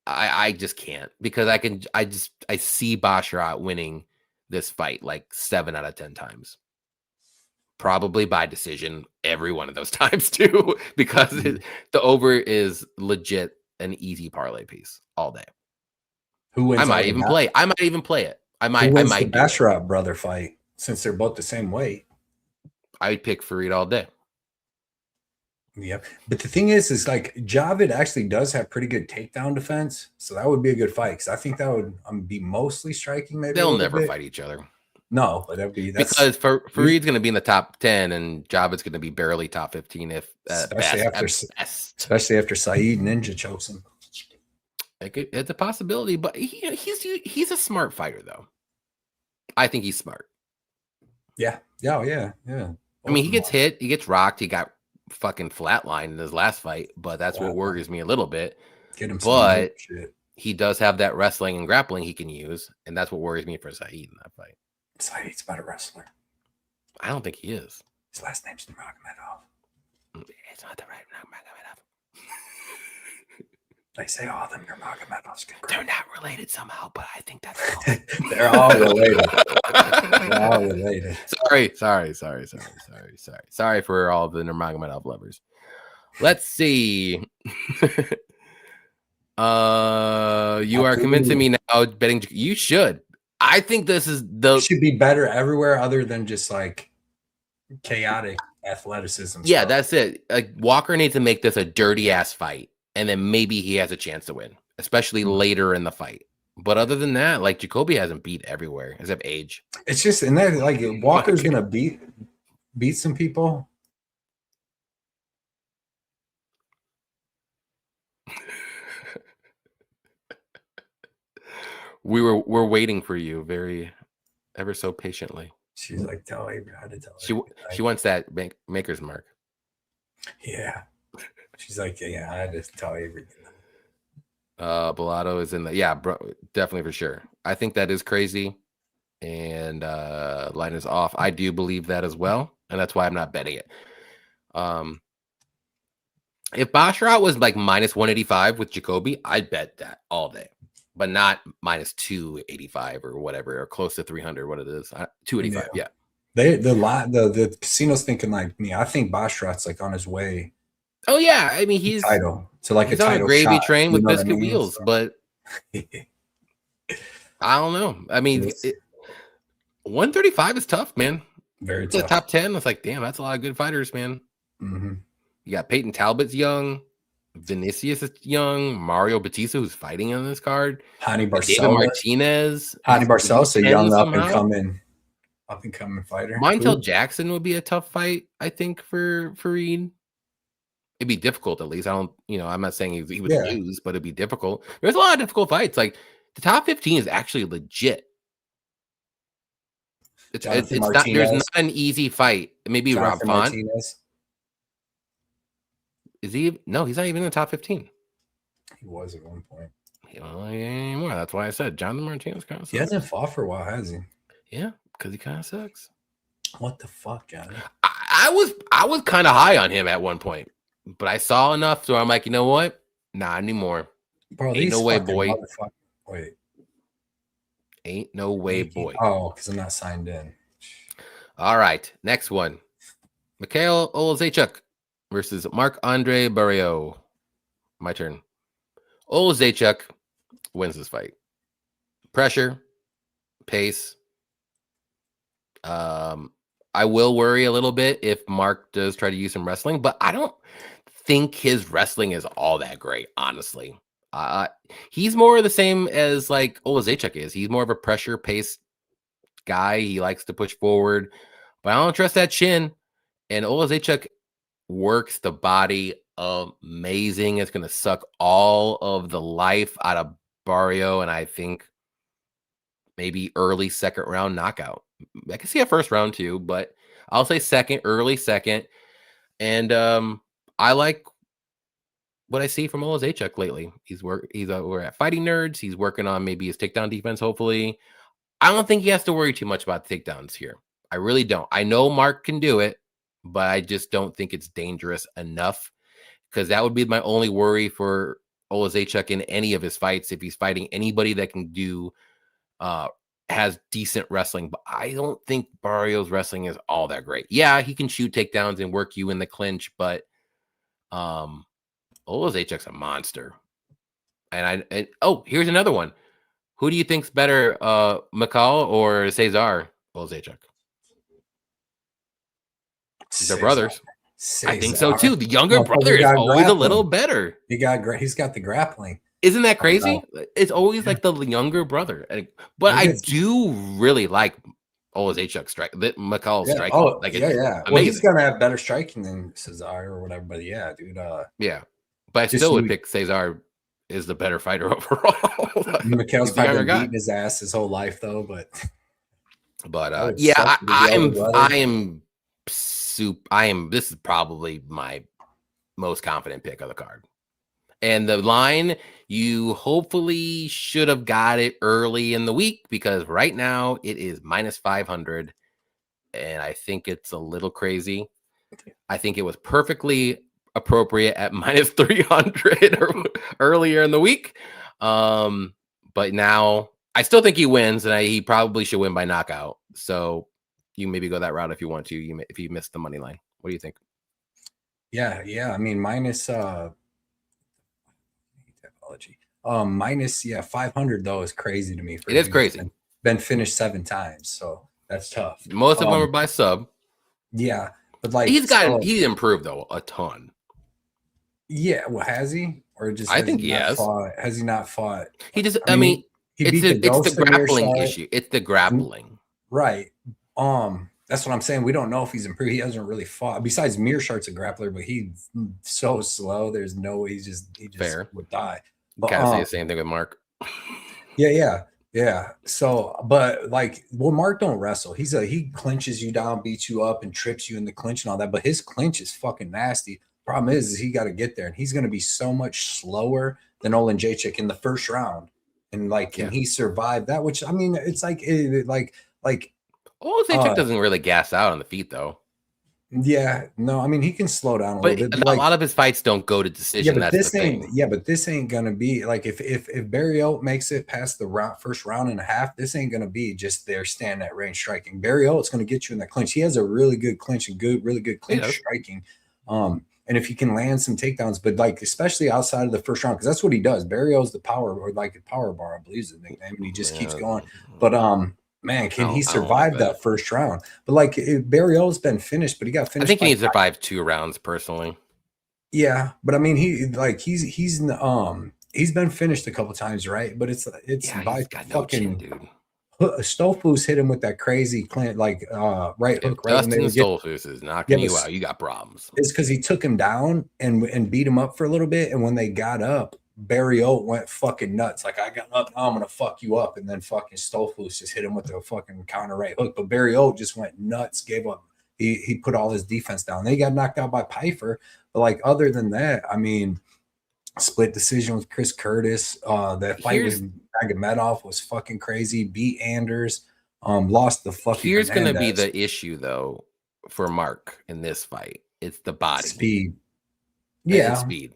Speaker 1: I just can't, because I see Basharat winning this fight like 7 out of 10 times. Probably by decision every one of those times too, because the over is legit an easy parlay piece all day.
Speaker 2: Who wins?
Speaker 1: I might even play it. I might
Speaker 2: Who wins
Speaker 1: the
Speaker 2: Basharat brother fight, since they're both the same weight?
Speaker 1: I would pick Fareed all day.
Speaker 2: Yep. But the thing is like Javid actually does have pretty good takedown defense, so that would be a good fight, because I think that would be mostly striking. Maybe
Speaker 1: they'll never fight each other.
Speaker 2: No, but that'd be
Speaker 1: because Fareed's going to be in the top 10 and Javid's going to be barely top 15 if
Speaker 2: especially after Saeed Ninja chokes him.
Speaker 1: It's a possibility, but he's a smart fighter though. I think he's smart.
Speaker 2: Yeah. I
Speaker 1: mean, he gets hit, he gets rocked, he got fucking flatlined in his last fight, but that's what worries me a little bit.
Speaker 2: Get him,
Speaker 1: but he does have that wrestling and grappling he can use, and that's what worries me for Saeed in that fight.
Speaker 2: Saeed's about a wrestler.
Speaker 1: I don't think he is.
Speaker 2: His last name's Nurmagomedov.
Speaker 1: It's not the right Nurmagomedov.
Speaker 2: They say all them Nurmagomedovs can.
Speaker 1: They're not related somehow, but I think that's
Speaker 2: they're all related. They're all related.
Speaker 1: Sorry for all the Nurmagomedov lovers. Let's see. You are convincing me now. Betting you should. I think this is
Speaker 2: it should be better everywhere other than just like chaotic athleticism.
Speaker 1: Yeah,
Speaker 2: stuff.
Speaker 1: that's it. Like Walker needs to make this a dirty ass fight, and then maybe he has a chance to win, especially later in the fight. But other than that, like Jacoby hasn't beat everywhere except age.
Speaker 2: It's just, and then like Walker's gonna beat some people.
Speaker 1: We're waiting for you ever so patiently.
Speaker 2: She's like, tell Avery how to tell
Speaker 1: her. She wants that maker's mark.
Speaker 2: Yeah. She's like, yeah, I had to tell Avery.
Speaker 1: Bellato is in the bro, definitely for sure. I think that is crazy. And line is off. I do believe that as well. And that's why I'm not betting it. If Basharat was like minus 185 with Jacoby, I'd bet that all day. But not minus 285 or whatever, or close to 300. What it is, 285. Yeah.
Speaker 2: The casino's thinking like me. I think Basharat's like on his way.
Speaker 1: Oh yeah, I mean he's
Speaker 2: title. So like he's a title
Speaker 1: on a gravy
Speaker 2: shot,
Speaker 1: train with biscuit wheels,
Speaker 2: so.
Speaker 1: But I don't know. I mean, 135 is tough, man.
Speaker 2: Very
Speaker 1: it's
Speaker 2: tough.
Speaker 1: The top 10. It's like, damn, that's a lot of good fighters, man.
Speaker 2: Mm-hmm.
Speaker 1: You got Peyton Talbot's young. Vinicius is young. Mario Batista, who's fighting on this card.
Speaker 2: Hani
Speaker 1: David Martinez.
Speaker 2: Hani Barcelos, a young up and coming fighter.
Speaker 1: Montel Jackson would be a tough fight, I think, for Fareed. It'd be difficult, at least. I'm not saying he would lose, but it'd be difficult. There's a lot of difficult fights. Like the top 15 is actually legit. It's not. There's not an easy fight. Maybe Rob Font. Is he? No, he's not even in the top 15.
Speaker 2: He was at one point.
Speaker 1: He don't like it anymore. That's why I said Jonathan Martinez kind of sucks.
Speaker 2: He hasn't fought for a while, has he?
Speaker 1: Yeah, because he kind of sucks.
Speaker 2: What the fuck, Johnny?
Speaker 1: I was kind of high on him at one point, but I saw enough, so I'm like, you know what? Not anymore.
Speaker 2: Bro,
Speaker 1: ain't no way, boy.
Speaker 2: Wait.
Speaker 1: Ain't no way, boy.
Speaker 2: Oh, because I'm not signed in.
Speaker 1: All right, next one. Mikhail Olazechuk versus Marc-Andre Barriault. My turn. Olazechuk wins this fight. Pressure, pace. I will worry a little bit if Mark does try to use some wrestling, but I don't think his wrestling is all that great, honestly. He's more the same as like Olazechuk is. He's more of a pressure pace guy. He likes to push forward, but I don't trust that chin. And Olazechuk works the body amazing. It's going to suck all of the life out of Barriault, and I think maybe early second round knockout. I can see a first round too, but I'll say second, early second. And I like what I see from Olizechuk lately. We're at Fighting Nerds. He's working on maybe his takedown defense, hopefully. I don't think he has to worry too much about takedowns here. I really don't. I know Mark can do it, but I just don't think it's dangerous enough, because that would be my only worry for Olizechuk in any of his fights. If he's fighting anybody that can do has decent wrestling, but I don't think Barrios' wrestling is all that great. Yeah, he can shoot takedowns and work you in the clinch, but Olizechuk's a monster. And here's another one. Who do you think's better, McCall or Cesar? Olizechuk. They're brothers.
Speaker 2: Cesar.
Speaker 1: I think so too. The younger brother is always a little better.
Speaker 2: He's got the grappling.
Speaker 1: Isn't that crazy? It's always like the younger brother. But I do really like Olizechuk's strike. McCall's strike.
Speaker 2: Oh, yeah. Well, he's gonna have better striking than Cesar or whatever. But yeah, dude.
Speaker 1: Yeah, but I still would pick Cesar is the better fighter overall.
Speaker 2: McCall's probably been beating his ass his whole life though. But
Speaker 1: yeah, I am. This is probably my most confident pick of the card. And the line, you hopefully should have got it early in the week, because right now it is -500. And I think it's a little crazy. I think it was perfectly appropriate at -300 earlier in the week. But now I still think he wins, and he probably should win by knockout. So you maybe go that route if you want to. If you missed the money line, what do you think?
Speaker 2: Yeah. I mean, minus 500 though is crazy to me.
Speaker 1: It is crazy.
Speaker 2: Been finished 7 times, so that's tough.
Speaker 1: Most of them are by sub.
Speaker 2: Yeah, but like
Speaker 1: he's improved though a ton.
Speaker 2: Yeah, well, has he? Or just
Speaker 1: I think he has.
Speaker 2: Has he not fought?
Speaker 1: He just. I mean it's the grappling issue. It's the grappling,
Speaker 2: right? That's what I'm saying. We don't know if he's improved. He hasn't really fought. Besides, Mearshart's a grappler, but he's so slow. There's no way he just would die.
Speaker 1: But kind of say the same thing with Mark.
Speaker 2: Yeah. So, but like, well, Mark don't wrestle. He clinches you down, beats you up, and trips you in the clinch and all that. But his clinch is fucking nasty. Problem is he got to get there, and he's going to be so much slower than Olejniczak in the first round. And like, can he survive that? Which I mean, it's like
Speaker 1: Olejniczak doesn't really gas out on the feet though.
Speaker 2: Yeah, no, I mean he can slow down a little bit.
Speaker 1: A lot of his fights don't go to decision.
Speaker 2: Yeah, but this ain't gonna be like if Barry Oates makes it past the first round and a half, this ain't gonna be just there standing at range striking. Barry Oates gonna get you in that clinch. He has a really good clinch and really good clinch striking. And if he can land some takedowns, but like especially outside of the first round, because that's what he does. Barry Oates the power bar, I believe is the nickname, and he just keeps going. But man, can he survive that first round? But like Barry Oates been finished, but he got finished.
Speaker 1: I think he needs to survive 2 rounds personally.
Speaker 2: Yeah, but I mean he's been finished a couple times, right? But it's by fucking dude. Stolfus hit him with that crazy right hook. Right,
Speaker 1: Dustin Stolfus is knocking you out. You got problems.
Speaker 2: It's because he took him down and beat him up for a little bit, and when they got up, Barry Oates went fucking nuts. Like, I got up, now I'm gonna fuck you up, and then fucking Stolfus just hit him with the fucking counter right hook. But Barry Oates just went nuts, gave up. He put all his defense down. They got knocked out by Pfeiffer, but like other than that, I mean, split decision with Chris Curtis. That fight with Magomedov was fucking crazy. Beat Anders. Lost the fucking.
Speaker 1: Here's gonna be the issue though for Mark in this fight. It's the body
Speaker 2: speed.
Speaker 1: Speed.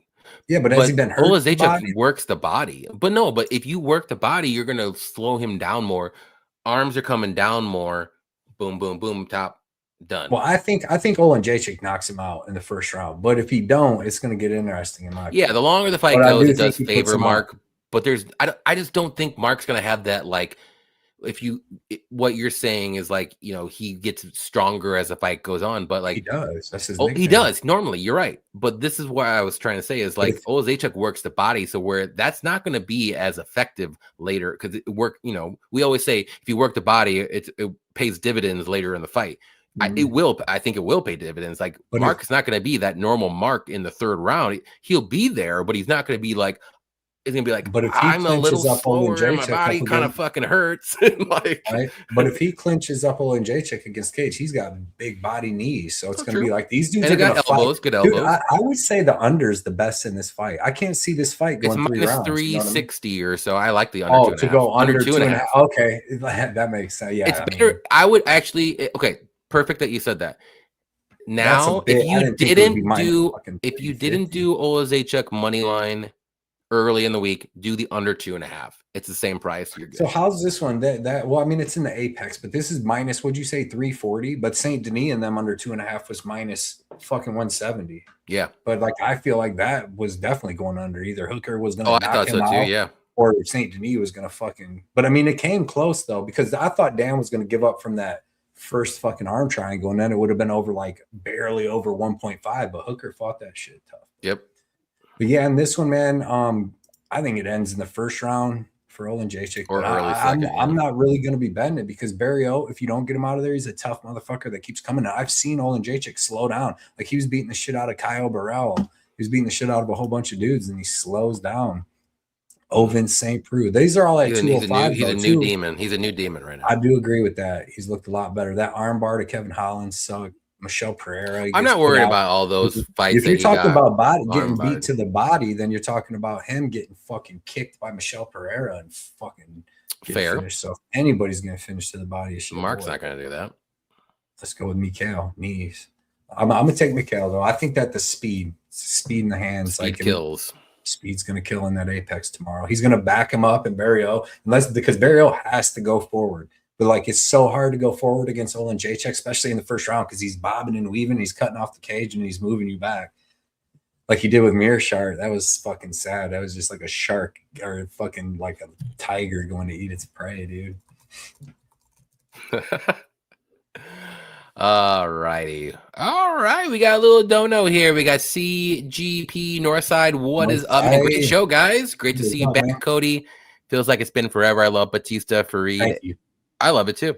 Speaker 2: Yeah, but has he been hurt?
Speaker 1: Olejniczak works the body. But if you work the body, you're gonna slow him down more. Arms are coming down more. Boom, boom, boom, top, done.
Speaker 2: Well, I think Olejniczak knocks him out in the first round. But if he don't, it's gonna get interesting in my opinion.
Speaker 1: The longer the fight goes, it does favor Mark. But I just don't think Mark's gonna have that like. What you're saying is like, he gets stronger as the fight goes on, but like
Speaker 2: he does. That's his
Speaker 1: he does normally. You're right, but this is what I was trying to say is like Olejniczak works the body, so where that's not going to be as effective later because we always say if you work the body, it pays dividends later in the fight. Mm-hmm. I think it will pay dividends. Like Mark is not going to be that normal Mark in the third round. He'll be there, but he's not going to be like is gonna be like,
Speaker 2: but if he
Speaker 1: I'm a little
Speaker 2: clinches up
Speaker 1: slower, and my
Speaker 2: Jacek
Speaker 1: body
Speaker 2: up
Speaker 1: kind of
Speaker 2: against,
Speaker 1: fucking hurts. Like,
Speaker 2: right? But if he clinches up Jacek against Cage, he's got big body knees, so it's going to be like these dudes
Speaker 1: and
Speaker 2: are
Speaker 1: they
Speaker 2: going
Speaker 1: got
Speaker 2: to fight.
Speaker 1: elbows, good
Speaker 2: Dude,
Speaker 1: elbows.
Speaker 2: I would say the under is the best in this fight. I can't see this fight
Speaker 1: It's
Speaker 2: going 3
Speaker 1: minus
Speaker 2: rounds.
Speaker 1: 360 or so. I like the under
Speaker 2: Oh,
Speaker 1: 2.5.
Speaker 2: to go under 2.5.
Speaker 1: 2.5.
Speaker 2: Okay, that makes sense. Yeah,
Speaker 1: It's better. I would actually. Okay, perfect that you said that. Now, if you didn't do Olazechuk money line early in the week, do the under 2.5. It's the same price. You're good.
Speaker 2: So how's this one? Well, I mean, it's in the Apex, but this is minus. What'd you say? 340. But Saint Denis and them under 2.5 was minus fucking 170.
Speaker 1: Yeah,
Speaker 2: but like I feel like that was definitely going under. Either Hooker was going to knock him out,
Speaker 1: too, yeah,
Speaker 2: or Saint Denis was going to fucking. But I mean, it came close though because I thought Dan was going to give up from that first fucking arm triangle, and then it would have been over like barely over 1.5. But Hooker fought that shit tough.
Speaker 1: Yep.
Speaker 2: But yeah, and this one, man, I think it ends in the first round for Jacek.
Speaker 1: Or early second.
Speaker 2: I'm not really going to be betting it because Barrio, if you don't get him out of there, he's a tough motherfucker that keeps coming out. I've seen Jacek slow down. Like he was beating the shit out of Kyle Burrell. He was beating the shit out of a whole bunch of dudes, and he slows down. Ovin St. Preux. These are all at 205.
Speaker 1: He's a new demon. He's a new demon right now.
Speaker 2: I do agree with that. He's looked a lot better. That arm bar to Kevin Holland sucked. Michelle Pereira.
Speaker 1: I'm not worried about all those fights.
Speaker 2: If you're talking about getting beat to the body, then you're talking about him getting fucking kicked by Michelle Pereira and fucking
Speaker 1: fair.
Speaker 2: Finished. So if anybody's going to finish to the body,
Speaker 1: Mark's not going to do that.
Speaker 2: Let's go with Mikhail knees. I'm going to take Mikhail though. I think that the speed in the hands,
Speaker 1: speed kills.
Speaker 2: Speed's going to kill in that Apex tomorrow. He's going to back him up, and Barrio, because Barrio has to go forward. But like it's so hard to go forward against Jacek, especially in the first round, because he's bobbing and weaving, he's cutting off the cage, and he's moving you back, like he did with Mearshart. That was fucking sad. That was just like a shark or fucking like a tiger going to eat its prey, dude.
Speaker 1: All righty. All right. We got a little dono here. We got CGP Northside. What is up? Man, great show, guys. Great to see you back, man. Cody. Feels like it's been forever. I love Bautista, Fareed.
Speaker 2: Thank you.
Speaker 1: I love it too.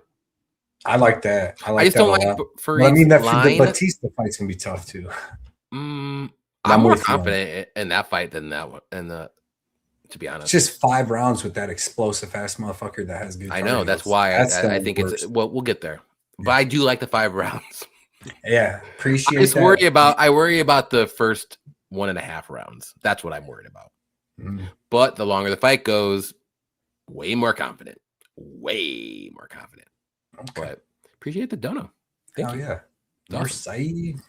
Speaker 2: I like that. I just
Speaker 1: don't like Fareed's
Speaker 2: I mean, the
Speaker 1: Bautista
Speaker 2: fight's gonna be tough too.
Speaker 1: I'm more confident in that fight than that one. To be honest,
Speaker 2: it's just 5 rounds with that explosive ass motherfucker that has good.
Speaker 1: I know. That's why I think it's. Well, we'll get there. But I do like the 5 rounds.
Speaker 2: Yeah, appreciate.
Speaker 1: I worry about the first 1.5 rounds. That's what I'm worried about. But the longer the fight goes, way more confident. Okay. But appreciate the dono. Thank you.
Speaker 2: Yeah.
Speaker 1: Awesome.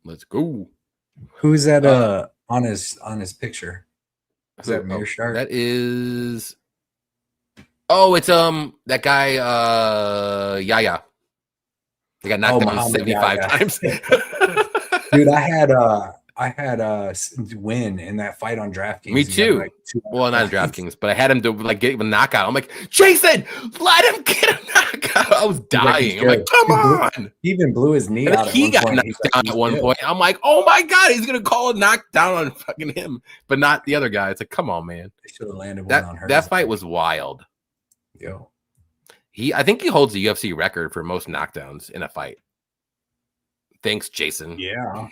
Speaker 1: Let's go.
Speaker 2: Who's that on his picture? Is that Mearshart?
Speaker 1: That is it's that guy Yaya. They got knocked down 75 times.
Speaker 2: Dude, I had win in that fight on DraftKings.
Speaker 1: Me too. Well, not DraftKings, but I had him to like get a knockout. I'm like, Jason, let him get a knockout. I was dying. I'm like, come on.
Speaker 2: He even blew his knee out.
Speaker 1: He got knocked down at one point. I'm like, oh my god, he's gonna call a knockdown on fucking him, but not the other guy. It's like, come on, man.
Speaker 2: They should have landed one on her.
Speaker 1: That fight was wild.
Speaker 2: Yo.
Speaker 1: I think he holds the UFC record for most knockdowns in a fight. Thanks, Jason.
Speaker 2: Yeah.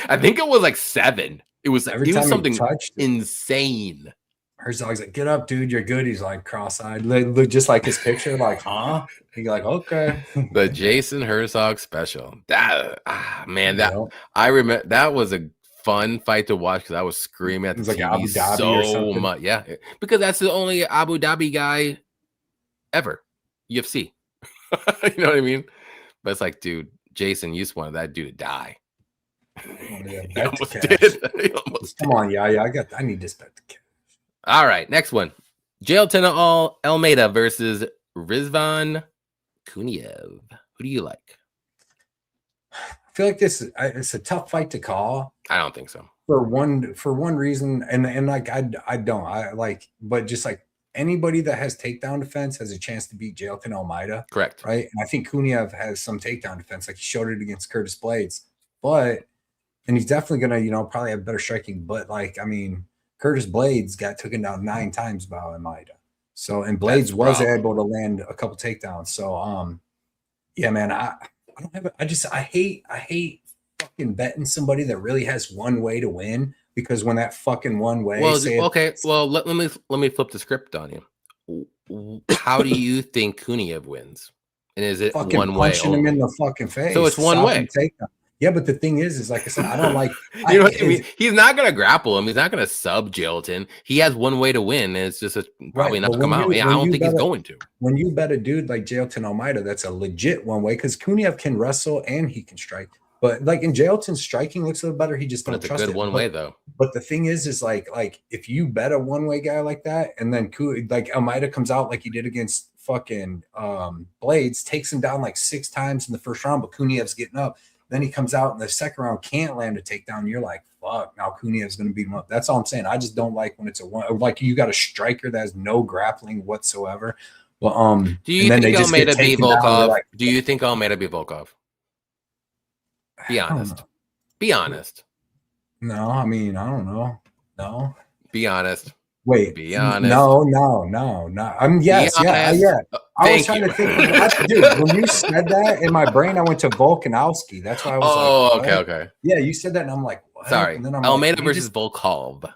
Speaker 1: I think it was like 7. It was something insane.
Speaker 2: Herzog's like, get up, dude. You're good. He's like cross-eyed. Look just like his picture, like, huh? He's like, okay.
Speaker 1: The Jason Herzog special. I remember that was a fun fight to watch because I was screaming at the TV so much. Yeah. Because that's the only Abu Dhabi guy ever. UFC. You know what I mean? But it's like, dude, Jason, you just wanted that dude to die.
Speaker 2: He almost did. Come on, yeah. I need this bet to cash.
Speaker 1: All right, next one. Jailton Almeida versus Rizvan Kuniev. Who do you like?
Speaker 2: I feel like it's a tough fight to call.
Speaker 1: I don't think so.
Speaker 2: For one reason, and like but just like anybody that has takedown defense has a chance to beat Jailton Almeida.
Speaker 1: Correct.
Speaker 2: Right. And I think Kuniev has some takedown defense. Like he showed it against Curtis Blades. And he's definitely gonna, probably have better striking. But like, I mean, Curtis Blades got taken down 9 times by Almeida. So and Blades was able to land a couple takedowns. So yeah, man, I don't have I hate fucking betting somebody that really has one way to win because when that fucking one way.
Speaker 1: Well, okay. Well, let me flip the script on you. How do you think Kuniev wins? And is it
Speaker 2: fucking
Speaker 1: one way?
Speaker 2: punching him in the fucking face?
Speaker 1: So it's one way.
Speaker 2: Yeah, but the thing is like I said, I don't like.
Speaker 1: You know what I mean? He's not gonna grapple him. He's not gonna sub Jailton. He has one way to win, and it's just probably not come out. Yeah, I don't think he's going to.
Speaker 2: When you bet a dude like Jailton Almeida, that's a legit one way because Kuniev can wrestle and he can strike. But like in Jailton's striking looks a little better. He just don't trust it.
Speaker 1: It's a good one way though.
Speaker 2: But the thing is like if you bet a one way guy like that, and then like Almeida comes out like he did against fucking Blades, takes him down like 6 times in the first round, but Kuniev's getting up. Then he comes out in the second round, can't land a takedown. You're like, fuck, now Kuniev's going to beat him up. That's all I'm saying. I just don't like when it's a one. Like you got a striker that has no grappling whatsoever. Well,
Speaker 1: do you think Almeida beat Volkov? Like, do you think Almeida beat Volkov? Be honest. Be honest.
Speaker 2: No, I mean, I don't know. No.
Speaker 1: Be honest.
Speaker 2: Wait.
Speaker 1: Be honest.
Speaker 2: No. Yes, yeah. I was trying to think. Dude, when you said that in my brain, I went to Volkanovski. That's why I was like,
Speaker 1: okay.
Speaker 2: Yeah, you said that, and I'm like, what?
Speaker 1: Sorry.
Speaker 2: And then I'm
Speaker 1: Almeida versus Volkov.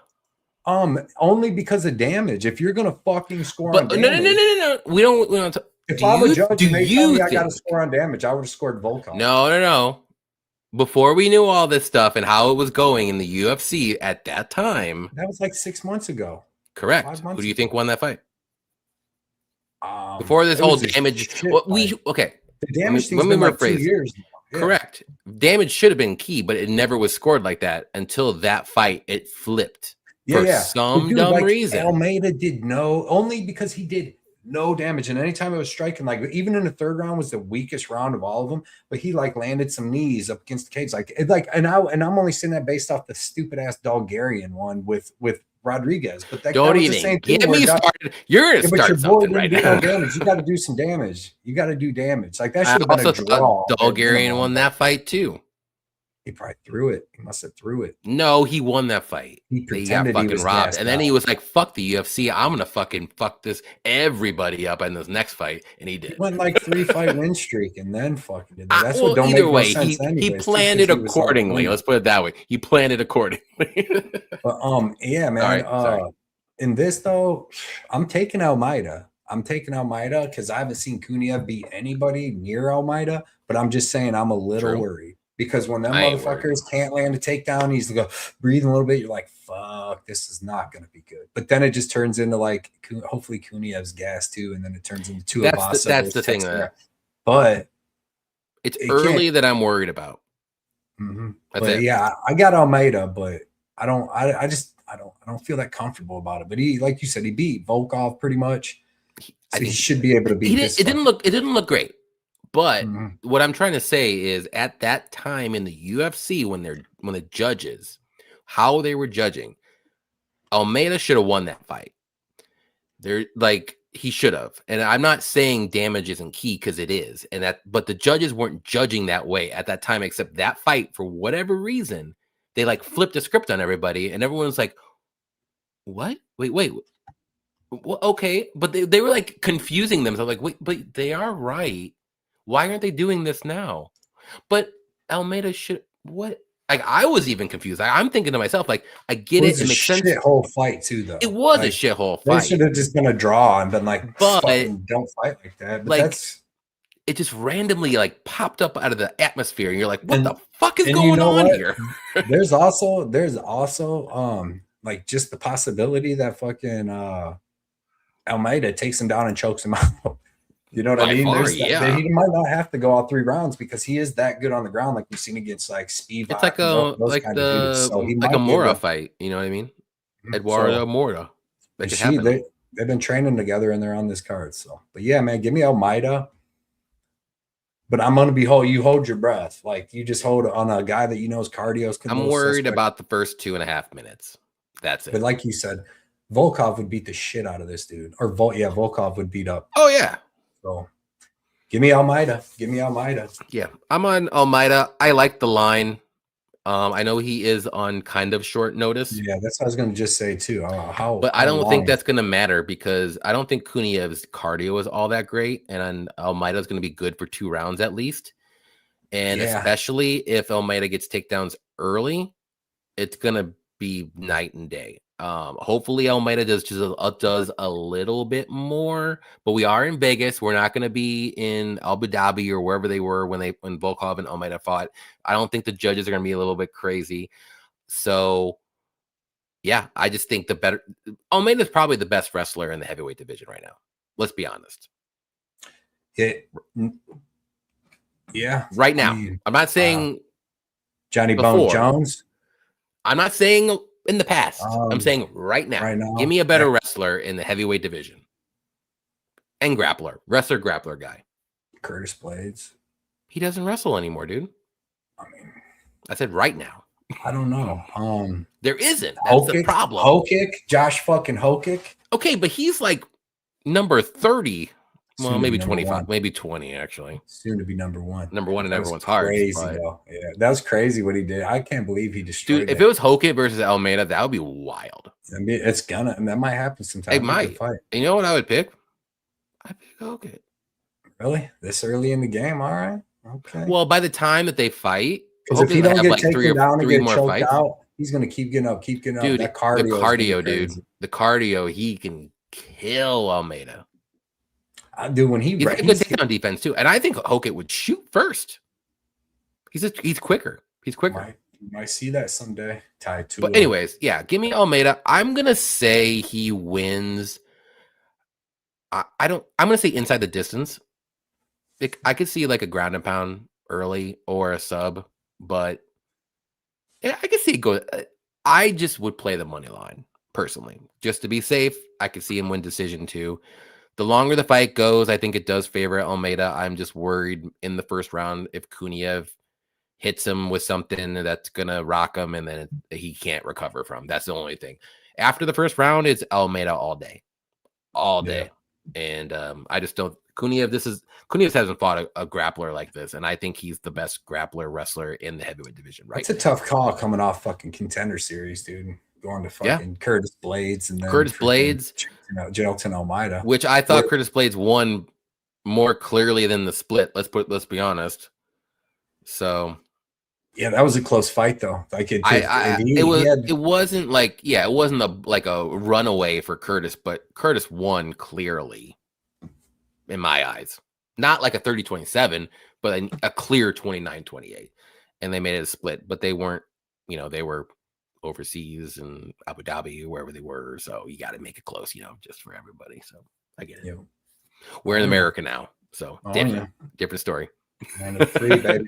Speaker 2: Only because of damage. If you're gonna fucking score on damage,
Speaker 1: no. We don't.
Speaker 2: If I were judge and they tell me I got to score on damage, I would have scored Volkov.
Speaker 1: No. Before we knew all this stuff and how it was going in the UFC at that time,
Speaker 2: that was like 6 months ago.
Speaker 1: Correct. Who do you think won that fight? Before this whole damage,
Speaker 2: The damage thing's been like 2 years now. Yeah.
Speaker 1: Correct. Damage should have been key, but it never was scored like that until that fight. It flipped for some dumb reason.
Speaker 2: Almeida did only because he did no damage, and anytime it was striking, like even in the third round was the weakest round of all of them, but he like landed some knees up against the cage, and I'm only saying that based off the stupid ass Bulgarian one with Rodriguez, but that
Speaker 1: don't
Speaker 2: was
Speaker 1: even
Speaker 2: the same
Speaker 1: get me started. You're gonna start something right now.
Speaker 2: Damage. You got to do some damage. You got to do damage. Like that should have been a draw.
Speaker 1: Bulgarian won that fight too.
Speaker 2: He probably threw it. He must have threw it.
Speaker 1: No, he won that fight.
Speaker 2: He
Speaker 1: got fucking robbed. And then he was like, fuck the UFC. I'm going to fucking fuck everybody up in this next fight. And he did.
Speaker 2: He went like 3-fight win streak and then fucking did that. That's what don't either make no sense
Speaker 1: he planned it accordingly. Let's put it that way. He planned it accordingly.
Speaker 2: But yeah, man.
Speaker 1: Right,
Speaker 2: in this though, I'm taking Almeida. Because I haven't seen Kuniev beat anybody near Almeida. But I'm just saying I'm a little worried. Because when them motherfuckers can't land a takedown, he's go breathing a little bit. You're like, fuck, this is not going to be good. But then it just turns into like, hopefully Kuniev's gas too. And then it turns into two of us.
Speaker 1: That's the thing.
Speaker 2: But
Speaker 1: it's early that I'm worried about.
Speaker 2: Mm-hmm. But yeah, I got Almeida, but I don't feel that comfortable about it. But he, like you said, he beat Volkov pretty much. So he should be able to beat this.
Speaker 1: It didn't look great. But what I'm trying to say is at that time in the UFC, when the judges, how they were judging, Almeida should have won that fight. He should have. And I'm not saying damage isn't key because it is. But the judges weren't judging that way at that time, except that fight, for whatever reason, they like flipped the script on everybody, and everyone was like, what? Wait. Well, okay. But they were like confusing themselves. Like, wait, but they are right. Why aren't they doing this now? But Almeida should what? Like I was even confused. I'm thinking to myself, like, I get it. It makes sense.
Speaker 2: Shithole fight too, though.
Speaker 1: It was a shithole fight.
Speaker 2: They should have just been a draw and been like, don't fight like that. But
Speaker 1: it just randomly like popped up out of the atmosphere, and you're like, what the fuck is going on here?
Speaker 2: There's also like just the possibility that fucking Almeida takes him down and chokes him out. You know what I mean? He might not have to go all 3 rounds because he is that good on the ground, like we've seen against like Spivak.
Speaker 1: It's like a Mora fight. You know what I mean? Eduardo Mora.
Speaker 2: They've been training together and they're on this card. So, but yeah, man, give me Almeida. But I'm gonna you hold your breath, like you just hold on a guy that you know is cardio.
Speaker 1: I'm worried about the first 2.5 minutes. That's it.
Speaker 2: But like you said, Volkov would beat the shit out of this dude, or Volkov would beat up.
Speaker 1: Oh yeah.
Speaker 2: So give me Almeida.
Speaker 1: Yeah, I'm on Almeida. I like the line. I know he is on kind of short notice.
Speaker 2: Yeah, that's what I was going to just say too.
Speaker 1: But I don't think that's going to matter because I don't think Kuniev's cardio is all that great, and Almeida is going to be good for 2 rounds at least. And especially if Almeida gets takedowns early, it's going to be night and day. Hopefully Almeida does a little bit more, but we are in Vegas. We're not going to be in Abu Dhabi or wherever they were when Volkov and Almeida fought. I don't think the judges are going to be a little bit crazy. So yeah, I just think Almeida is probably the best wrestler in the heavyweight division right now. Let's be honest.
Speaker 2: Yeah.
Speaker 1: Right now. I'm not saying
Speaker 2: Johnny Bone Jones.
Speaker 1: I'm not saying in the past. I'm saying right now.
Speaker 2: Right now.
Speaker 1: Give me a better wrestler in the heavyweight division. And grappler guy.
Speaker 2: Curtis Blades.
Speaker 1: He doesn't wrestle anymore, dude.
Speaker 2: I mean,
Speaker 1: I said right now.
Speaker 2: I don't know.
Speaker 1: There isn't. That's the problem.
Speaker 2: Hokick, Josh fucking Hokick.
Speaker 1: Okay, but he's like number 30. Well, maybe 25,
Speaker 3: 1.
Speaker 1: maybe 20, actually.
Speaker 2: Soon to be number 1.
Speaker 1: Number 1 in everyone's heart.
Speaker 2: Crazy, though. Yeah, that was crazy what he did. I can't believe he destroyed.
Speaker 1: Dude, if it was Hokick versus Almeida, that would be wild.
Speaker 2: I mean, that might happen sometime.
Speaker 1: It might.
Speaker 2: Fight.
Speaker 1: And you know what I would pick? I'd pick Hokick.
Speaker 2: Really? This early in the game? All right. Okay.
Speaker 1: Well, by the time that they fight,
Speaker 2: because if he don't get taken down and get choked
Speaker 1: fights
Speaker 2: out, he's going to keep getting up.
Speaker 1: Dude,
Speaker 2: that cardio,
Speaker 1: dude. The cardio, he can kill Almeida.
Speaker 2: Dude, when he's
Speaker 1: a good takedown defense too, and I think Hokick would shoot first. He's quicker. He's quicker.
Speaker 2: You might see that someday. Tied to.
Speaker 1: But anyways, yeah, give me Almeida. I'm gonna say he wins. I'm gonna say inside the distance. I could see like a ground and pound early or a sub, but yeah, I could see it go. I just would play the money line personally, just to be safe. I could see him win decision too. The longer the fight goes, I think it does favor Almeida. I'm just worried in the first round if Kuniev hits him with something that's going to rock him and then he can't recover from. That's the only thing. After the first round, it's Almeida all day. All day. Yeah. And I just don't. Kuniev hasn't fought a grappler like this, and I think he's the best grappler wrestler in the heavyweight division, right?
Speaker 2: It's a tough call coming off fucking Contender Series, dude. Going to fucking Curtis Blades and then Jailton Almeida,
Speaker 1: which I thought Curtis Blades won more clearly than the split. Let's be honest. So
Speaker 2: yeah, that was a close fight though. Like it
Speaker 1: wasn't like it wasn't a runaway for Curtis, but Curtis won clearly in my eyes. Not like a 30-27, but a clear 29-28. And they made it a split, but they weren't, they were overseas and Abu Dhabi, wherever they were. So you got to make it close, just for everybody. So I get it. Yeah. We're in America now. So different story.
Speaker 2: And a free, baby.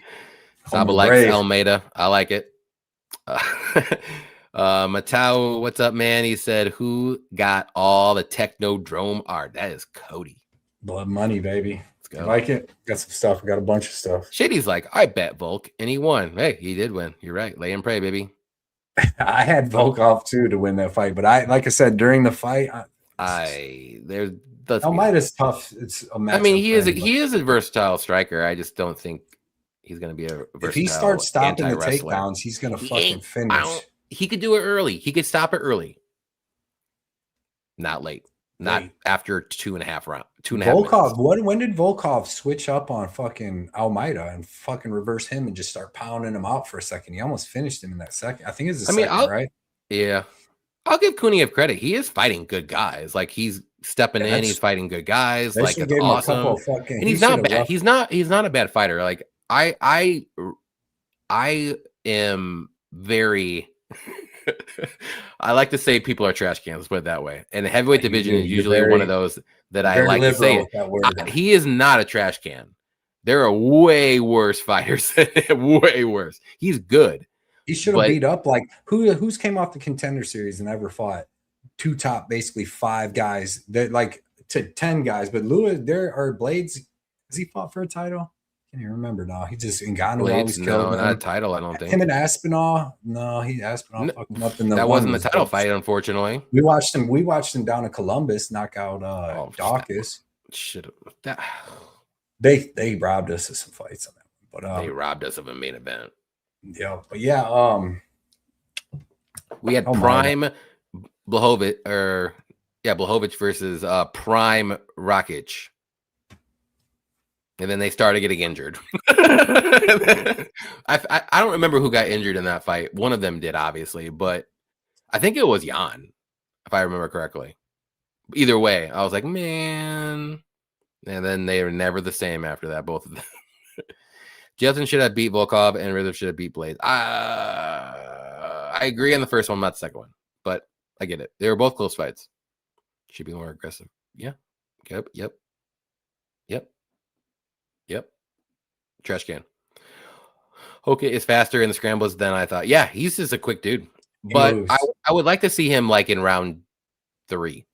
Speaker 1: Saba likes Almeida. I like it. Matau, what's up, man? He said, who got all the Technodrome art? That is Cody.
Speaker 2: Blood money, baby. Let's go. I like it. Got some stuff. I got a bunch of stuff.
Speaker 1: Shady's like, I bet Volk, and he won. Hey, he did win. You're right. Lay and pray, baby.
Speaker 2: I had Volkov too to win that fight, but like I said during the fight, Almeida's tough. It's a match.
Speaker 1: I mean, he is a versatile striker. I just don't think he's going to be a versatile.
Speaker 2: If he starts stopping the takedowns, he's going to fucking finish.
Speaker 1: He could do it early. He could stop it early, not late. Not after 2.5 rounds. 2.5
Speaker 2: Volkov, when did Volkov switch up on fucking Almeida and fucking reverse him and just start pounding him out for a second? He almost finished him in that second. I think it's the second, right?
Speaker 1: Yeah. I'll give Kuniev credit. He is fighting good guys. Like he's stepping in, he's fighting good guys. Like it's awesome. And he's not bad. He's not a bad fighter. Like I am very I like to say people are trash cans, let's put it that way. And the heavyweight division is usually one of those that I like to say. He is not a trash can. There are way worse fighters. Way worse. He's good.
Speaker 2: He should have beat up like who's came off the Contender Series and ever fought two top, basically 5 guys that like to 10 guys. But Lewis, there are Blades. Has he fought for a title? Can't even remember now. He just Ngannou always killed him.
Speaker 1: Not a title, I don't think.
Speaker 2: Him and Aspinall. No, Aspinall fucked him up in the
Speaker 1: that wasn't the title fight, unfortunately.
Speaker 2: We watched him down in Columbus knock out Dawkins.
Speaker 1: Should have
Speaker 2: they robbed us of some fights on that one. But
Speaker 1: they robbed us of a main event.
Speaker 2: Yeah, but yeah,
Speaker 1: we had Prime Blachowicz Blachowicz versus Prime Rakic. And then they started getting injured. I don't remember who got injured in that fight. One of them did, obviously, but I think it was Jan, if I remember correctly. Either way, I was like, man. And then they were never the same after that, both of them. Jelton should have beat Volkov, and Rizzo should have beat Blades. I agree on the first one, not the second one. But I get it. They were both close fights. Should be more aggressive. Yeah. Yep. Trash can. Okay, is faster in the scrambles than I thought. Yeah, he's just a quick dude. But I would like to see him like in round 3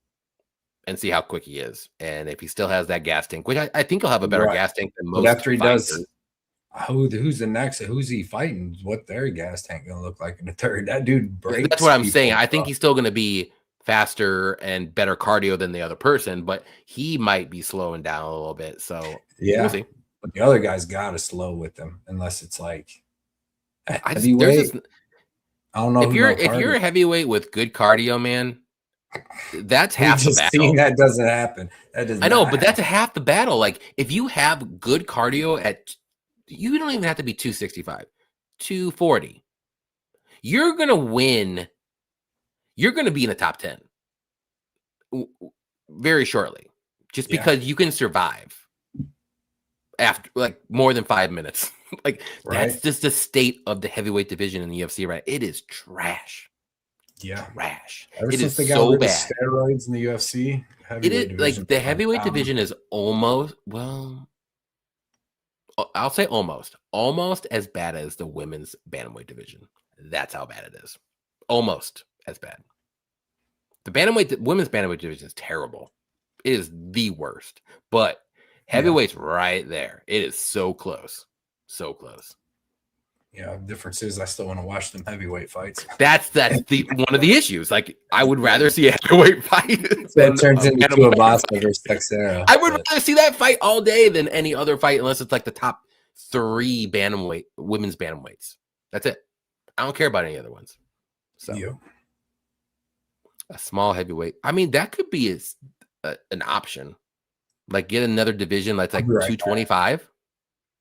Speaker 1: and see how quick he is. And if he still has that gas tank, which I think he'll have a better gas tank than most.
Speaker 2: But after he does, who's the next? Who's he fighting? What their gas tank going to look like in the third? That dude breaks.
Speaker 1: That's what I'm saying. I think he's still going to be faster and better cardio than the other person, but he might be slowing down a little bit. So
Speaker 2: yeah,
Speaker 1: we'll see.
Speaker 2: But the other guy's got to slow with them unless it's like
Speaker 1: heavyweight.
Speaker 2: I don't know
Speaker 1: if you're a heavyweight with good cardio, man. That's half the battle.
Speaker 2: That doesn't happen.
Speaker 1: I know, but that's half the battle. Like if you have good cardio you don't even have to be 265, 240. You're gonna win. You're gonna be in the top 10 very shortly, just because you can survive after like more than 5 minutes. Like that's just the state of the heavyweight division in the UFC, right? It is trash.
Speaker 2: Yeah,
Speaker 1: trash.
Speaker 2: Ever
Speaker 1: it
Speaker 2: since
Speaker 1: is
Speaker 2: they got
Speaker 1: so
Speaker 2: rid
Speaker 1: bad.
Speaker 2: of steroids in the UFC,
Speaker 1: it is like the heavyweight division is almost I'll say almost as bad as the women's bantamweight division. That's how bad it is. Almost as bad. The women's bantamweight division is terrible. It is the worst. But heavyweight's right there. It is so close. So close.
Speaker 2: Yeah, the difference is I still want to watch them heavyweight fights.
Speaker 1: That's the one of the issues. Like I would rather see a heavyweight fight.
Speaker 2: That turns into BAUTISTA versus Texera.
Speaker 1: I would rather see that fight all day than any other fight, unless it's like the top 3 women's bantamweights. That's it. I don't care about any other ones. So a small heavyweight. I mean, that could be an option. Like get another division that's like 225,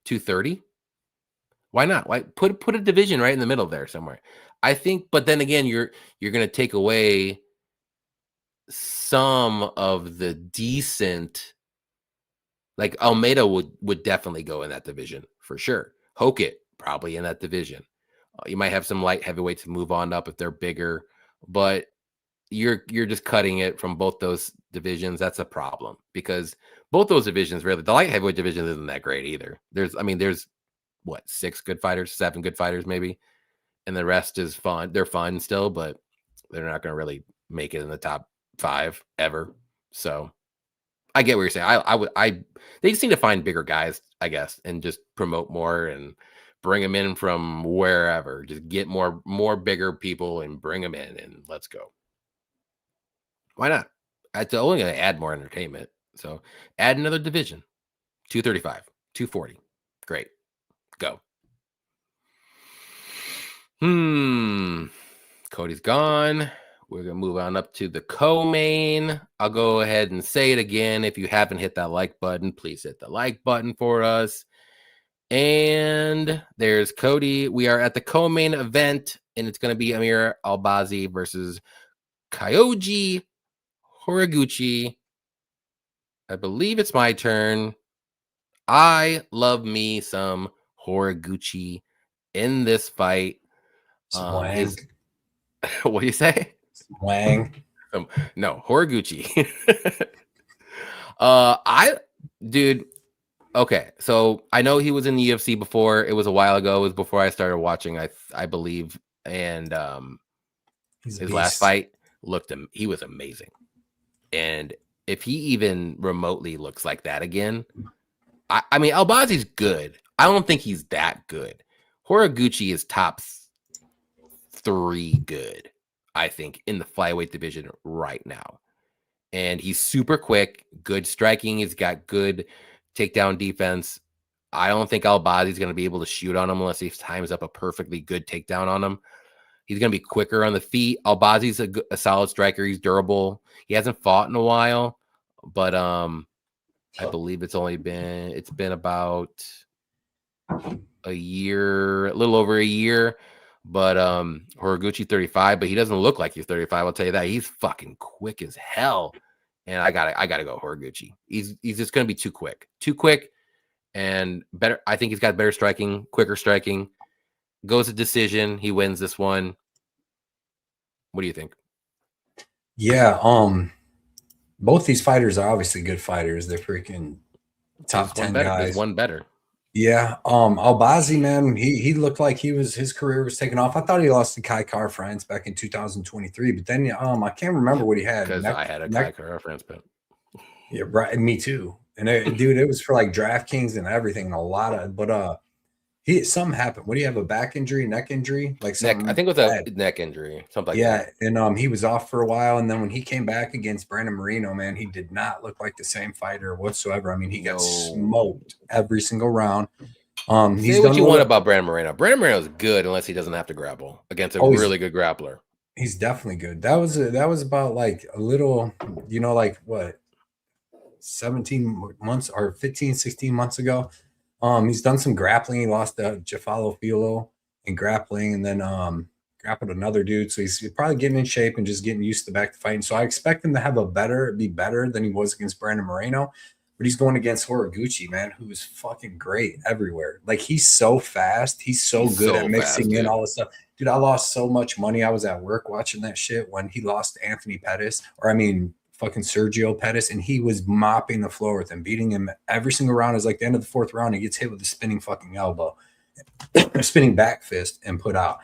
Speaker 1: 230. Why not? Why put a division right in the middle there somewhere? I think, but then again, you're going to take away some of the decent. Like Almeida would definitely go in that division for sure. Hokit probably in that division. You might have some light heavyweights move on up if they're bigger, but you're just cutting it from both those divisions. That's a problem because both those divisions really, the light heavyweight division isn't that great either. There's what, 6 good fighters, 7 good fighters maybe, and the rest is fun. They're fun still, but they're not going to really make it in the top 5 ever. So I get what you're saying. They just need to find bigger guys, I guess, and just promote more and bring them in from wherever. Just get more bigger people and bring them in and let's go. Why not? It's only going to add more entertainment. So add another division, 235, 240. Great. Go. Cody's gone. We're going to move on up to the co-main. I'll go ahead and say it again. If you haven't hit that like button, please hit the like button for us. And there's Cody. We are at the co-main event, and it's going to be Amir Albazi versus Kyoji Horiguchi. I believe it's my turn. I love me some Horiguchi in this fight. What do you say?
Speaker 2: Wang.
Speaker 1: No, Horiguchi. Dude. Okay, so I know he was in the UFC before. It was a while ago. It was before I started watching, I believe. And his last fight he was amazing. And if he even remotely looks like that again, I mean, Albazi's good. I don't think he's that good. Horiguchi is top 3 good, I think, in the flyweight division right now. And he's super quick, good striking. He's got good takedown defense. I don't think Albazi's going to be able to shoot on him unless he times up a perfectly good takedown on him. He's going to be quicker on the feet. Albazi's a solid striker. He's durable. He hasn't fought in a while, but I believe it's been about a year, a little over a year. But Horiguchi 35, but he doesn't look like he's 35. I'll tell you that. He's fucking quick as hell. And I gotta go Horiguchi. He's just gonna be too quick. And better. I think he's got better striking, quicker striking. Goes to decision. He wins this one. What do you think?
Speaker 2: Yeah, both these fighters are obviously good fighters. They're freaking top 10 guys.
Speaker 1: There's one better.
Speaker 2: Yeah, Albazi, man, he looked like his career was taking off. I thought he lost to Kai Kara-France back in 2023, but then I can't remember what he had.
Speaker 1: Because I had a Kai Kara-France bet.
Speaker 2: Yeah, right. Me too. And dude, it was for like DraftKings and everything, and a lot of. But something happened. What do you have? A back injury, neck injury, like something?
Speaker 1: I think it was a neck injury, something like that.
Speaker 2: Yeah, and he was off for a while, and then when he came back against Brandon Moreno, man, he did not look like the same fighter whatsoever. I mean, he got smoked every single round.
Speaker 1: Say what you want about Brandon Moreno. Brandon Moreno is good unless he doesn't have to grapple against a really good grappler.
Speaker 2: He's definitely good. That was about like a little, like what, 17 months or 15, 16 months ago. He's done some grappling. He lost to Jafalo Filo in grappling, and then grappled another dude. So he's probably getting in shape and just getting used to back to fighting. So I expect him to be better than he was against Brandon Moreno. But he's going against Horiguchi, man, who is fucking great everywhere. Like, he's so fast. He's so good at mixing in all this stuff. Dude, I lost so much money. I was at work watching that shit when he lost to Anthony Pettis, fucking Sergio Pettis, and he was mopping the floor with him, beating him every single round. It's like the end of the fourth round, he gets hit with a spinning fucking elbow, a spinning back fist, and put out.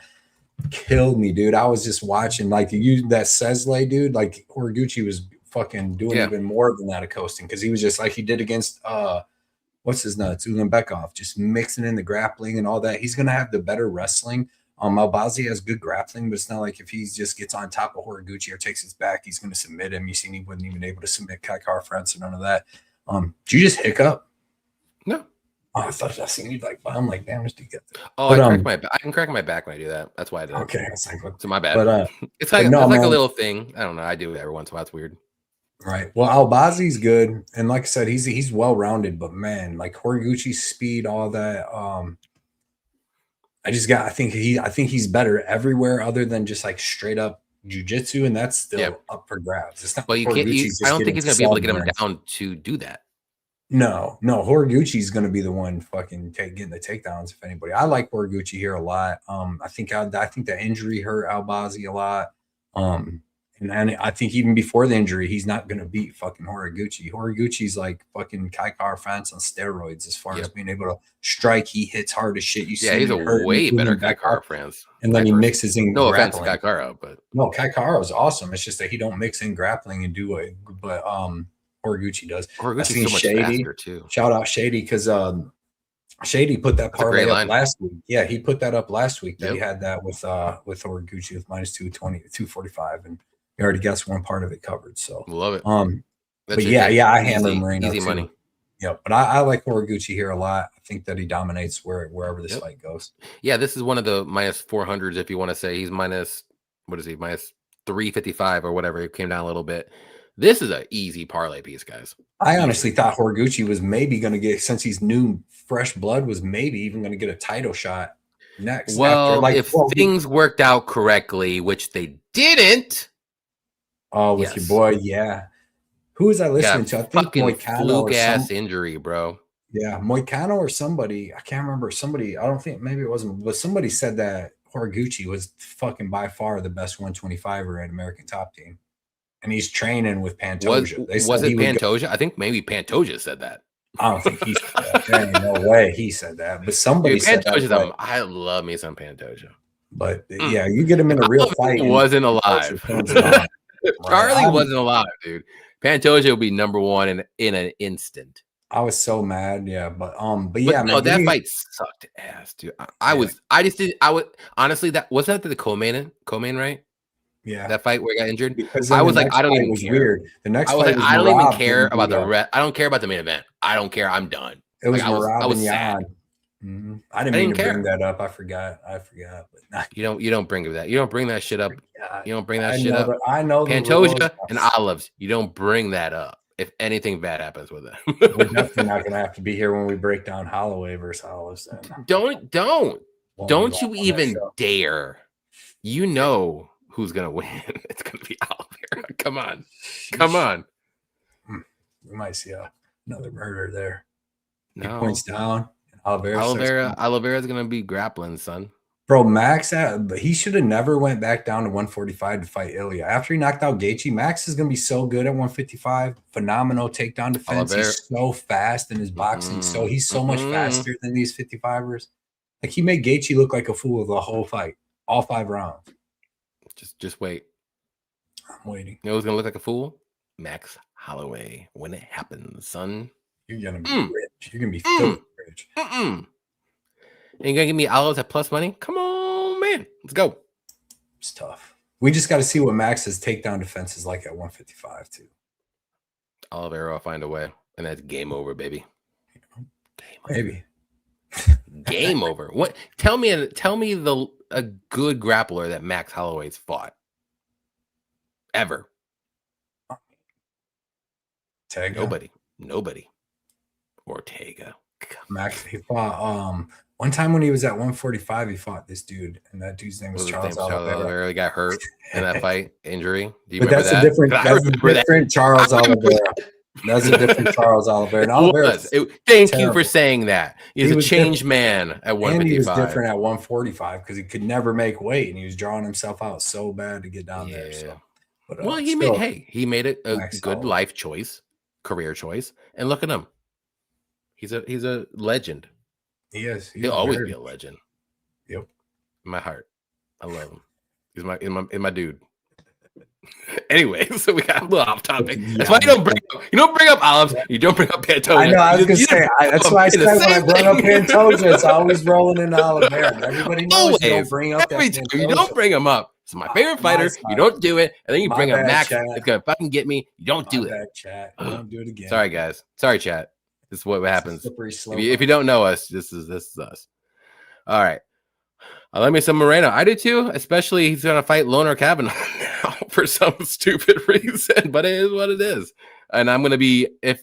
Speaker 2: Killed me, dude. I was just watching, like, that Sesley, dude. Like, Horiguchi was fucking doing even more than that of coasting, because he was just like he did against what's his nuts, Ulanbekov, just mixing in the grappling and all that. He's gonna have the better wrestling. Albazi has good grappling, but it's not like if he just gets on top of Horiguchi or takes his back, he's gonna submit him. You seen he wasn't even able to submit Kai Kara-France or none of that. Did you just hiccup?
Speaker 1: No.
Speaker 2: Oh, I thought I seen you like, I'm like, damn, did you get that?
Speaker 1: Oh, but, I can crack my back when I do that. That's why I did it.
Speaker 2: Okay, it's like,
Speaker 1: so my bad.
Speaker 2: But
Speaker 1: it's like a little thing. I don't know. I do it every once in a while. It's weird.
Speaker 2: Right. Well, Albazi's good, and like I said, he's well rounded. But man, like Horiguchi's speed, all that. I think he's better everywhere other than just like straight up jiu-jitsu, and that's still up for grabs. It's not.
Speaker 1: But you can't. I don't think he's gonna be able to get him down to do that.
Speaker 2: No, Horiguchi's gonna be the one fucking getting the takedowns. If anybody, I like Horiguchi here a lot. I think the injury hurt Albazi a lot. And I think even before the injury, he's not going to beat fucking Horiguchi. Horiguchi's like fucking Kai Kara-France on steroids as far as being able to strike. He hits hard as shit.
Speaker 1: He's a way better Kai Kara-France.
Speaker 2: And then he mixes in
Speaker 1: no
Speaker 2: grappling.
Speaker 1: offense to Kai Kara, but
Speaker 2: no, Kai Kara is awesome. It's just that he don't mix in grappling and do it, but Horiguchi does.
Speaker 1: Horiguchi's so much faster too.
Speaker 2: Shout out Shady, because Shady put that parlay up last week. Yeah, he put that up last week. That he had that with Horiguchi with minus 220, 245, and he already got one part of it covered. So
Speaker 1: love it.
Speaker 2: But I handle Moreno
Speaker 1: easy
Speaker 2: too.
Speaker 1: Money.
Speaker 2: Yeah, but I like Horiguchi here a lot. I think that he dominates wherever this fight goes.
Speaker 1: Yeah, this is one of the minus 400s. If you want to say he's minus, what is he? Minus 355 or whatever. It came down a little bit. This is an easy parlay piece, guys.
Speaker 2: I honestly thought Horiguchi was maybe going to get, since he's new, fresh blood, was maybe even going to get a title shot next.
Speaker 1: Well, if things worked out correctly, which they didn't.
Speaker 2: Oh, with your boy, Who was I listening to? I think
Speaker 1: Moicano fluke ass injury, bro.
Speaker 2: Yeah, Moicano or somebody. I can't remember. Somebody. I don't think, maybe it wasn't, but somebody said that Horiguchi was fucking by far the best 125er at American Top Team, and he's training with Pantoja.
Speaker 1: Was it Pantoja? I think maybe Pantoja said that.
Speaker 2: I don't think he said that. There ain't no way he said that, but somebody said that.
Speaker 1: I love me some Pantoja.
Speaker 2: But yeah, you get him in a real fight.
Speaker 1: He wasn't alive. Charlie wasn't alive, dude. Pantoja would be number one in an instant.
Speaker 2: I was so mad, but yeah,
Speaker 1: no, that fight sucked ass, dude. I was honestly, that wasn't that the co-main, right?
Speaker 2: Yeah,
Speaker 1: that fight where he got injured.
Speaker 2: Because
Speaker 1: I was like, I don't even care.
Speaker 2: Weird. The next fight
Speaker 1: I don't even care about the rest. I don't care about the main event. I don't care. I'm done.
Speaker 2: It was
Speaker 1: I was
Speaker 2: sad. I didn't mean to bring that up. I forgot. But
Speaker 1: you don't bring that. You don't bring that shit up. You don't bring that shit up.
Speaker 2: I know
Speaker 1: Pantoja and olives. You don't bring that up. If anything bad happens with it,
Speaker 2: we're definitely not going to have to be here when we break down Holloway versus Olives.
Speaker 1: Don't. Don't you even dare. You know who's going to win. It's going to be Oliveira. Come on. Come on.
Speaker 2: We might see another murder there.
Speaker 1: No.
Speaker 2: He points down.
Speaker 1: Oliveira is going to be grappling, son.
Speaker 2: Bro, Max, he should have never went back down to 145 to fight Ilya. After he knocked out Gaethje, Max is going to be so good at 155. Phenomenal takedown defense. He's so fast in his boxing. So he's so much faster than these 55ers. Like, he made Gaethje look like a fool the whole fight, all 5 rounds.
Speaker 1: Just wait.
Speaker 2: I'm waiting.
Speaker 1: You know who's going to look like a fool? Max Holloway. When it happens, son.
Speaker 2: You're going to be rich. You're going to be filthy rich.
Speaker 1: And you're going to give me olives at plus money? Come on, man. Let's go.
Speaker 2: It's tough. We just got to see what Max's takedown defense is like at 155, too.
Speaker 1: Oliveira will find a way. And that's game over, baby.
Speaker 2: Maybe.
Speaker 1: Game over. What? Tell me a good grappler that Max Holloway's fought. Ever.
Speaker 2: Ortega.
Speaker 1: Nobody. Ortega.
Speaker 2: Max, he fought one time when he was at 145, he fought this dude, and that dude's name was Charles Oliveira.
Speaker 1: He got hurt in that fight, injury. Do you
Speaker 2: but
Speaker 1: remember
Speaker 2: that's a different Charles Oliveira. That's a different Charles Oliveira.
Speaker 1: Thank you for saying that. He's a changed man at 155.
Speaker 2: And he was different at 145 because he could never make weight, and he was drawing himself out so bad to get down there. So, but,
Speaker 1: he made it a good life choice, career choice, and look at him. He's a legend.
Speaker 2: He is.
Speaker 1: He'll always be a legend.
Speaker 2: Yep.
Speaker 1: In my heart, I love him. He's my dude. Anyway, so we got a little off topic. That's why you don't bring up olives. You don't bring up Pantoja.
Speaker 2: I know. I was gonna say that's why I said when I brought up Pantoja, it's always rolling in Oliveira. Everybody knows you don't bring up that.
Speaker 1: You don't bring him up. It's my favorite fighter. You don't do it, and then you bring up Max. It's gonna fucking get me. You don't do it.
Speaker 2: Chat. Don't do it again.
Speaker 1: Sorry, guys. Sorry, chat. This is what happens. If you don't know us, this is us. All right. I like me some Moreno. I do too, especially he's going to fight Loner Kavanaugh now for some stupid reason, but it is what it is. And I'm going to be, if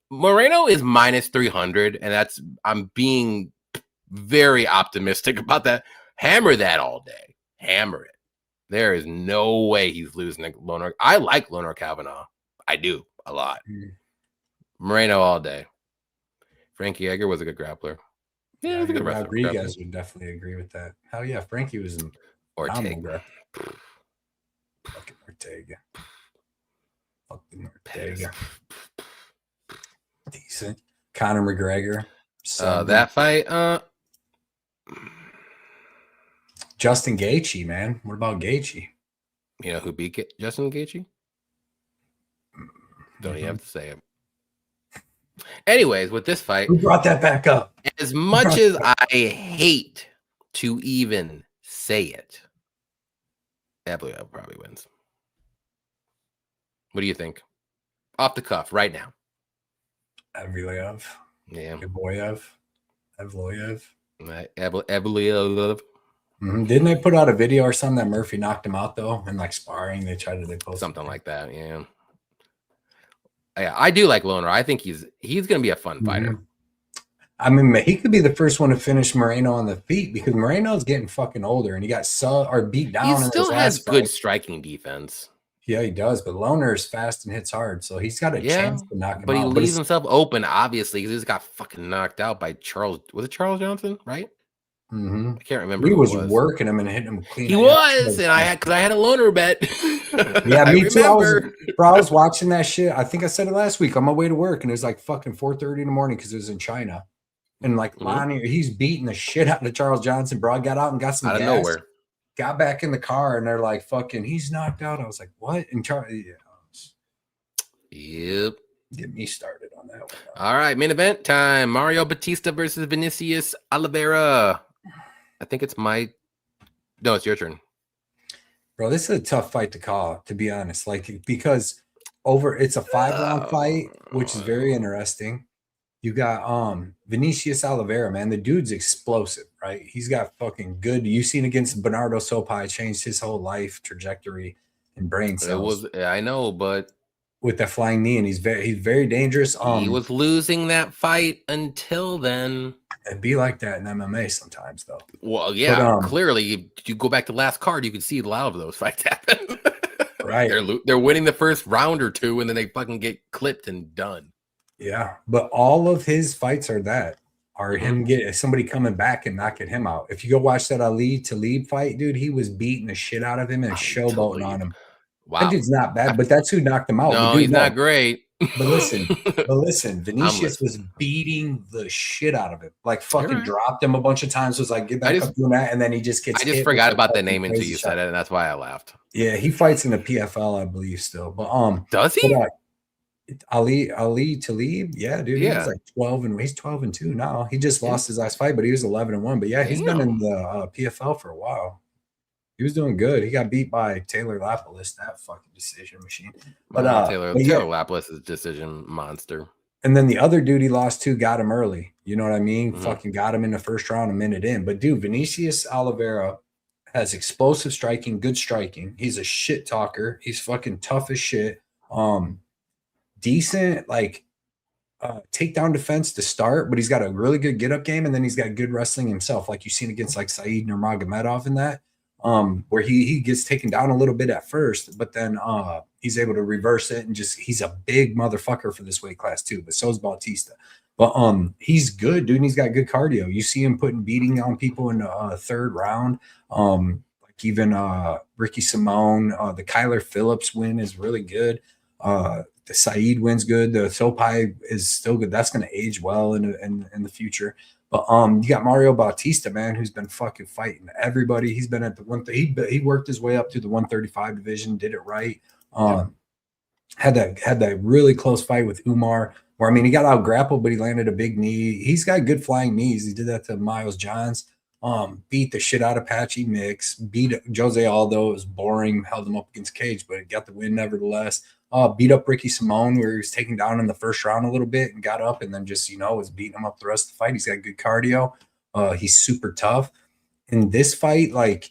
Speaker 1: Moreno is minus 300, and I'm being very optimistic about that, hammer that all day. Hammer it. There is no way he's losing to Loner. I like Loner Kavanaugh. I do a lot. Moreno all day. Frankie Edgar was a good grappler. Yeah,
Speaker 2: I think Rodriguez would definitely agree with that. Hell yeah, Frankie was an
Speaker 1: Ortega.
Speaker 2: Fucking Ortega. Decent. Conor McGregor.
Speaker 1: That fight.
Speaker 2: Justin Gaethje, man. What about Gaethje?
Speaker 1: You know who beat Justin Gaethje? Don't you have to say it? Anyways, with this fight,
Speaker 2: who brought that back up?
Speaker 1: As much as I hate to even say it, Evloev probably wins. What do you think? Off the cuff, right now.
Speaker 2: Evloev.
Speaker 1: Yeah.
Speaker 2: Evloev.
Speaker 1: Evloev.
Speaker 2: Didn't they put out a video or something that Murphy knocked him out though? And like sparring, they posted
Speaker 1: something like that. Yeah. Yeah, I do like Loner. I think he's going to be a fun fighter.
Speaker 2: I mean, he could be the first one to finish Moreno on the feet because Moreno's getting fucking older and he got beat down.
Speaker 1: He still has good striking defense.
Speaker 2: Yeah, he does. But Loner is fast and hits hard, so he's got a chance to knock him out.
Speaker 1: But he leaves himself open, obviously, because he just got fucking knocked out by Charles. Was it Charles Johnson? Right?
Speaker 2: I
Speaker 1: can't remember.
Speaker 2: He was working him and hitting him clean.
Speaker 1: He was, and I had a Loner bet.
Speaker 2: Yeah, me too. I was watching that shit. I think I said it last week on my way to work, and it was like fucking 4:30 in the morning because it was in China. And like Lonnie, he's beating the shit out of Charles Johnson. Bro, I got out and got some gas.
Speaker 1: Out of nowhere.
Speaker 2: Got back in the car, and they're like, "Fucking, he's knocked out." I was like, "What?" And Charlie,
Speaker 1: yep.
Speaker 2: Get me started on that one.
Speaker 1: All right, main event time: Mario Bautista versus Vinicius Oliveira. I think it's no, it's your turn.
Speaker 2: Bro, this is a tough fight to call, to be honest. Like, because it's a 5-round fight, which is very interesting. You got Vinicius Oliveira, man. The dude's explosive, right? He's got fucking good. You seen against Bernardo Sopai, changed his whole life trajectory and brain cells.
Speaker 1: I know, but
Speaker 2: with that flying knee, and he's very dangerous.
Speaker 1: He was losing that fight until then.
Speaker 2: It'd be like that in MMA sometimes, though.
Speaker 1: Well, yeah, clearly, you go back to last card, you can see a lot of those fights happen.
Speaker 2: Right.
Speaker 1: They're winning the first round or two, and then they fucking get clipped and done.
Speaker 2: Yeah, but all of his fights are him getting somebody coming back and knocking him out. If you go watch that Ali Talib fight, dude, he was beating the shit out of him and showboating on him. Wow, that dude's not bad, but that's who knocked him out.
Speaker 1: No, he's not great.
Speaker 2: But listen, Vinicius was beating the shit out of him. Like fucking dropped him a bunch of times. Was like, get back up doing that, and then he just gets.
Speaker 1: I just forgot about the name until you said it, and that's why I laughed.
Speaker 2: Yeah, he fights in the PFL, I believe, still. But
Speaker 1: does he?
Speaker 2: Ali Talib, yeah, dude. Yeah. He's like 12 and he's 12-2 now. He just lost his last fight, but he was 11-1. But yeah, he's been in the PFL for a while. He was doing good. He got beat by Taylor Lapalus, that fucking decision machine. But
Speaker 1: Taylor Lapalus is a decision monster.
Speaker 2: And then the other dude he lost to got him early. You know what I mean? Fucking got him in the first round a minute in. But dude, Vinicius Oliveira has explosive striking, good striking. He's a shit talker. He's fucking tough as shit. Decent like takedown defense to start, but he's got a really good get up game, and then he's got good wrestling himself, like you've seen against like Said Nurmagomedov in that, where he gets taken down a little bit at first, but then he's able to reverse it, and he's a big motherfucker for this weight class too. But so is Bautista. But he's good, dude. And he's got good cardio. You see him beating on people in the third round. Like even Ricky Simone, the Kyler Phillips win is really good. The Saeed win's good. The Sopai is still good. That's going to age well in the future. But you got Mario Bautista, man, who's been fucking fighting everybody. He's been at the he worked his way up to the 135 division, did it right. Had that really close fight with Umar, where I mean he got out grappled, but he landed a big knee. He's got good flying knees. He did that to Miles Johns. Beat the shit out of Patchy Mix, beat Jose Aldo. It was boring, held him up against Cage, but got the win nevertheless. Beat up Ricky Simone, where he was taken down in the first round a little bit and got up, and then just, was beating him up the rest of the fight. He's got good cardio. He's super tough. In this fight, like,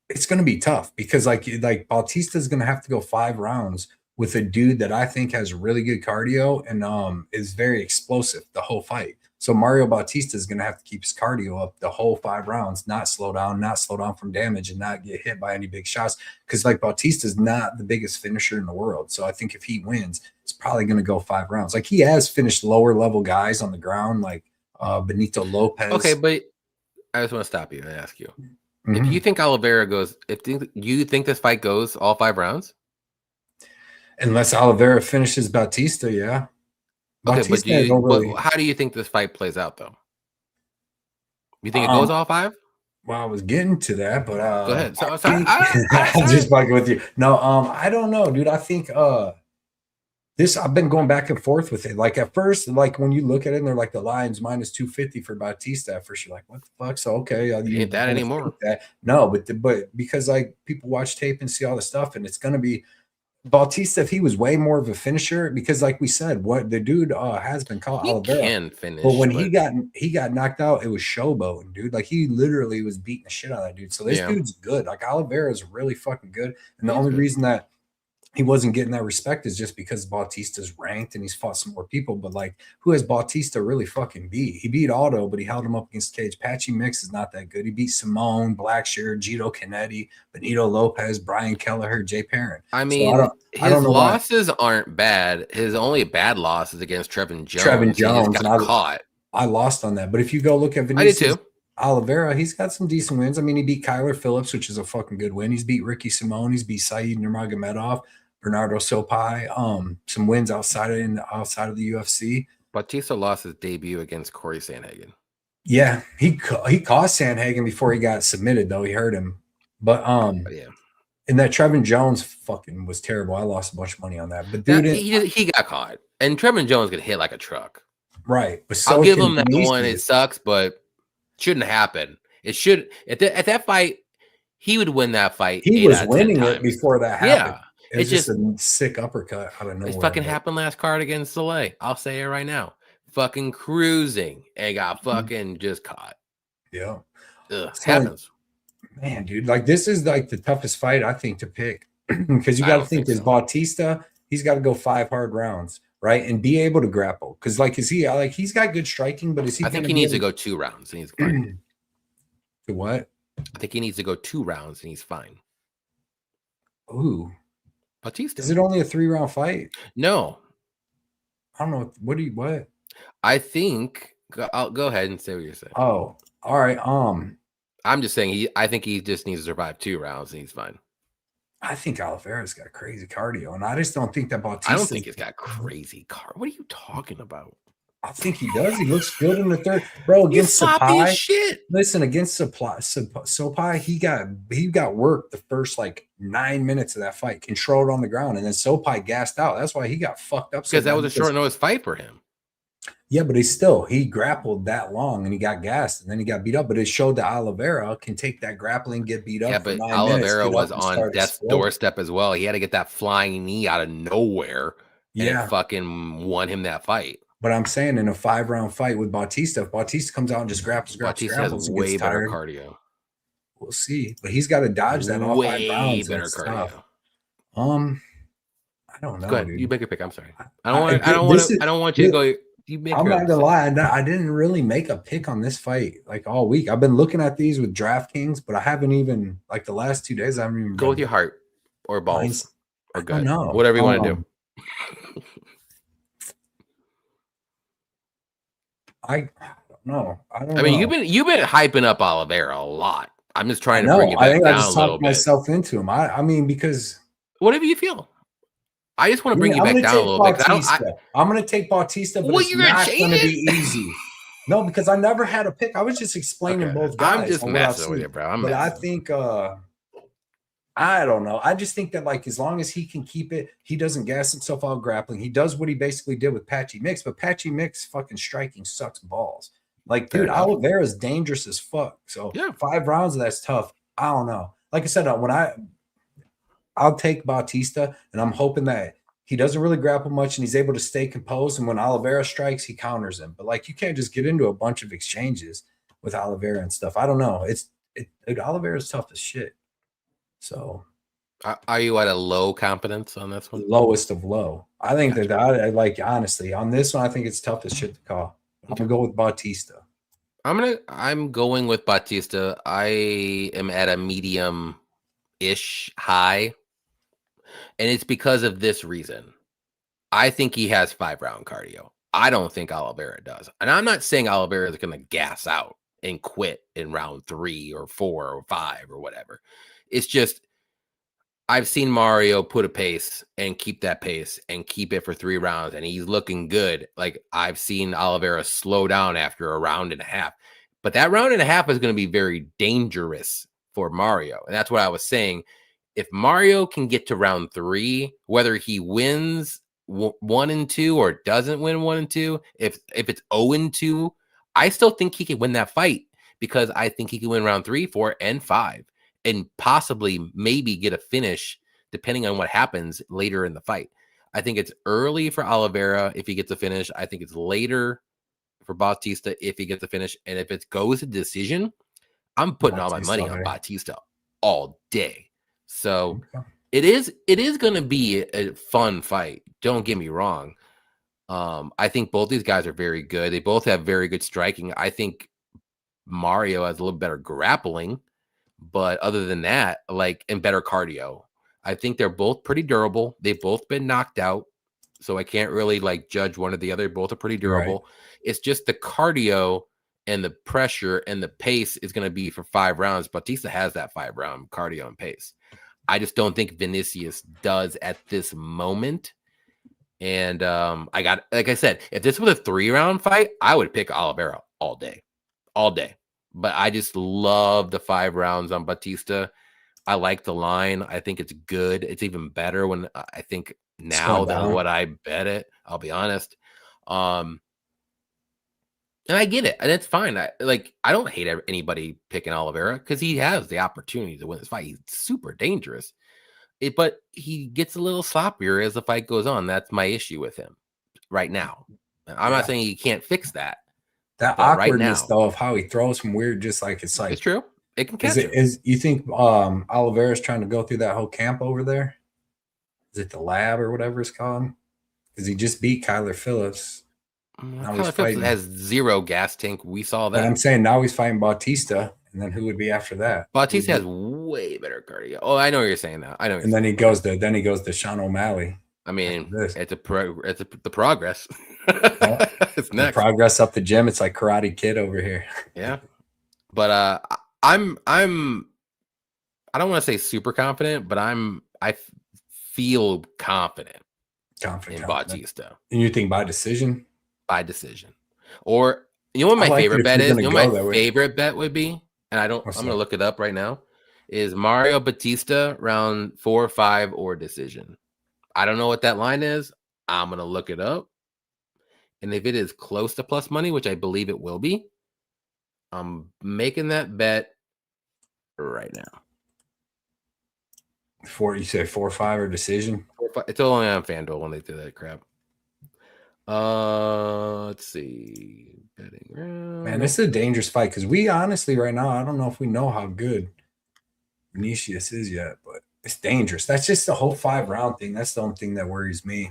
Speaker 2: it's going to be tough because like Bautista is going to have to go 5 rounds with a dude that I think has really good cardio and is very explosive the whole fight. So Mario Bautista is going to have to keep his cardio up the whole 5 rounds, not slow down from damage, and not get hit by any big shots. Because like Bautista is not the biggest finisher in the world. So I think if he wins, it's probably going to go 5 rounds. Like he has finished lower level guys on the ground, like Benito Lopez.
Speaker 1: Okay, but I just want to stop you and ask you. If you think Oliveira goes, you think this fight goes all 5 rounds?
Speaker 2: Unless Oliveira finishes Bautista, yeah.
Speaker 1: Okay, but how do you think this fight plays out, though? You think it goes all 5?
Speaker 2: Well, I was getting to that, but
Speaker 1: go ahead.
Speaker 2: I'm just fucking with you. No, I don't know, dude. I think I've been going back and forth with it. Like at first, like when you look at it, and they're like the lines minus 250 for Bautista. At first, you're like, what the fuck? So okay,
Speaker 1: ain't that anymore?
Speaker 2: No, but because like people watch tape and see all the stuff, and it's gonna be. Bautista, if he was way more of a finisher, because like we said, what the dude has been called Oliveira.
Speaker 1: Can finish,
Speaker 2: but when he got knocked out, it was showboating, dude. Like he literally was beating the shit out of that dude. So this dude's good. Like Oliveira is really fucking good. And the only reason that he wasn't getting that respect is just because Bautista's ranked and he's fought some more people. But like, who has Bautista really fucking beat? He beat Aldo, but he held him up against Cage. Patchy Mix is not that good. He beat Simone, Blackshear, Gito Canetti, Benito Lopez, Brian Kelleher, Jay Parent.
Speaker 1: I mean, so his losses aren't bad. His only bad loss is against Trevin Jones. He just got caught.
Speaker 2: I lost on that. But if you go look at Vinicius Oliveira, he's got some decent wins. I mean, he beat Kyler Phillips, which is a fucking good win. He's beat Ricky Simone. He's beat Saeed Nurmagomedov. Bernardo Sopai, some wins outside of the UFC.
Speaker 1: Bautista lost his debut against Corey Sandhagen.
Speaker 2: Yeah, he caught Sandhagen before he got submitted, though. He hurt him. But and that Trevin Jones fucking was terrible. I lost a bunch of money on that. But dude,
Speaker 1: he got caught. And Trevin Jones got hit like a truck.
Speaker 2: Right. But
Speaker 1: I'll give him that one. It sucks, but shouldn't happen. It should at that fight, he would win that fight.
Speaker 2: He was winning it before that happened.
Speaker 1: Yeah.
Speaker 2: It's just a sick uppercut out of nowhere.
Speaker 1: It fucking happened last card against Soleil. I'll say it right now. Fucking cruising and got fucking just caught.
Speaker 2: Yeah.
Speaker 1: Happens.
Speaker 2: Man, dude, like this is like the toughest fight I think to pick because you got to think is Bautista. He's got to go 5 hard rounds, right, and be able to grapple. Because like, is he like he's got good striking, but is he?
Speaker 1: I think he needs to go 2 rounds and he's fine.
Speaker 2: To what?
Speaker 1: I think he needs to go 2 rounds and he's fine.
Speaker 2: Ooh,
Speaker 1: Bautista.
Speaker 2: Is it only a 3-round fight?
Speaker 1: No.
Speaker 2: I don't know. What?
Speaker 1: I think I'll go ahead and say what you're saying.
Speaker 2: Oh, all right.
Speaker 1: I'm just saying I think he just needs to survive 2 rounds and he's fine.
Speaker 2: I think Oliveira's got crazy cardio, and I just don't think that Bautista.
Speaker 1: I don't think he's got crazy cardio. What are you talking about?
Speaker 2: I think he does. He looks good in the third, bro. Against Sopai,
Speaker 1: shit.
Speaker 2: Listen, against Sopai, he got worked the first like 9 minutes of that fight, controlled on the ground, and then Sopai gassed out. That's why he got fucked up.
Speaker 1: Because that was a short notice fight for him.
Speaker 2: Yeah, but he grappled that long and he got gassed and then he got beat up. But it showed that Oliveira can take that grappling, get beat up.
Speaker 1: Yeah, but Oliveira was on death's doorstep as well. He had to get that flying knee out of nowhere. And it fucking won him that fight.
Speaker 2: But I'm saying in a 5-round fight with Bautista, if Bautista comes out and just grapples,
Speaker 1: Bautista has way better cardio.
Speaker 2: We'll see, but he's got to dodge that all 5 rounds.
Speaker 1: Better cardio.
Speaker 2: I don't know.
Speaker 1: Go ahead.
Speaker 2: Dude.
Speaker 1: You make a pick. I'm sorry. I don't want you to go.
Speaker 2: I'm not gonna lie. I didn't really make a pick on this fight like all week. I've been looking at these with DraftKings, but I haven't even like the last 2 days. I haven't even
Speaker 1: go with your heart or balls or gut.
Speaker 2: No,
Speaker 1: whatever you want to do.
Speaker 2: I don't know.
Speaker 1: I mean, you've been hyping up Oliveira a lot. I'm just trying to bring it back down a little bit.
Speaker 2: Myself into him. I mean, because
Speaker 1: whatever you feel. I just want to bring you back down a little bit.
Speaker 2: I'm going to take Bautista, but it's not going to be easy. No, because I never had a pick. I was just explaining both guys.
Speaker 1: I'm just messing with you, bro.
Speaker 2: But I think, I don't know. I just think that like as long as he can keep it, he doesn't gas himself out grappling. He does what he basically did with Patchy Mix, but Patchy Mix fucking striking sucks balls. Like, dude, Oliveira is dangerous as fuck. So 5 rounds of that's tough. I don't know. Like I said, I'll take Bautista, and I'm hoping that he doesn't really grapple much and he's able to stay composed. And when Oliveira strikes, he counters him. But like, you can't just get into a bunch of exchanges with Oliveira and stuff. I don't know. Oliveira is tough as shit. So,
Speaker 1: are you at a low confidence on this one?
Speaker 2: Lowest of low. I think that I like honestly on this one. I think it's tough as shit to call. I'm gonna go with Bautista.
Speaker 1: I'm going with Bautista. I am at a medium-ish high. And it's because of this reason. I think he has 5-round cardio. I don't think Oliveira does. And I'm not saying Oliveira is going to gas out and quit in round 3 or 4 or 5 or whatever. It's just I've seen Mario put a pace and keep that pace and keep it for 3 rounds. And he's looking good. Like I've seen Oliveira slow down after a round and a half. But that round and a half is going to be very dangerous for Mario. And that's what I was saying. If Mario can get to round 3, whether he wins 1 and 2 or doesn't win 1 and 2, if it's 0 and 2, I still think he can win that fight because I think he can win round 3, 4, and 5, and possibly maybe get a finish depending on what happens later in the fight. I think it's early for Oliveira if he gets a finish. I think it's later for Bautista if he gets a finish, and if it goes to decision, I'm putting all my money on Bautista all day. So it is going to be a fun fight. Don't get me wrong. I think both these guys are very good. They both have very good striking. I think Mario has a little better grappling, but other than that, and better cardio. I think they're both pretty durable. They've both been knocked out, so I can't really judge one or the other. Both are pretty durable. Right. It's just the cardio and the pressure and the pace is going to be for 5 rounds. Bautista has that 5-round cardio and pace. I just don't think Vinicius does at this moment. And like I said, if this was a 3-round fight, I would pick Oliveira all day. But I just love the 5 rounds on Bautista. I like the line. I think it's good. It's even better when I think now than what I bet it. I'll be honest. And I get it, and it's fine. I don't hate anybody picking Oliveira because he has the opportunity to win this fight. He's super dangerous, but he gets a little sloppier as the fight goes on. That's my issue with him right now. I'm not saying he can't fix that.
Speaker 2: That awkwardness though of how he throws from weird, it's
Speaker 1: true. It can catch him.
Speaker 2: You think Oliveira's trying to go through that whole camp over there? Is it the lab or whatever it's called? because he just beat Kyler Phillips.
Speaker 1: Kyler Phillips has 0 gas tank. We saw that.
Speaker 2: But I'm saying now he's fighting Bautista, and then who would be after that?
Speaker 1: Bautista has way better cardio. Oh, I know what you're saying now. I know.
Speaker 2: And then he goes to Sean O'Malley.
Speaker 1: I mean, it's the progress. It's next.
Speaker 2: The progress up the gym. It's like Karate Kid over here.
Speaker 1: Yeah, but I don't want to say super confident, but I feel confident in Bautista.
Speaker 2: And you think by decision?
Speaker 1: By decision, or you know what my favorite bet is? You know what my favorite bet would be, and I'm gonna look it up right now. Is Mario Bautista round 4 or 5 or decision? I don't know what that line is. I'm gonna look it up, and if it is close to plus money, which I believe it will be, I'm making that bet right now.
Speaker 2: You say 4 or 5 or decision?
Speaker 1: 4 or 5. It's only on FanDuel when they do that crap. Let's see. Betting round.
Speaker 2: Man, this is a dangerous fight because we honestly right now, I don't know if we know how good Vinicius is yet, but it's dangerous. That's just the whole 5-round thing. That's the only thing that worries me.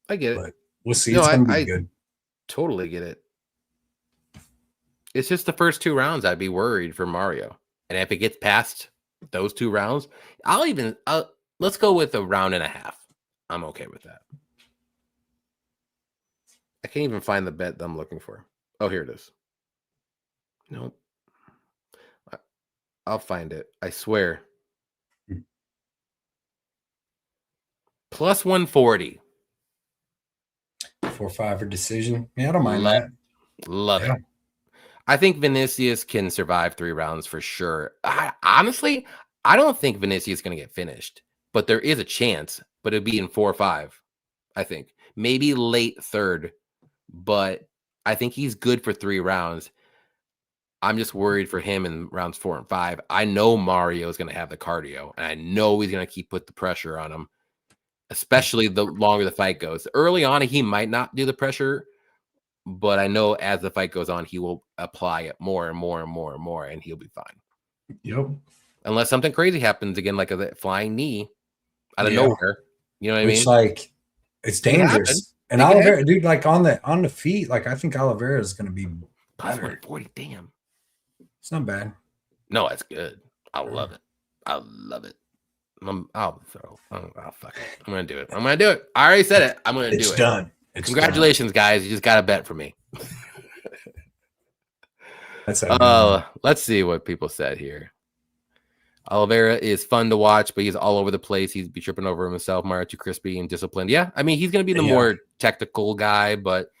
Speaker 1: I get it.
Speaker 2: But we'll see. It's gonna be good.
Speaker 1: Totally get it. It's just the first 2 rounds I'd be worried for Mario. And if it gets past those 2 rounds, let's go with 1.5 rounds. I'm okay with that. I can't even find the bet that I'm looking for. Oh, here it is. Nope. I'll find it. I swear. Plus 140.
Speaker 2: 4 or 5 or decision. Yeah, I don't mind that.
Speaker 1: Love it. I think Vinicius can survive 3 rounds for sure. Honestly, I don't think Vinicius is going to get finished, but there is a chance. But it'd be in 4 or 5. I think maybe late third, but I think he's good for 3 rounds. I'm just worried for him in rounds 4 and 5. I know Mario is going to have the cardio, and I know he's going to keep put the pressure on him, especially the longer the fight goes. Early on, he might not do the pressure, but I know as the fight goes on, he will apply it more and more and more and more, and he'll be fine.
Speaker 2: Yep.
Speaker 1: Unless something crazy happens again, like a flying knee out of nowhere. You know what I mean?
Speaker 2: It's like it's dangerous. And Oliveira, dude, like on the feet, like I think Oliveira is going to be
Speaker 1: plus 140. Damn,
Speaker 2: it's not bad.
Speaker 1: No, it's good. I love it. I love it. I'll fuck it. I'm gonna do it. I'm gonna do it. I already said it. I'm gonna do it.
Speaker 2: It's done.
Speaker 1: Congratulations, guys. You just got a bet for me.
Speaker 2: That's
Speaker 1: let's see what people said here. Oliveira is fun to watch, but he's all over the place. He'd be tripping over himself. Mario too crispy and disciplined. Yeah, I mean, he's going to be the more technical guy, but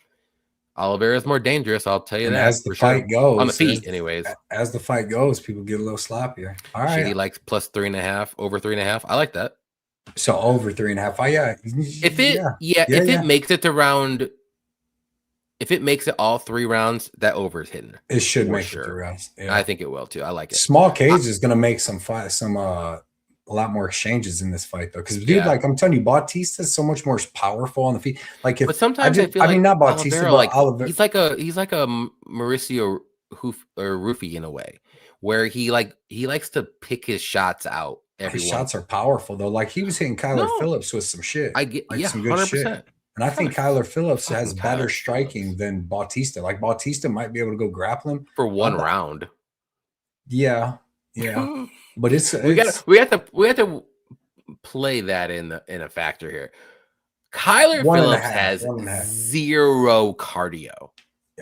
Speaker 1: Oliveira is more dangerous. I'll tell you that.
Speaker 2: As the fight goes,
Speaker 1: on the feet, anyways.
Speaker 2: As the fight goes, people get a little sloppier. All right.
Speaker 1: He likes plus 3.5, over 3.5. I like that.
Speaker 2: So over 3.5. Oh, yeah.
Speaker 1: If it makes it to round. If it makes it all 3 rounds, that over is hidden.
Speaker 2: It should make it 3 rounds.
Speaker 1: Yeah. I think it will too. I like it.
Speaker 2: Small cage is going to make a lot more exchanges in this fight though, because dude, like I'm telling you, Bautista is so much more powerful on the feet. Like,
Speaker 1: but sometimes I mean, not Bautista, but Oliveira. He's like a Mauricio Rufy in a way, where he likes to pick his shots out.
Speaker 2: His shots are powerful though. Like he was hitting Kyler Phillips with some shit.
Speaker 1: I get some good 100%.
Speaker 2: Shit. And I think Kyler Phillips has better striking than Bautista. Like Bautista might be able to go grappling
Speaker 1: for 1 round.
Speaker 2: Yeah. But we
Speaker 1: have to play that in a factor here. Kyler Phillips has 0 cardio.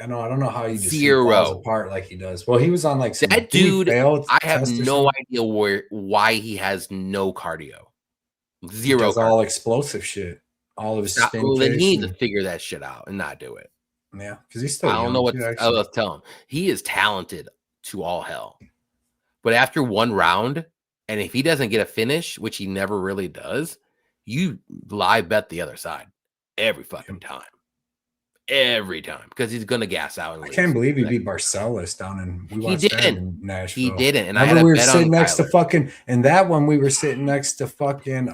Speaker 2: I don't know how he just falls apart like he does. Well, he was on like some
Speaker 1: that dude. I have no idea why he has no cardio. 0.
Speaker 2: He does all explosive shit. All of his spin
Speaker 1: he needs to figure that shit out and not do it.
Speaker 2: Yeah, because he's still.
Speaker 1: I don't know what I was telling him. He is talented to all hell, but after 1 round, and if he doesn't get a finish, which he never really does, you live bet the other side every fucking time, because he's gonna gas out.
Speaker 2: I can't believe he beat Barcelos down in. We watched that in Nashville.
Speaker 1: He didn't, and
Speaker 2: we were sitting next to fucking. And that one we were sitting next to fucking.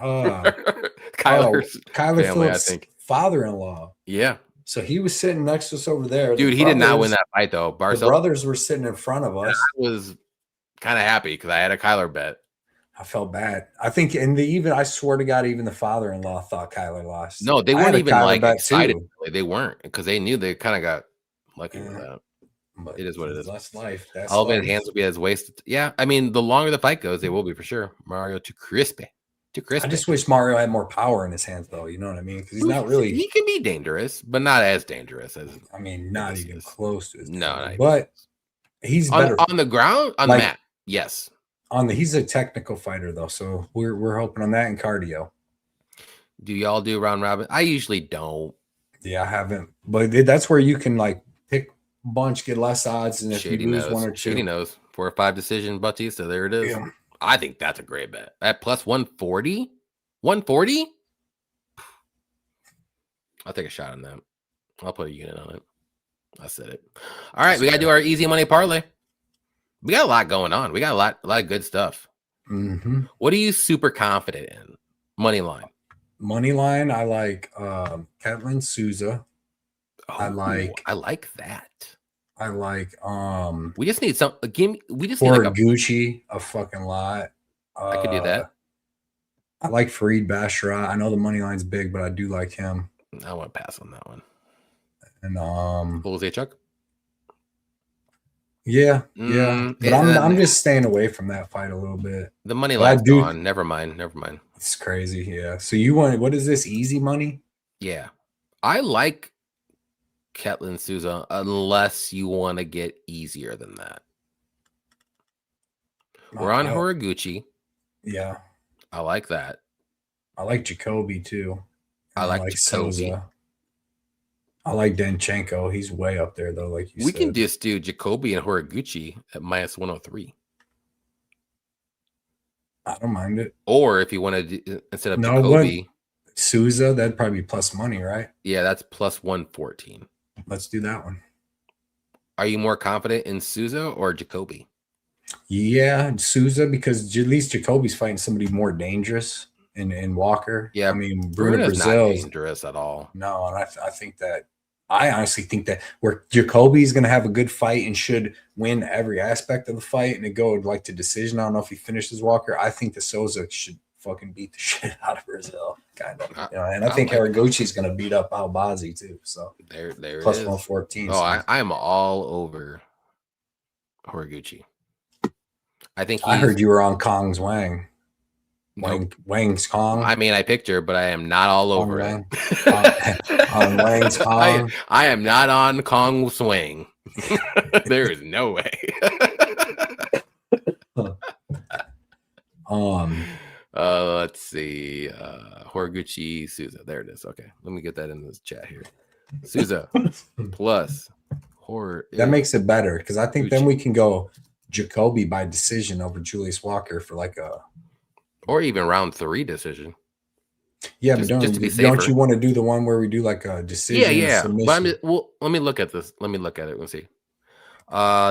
Speaker 2: Kyler Phillips' father-in-law.
Speaker 1: Yeah.
Speaker 2: So he was sitting next to us over there.
Speaker 1: Dude, he did not win that fight though.
Speaker 2: The brothers were sitting in front of us.
Speaker 1: I was kind of happy because I had a Kyler bet.
Speaker 2: I felt bad. I think, and I swear to God, even the father-in-law thought Kyler lost.
Speaker 1: No, they
Speaker 2: I had
Speaker 1: weren't
Speaker 2: a
Speaker 1: even
Speaker 2: Kyler
Speaker 1: like
Speaker 2: bet
Speaker 1: excited.
Speaker 2: too.
Speaker 1: They weren't because they knew they kind of got lucky with that.
Speaker 2: But
Speaker 1: It is what it is.
Speaker 2: That's life. That's
Speaker 1: All of
Speaker 2: life.
Speaker 1: his hands will be as wasted. Yeah, I mean, the longer the fight goes, they will be for sure. Mario too crispy.
Speaker 2: I just wish Mario had more power in his hands, though. You know what I mean? Because he's not really.
Speaker 1: He can be dangerous, but not as dangerous as.
Speaker 2: I mean, not even close to his.
Speaker 1: No,
Speaker 2: but he's
Speaker 1: on,
Speaker 2: better
Speaker 1: on the ground, on the mat. Yes.
Speaker 2: He's a technical fighter though, so we're hoping on that and cardio.
Speaker 1: Do y'all do round robin? I usually don't.
Speaker 2: Yeah, I haven't, but that's where you can like pick a bunch, get less odds, and if
Speaker 1: Shady
Speaker 2: you lose
Speaker 1: knows.
Speaker 2: 1 or 2,
Speaker 1: Shady knows 4 or 5 decision Bautista. There it is.
Speaker 2: Yeah.
Speaker 1: I think that's a great bet at plus 140. 140. I'll take a shot on that. I'll put a unit on it. I said it. All right, we gotta do our easy money parlay. We got a lot going on. We got a lot of good stuff.
Speaker 2: Mm-hmm.
Speaker 1: What are you super confident in? Money line.
Speaker 2: Money line. I like Ketlin Souza.
Speaker 1: Oh,
Speaker 2: I like
Speaker 1: that.
Speaker 2: I like
Speaker 1: we just need some we just
Speaker 2: need
Speaker 1: like
Speaker 2: Gucci a fucking lot.
Speaker 1: I could do that.
Speaker 2: I like Fareed Basharat. I know the money line's big, but I do like him.
Speaker 1: I want to pass on that one.
Speaker 2: And
Speaker 1: Chuck.
Speaker 2: Yeah. But I'm just staying away from that fight a little bit.
Speaker 1: The money line's gone. Never mind.
Speaker 2: It's crazy. Yeah. So you want, what is this, easy money?
Speaker 1: Yeah. I like Ketlin Souza unless you want to get easier than that. We're on Horiguchi.
Speaker 2: Yeah.
Speaker 1: I like that.
Speaker 2: I like Jacoby too.
Speaker 1: I like Jacoby.
Speaker 2: Souza. I like Danchenko. He's way up there though, like you said.
Speaker 1: We can just do Jacoby and Horiguchi at minus 103.
Speaker 2: I don't mind it.
Speaker 1: Or if you want to do, instead of Jacoby,
Speaker 2: Souza, that'd probably be plus money, right?
Speaker 1: Yeah, that's plus 114.
Speaker 2: Let's do that one.
Speaker 1: Are you more confident in Souza or Jacoby?
Speaker 2: Yeah, Souza, because at least Jacoby's fighting somebody more dangerous in Walker.
Speaker 1: Yeah,
Speaker 2: I mean, Bruno's
Speaker 1: not dangerous at all.
Speaker 2: No, and I think that I honestly think that where Jacoby's going to have a good fight and should win every aspect of the fight and it go like to decision. I don't know if he finishes Walker. I think the Souza should fucking beat the shit out of Brazil, kind of. And I think Horiguchi's going to beat up Albazi too. So
Speaker 1: there
Speaker 2: plus
Speaker 1: it is.
Speaker 2: 114.
Speaker 1: Oh,
Speaker 2: so.
Speaker 1: I am all over Horiguchi. I think
Speaker 2: I heard you were on Kong's Wang. Wang's Kong.
Speaker 1: I mean, I picked her, but I am not all over it.
Speaker 2: On Wang's Kong.
Speaker 1: I am not on Kong Swing. There is no way. Let's see. Horiguchi Souza. There it is. Okay. Let me get that in this chat here. Souza plus
Speaker 2: that makes it better because I think then we can go Jacoby by decision over Julius Walker for like a
Speaker 1: or even round 3 decision.
Speaker 2: Yeah, but don't you want to do the one where we do like a decision?
Speaker 1: Yeah. But let me look at this. Let me look at it. Let's see.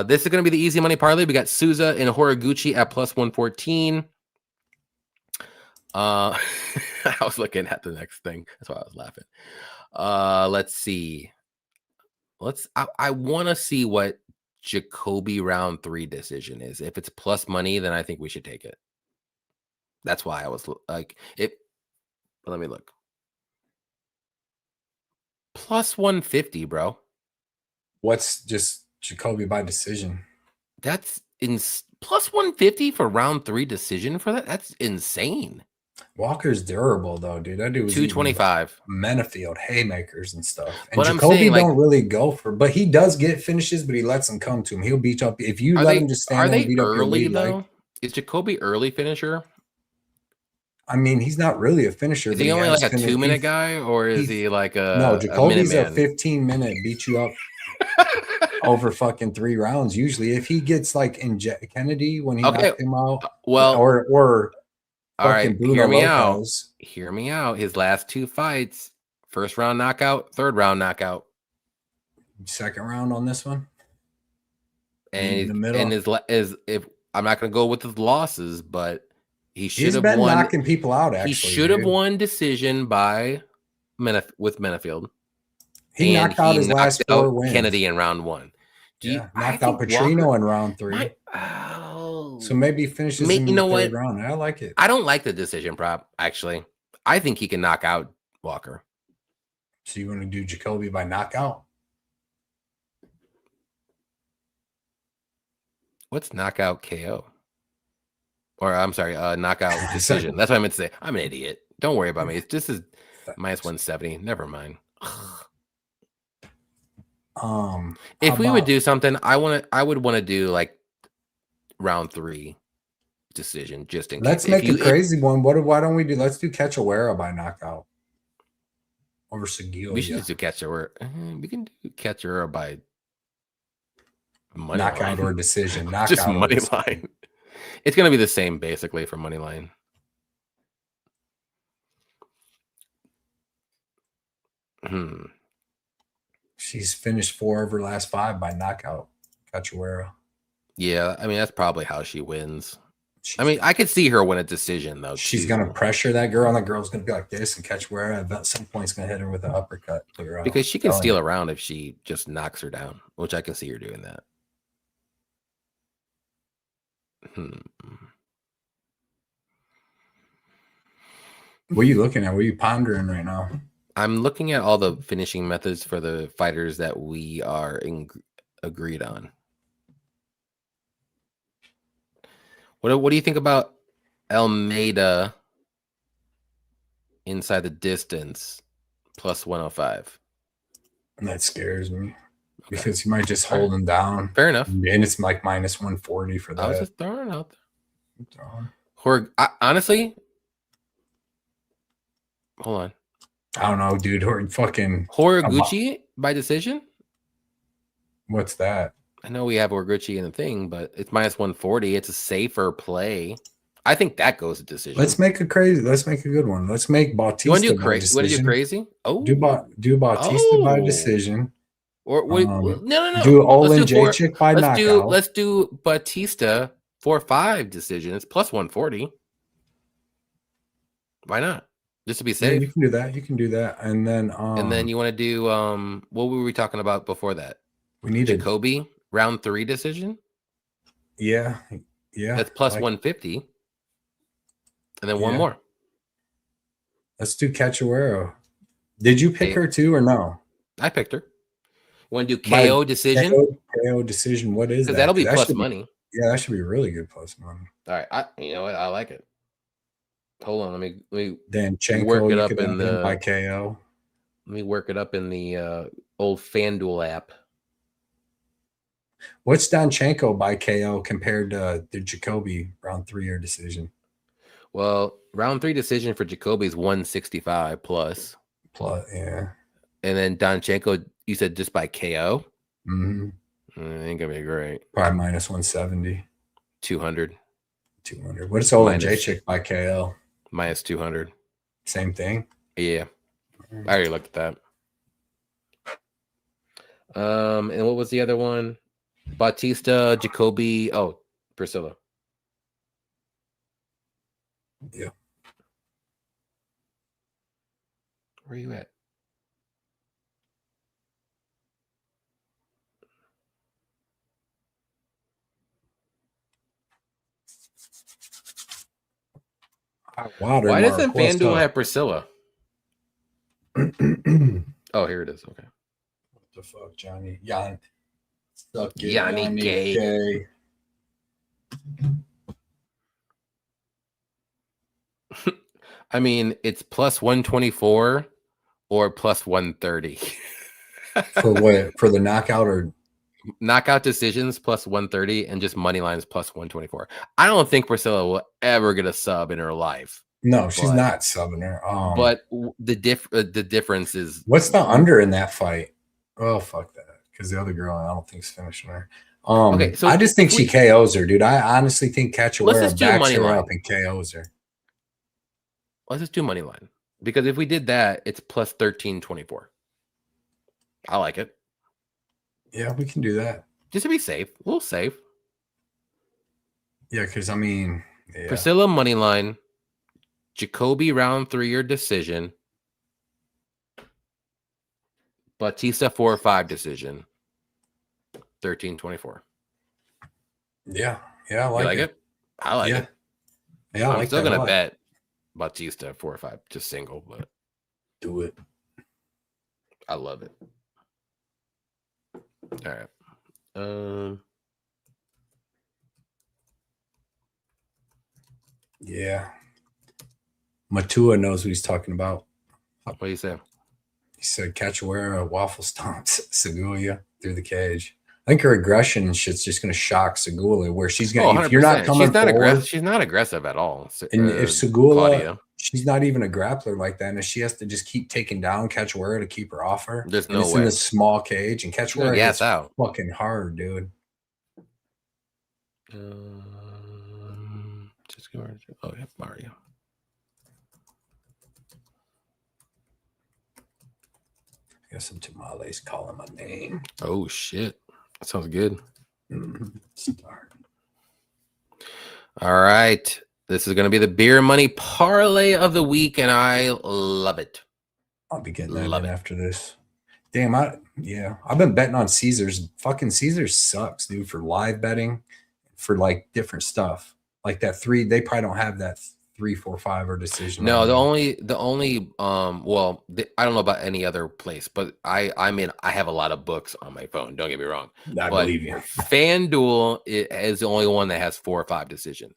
Speaker 1: This is going to be the easy money parlay. We got Souza and Horiguchi at plus 114. I was looking at the next thing. That's why I was laughing. Let's see. I want to see what Jacoby round 3 decision is. If it's plus money, then I think we should take it. That's why I was like it. But let me look. Plus 150, bro.
Speaker 2: What's just Jacoby by decision?
Speaker 1: That's in plus 150 for round 3 decision for that. That's insane.
Speaker 2: Walker's durable though, dude. That dude was
Speaker 1: 225
Speaker 2: Menafield haymakers and stuff. And
Speaker 1: but
Speaker 2: Jacoby don't really go for, but he does get finishes, but he lets them come to him. He'll beat up if you let him just stand there and beat up your lead. Though?
Speaker 1: Is Jacoby early finisher?
Speaker 2: I mean, he's not really a finisher.
Speaker 1: Is he only like a 2-minute guy, or is he like a
Speaker 2: no? Jacoby's a 15-minute beat you up over fucking 3 rounds. Usually, if he gets like in Kennedy when he knocked him out, or
Speaker 1: all right, hear me out. Hear me out. His last 2 fights, 1st round knockout, 3rd round knockout,
Speaker 2: 2nd round on this one,
Speaker 1: and his if I'm not going to go with his losses, but. He's
Speaker 2: been knocking people out. Actually,
Speaker 1: he should have won decision by with Menafield.
Speaker 2: He knocked out his last 4 wins.
Speaker 1: Kennedy in round 1.
Speaker 2: Knocked out Petrino in round 3. So maybe finishes in
Speaker 1: you know
Speaker 2: the
Speaker 1: what?
Speaker 2: third round. I like it.
Speaker 1: I don't like the decision prop, actually. I think he can knock out Walker.
Speaker 2: So you want to do Jacoby by knockout?
Speaker 1: What's knockout KO? Or I'm sorry, knockout decision. That's what I meant to say. I'm an idiot. Don't worry about me. This is minus 170. Never mind. If we would do something, I would want to do like round 3 decision, just in case.
Speaker 2: Let's make a crazy one. Why don't we do? Let's do Cachoeira by knockout over Seguilla.
Speaker 1: We should just do Cachoeira. We can do Cachoeira by money
Speaker 2: knockout
Speaker 1: line.
Speaker 2: or decision. Knockout
Speaker 1: just money line. It's gonna be the same basically for money line.
Speaker 2: She's finished 4 of her last 5 by knockout. Cachoeira.
Speaker 1: Yeah, I mean that's probably how she wins. I mean, I could see her win a decision though.
Speaker 2: She's gonna pressure that girl, and that girl's gonna be like this, and Cachoeira at some point is gonna hit her with an uppercut.
Speaker 1: Because she can steal around if she just knocks her down, which I can see her doing that.
Speaker 2: What are you looking at? What are you pondering right now?
Speaker 1: I'm looking at all the finishing methods for the fighters that we are agreed on. What do you think about Almeida inside the distance plus 105?
Speaker 2: And that scares me because you might just hold him down.
Speaker 1: Fair enough.
Speaker 2: And it's like minus 140 for that.
Speaker 1: I was just throwing it out there. Honestly, hold on.
Speaker 2: I don't know, dude.
Speaker 1: Horiguchi by decision?
Speaker 2: What's that?
Speaker 1: I know we have Horiguchi in the thing, but it's minus 140. It's a safer play. I think that goes to decision.
Speaker 2: Let's make a good one. Let's make Bautista.
Speaker 1: You want to do crazy? You want to do crazy? Oh,
Speaker 2: do Bautista by decision.
Speaker 1: Or no.
Speaker 2: Do Olin Jacek by knockout.
Speaker 1: Let's do Bautista 4-5 decision. It's plus 140. Why not? Just to be safe.
Speaker 2: Yeah, you can do that. And then
Speaker 1: you want to do what were we talking about before that?
Speaker 2: We need
Speaker 1: Jacoby round 3 decision.
Speaker 2: Yeah.
Speaker 1: That's plus 150. And then one more.
Speaker 2: Let's do Cachoeira. Did you pick her too or no?
Speaker 1: I picked her. You want to do KO decision?
Speaker 2: KO decision. What is that?
Speaker 1: Because that'll be plus money.
Speaker 2: Yeah, that should be really good plus money.
Speaker 1: All right. You know what? I like it. Hold on. Let me
Speaker 2: Danchenko,
Speaker 1: work it up in the
Speaker 2: by KO.
Speaker 1: Let me work it up in the old FanDuel app.
Speaker 2: What's Danchenko by KO compared to the Jacoby round 3 or decision?
Speaker 1: Well, round 3 decision for Jacoby is 165 plus.
Speaker 2: Yeah. And
Speaker 1: then Danchenko, you said just by KO?
Speaker 2: Mm-hmm.
Speaker 1: Ain't gonna be great.
Speaker 2: Probably minus 170.
Speaker 1: 200.
Speaker 2: What's Olin Jacek by KO?
Speaker 1: Minus 200.
Speaker 2: Same thing?
Speaker 1: Yeah. I already looked at that. And what was the other one? Bautista, Jacoby. Oh, Priscilla.
Speaker 2: Yeah.
Speaker 1: Where are you at? Why doesn't FanDuel have Priscilla? Oh, here it is. Okay.
Speaker 2: What the fuck, Johnny?
Speaker 1: Yanni Gay. I mean, it's plus 124 or plus 130.
Speaker 2: For what? For the knockout or
Speaker 1: knockout decisions plus 130 and just money lines plus 124. I don't think Priscilla will ever get a sub in her life.
Speaker 2: No, she's not subbing her.
Speaker 1: But the difference is
Speaker 2: what's the under in that fight? Oh, fuck that. Because the other girl, I don't think is finishing her. Okay, so I just think she KOs her, dude. I honestly think Cachoeira backs her up and KOs her.
Speaker 1: Let's just do money line. Because if we did that, it's plus 1324. I like it.
Speaker 2: Yeah, we can do that.
Speaker 1: Just to be safe. A little safe.
Speaker 2: Yeah, because I mean,
Speaker 1: Priscilla money line, Jacoby round 3 or decision, Bautista 4 or 5 decision, 1324.
Speaker 2: Yeah, I like
Speaker 1: it. I like it.
Speaker 2: Yeah,
Speaker 1: I'm still gonna bet Bautista 4 or 5, just single, but
Speaker 2: do it.
Speaker 1: I love it. All right.
Speaker 2: Yeah. Matua knows what he's talking about.
Speaker 1: What do you say?
Speaker 2: He said Cachoeira waffle stomps Segula through the cage. I think her aggression and shit's just going to shock Segula, where she's going to, if you're not coming forward.
Speaker 1: She's not aggressive at all.
Speaker 2: And if Segula, she's not even a grappler like that, and she has to just keep taking down Cachoeira to keep her off her.
Speaker 1: There's no way.
Speaker 2: In this small cage, and Cachoeira hits
Speaker 1: out
Speaker 2: fucking hard, dude.
Speaker 1: Just go. Oh, yeah, Mario.
Speaker 2: I got some tamales calling my name.
Speaker 1: Oh shit, that sounds good.
Speaker 2: Start.
Speaker 1: All right, this is going to be the beer money parlay of the week, and I love it.
Speaker 2: I'll be getting that in after this. Damn, I've been betting on Caesars. Fucking Caesars sucks, dude, for live betting, for like different stuff. Like that 3, they probably don't have that 3, 4, 5 or decision.
Speaker 1: No, the only well, I don't know about any other place, but I have a lot of books on my phone. Don't get me wrong.
Speaker 2: I believe you.
Speaker 1: FanDuel is the only one that has 4 or 5 decision.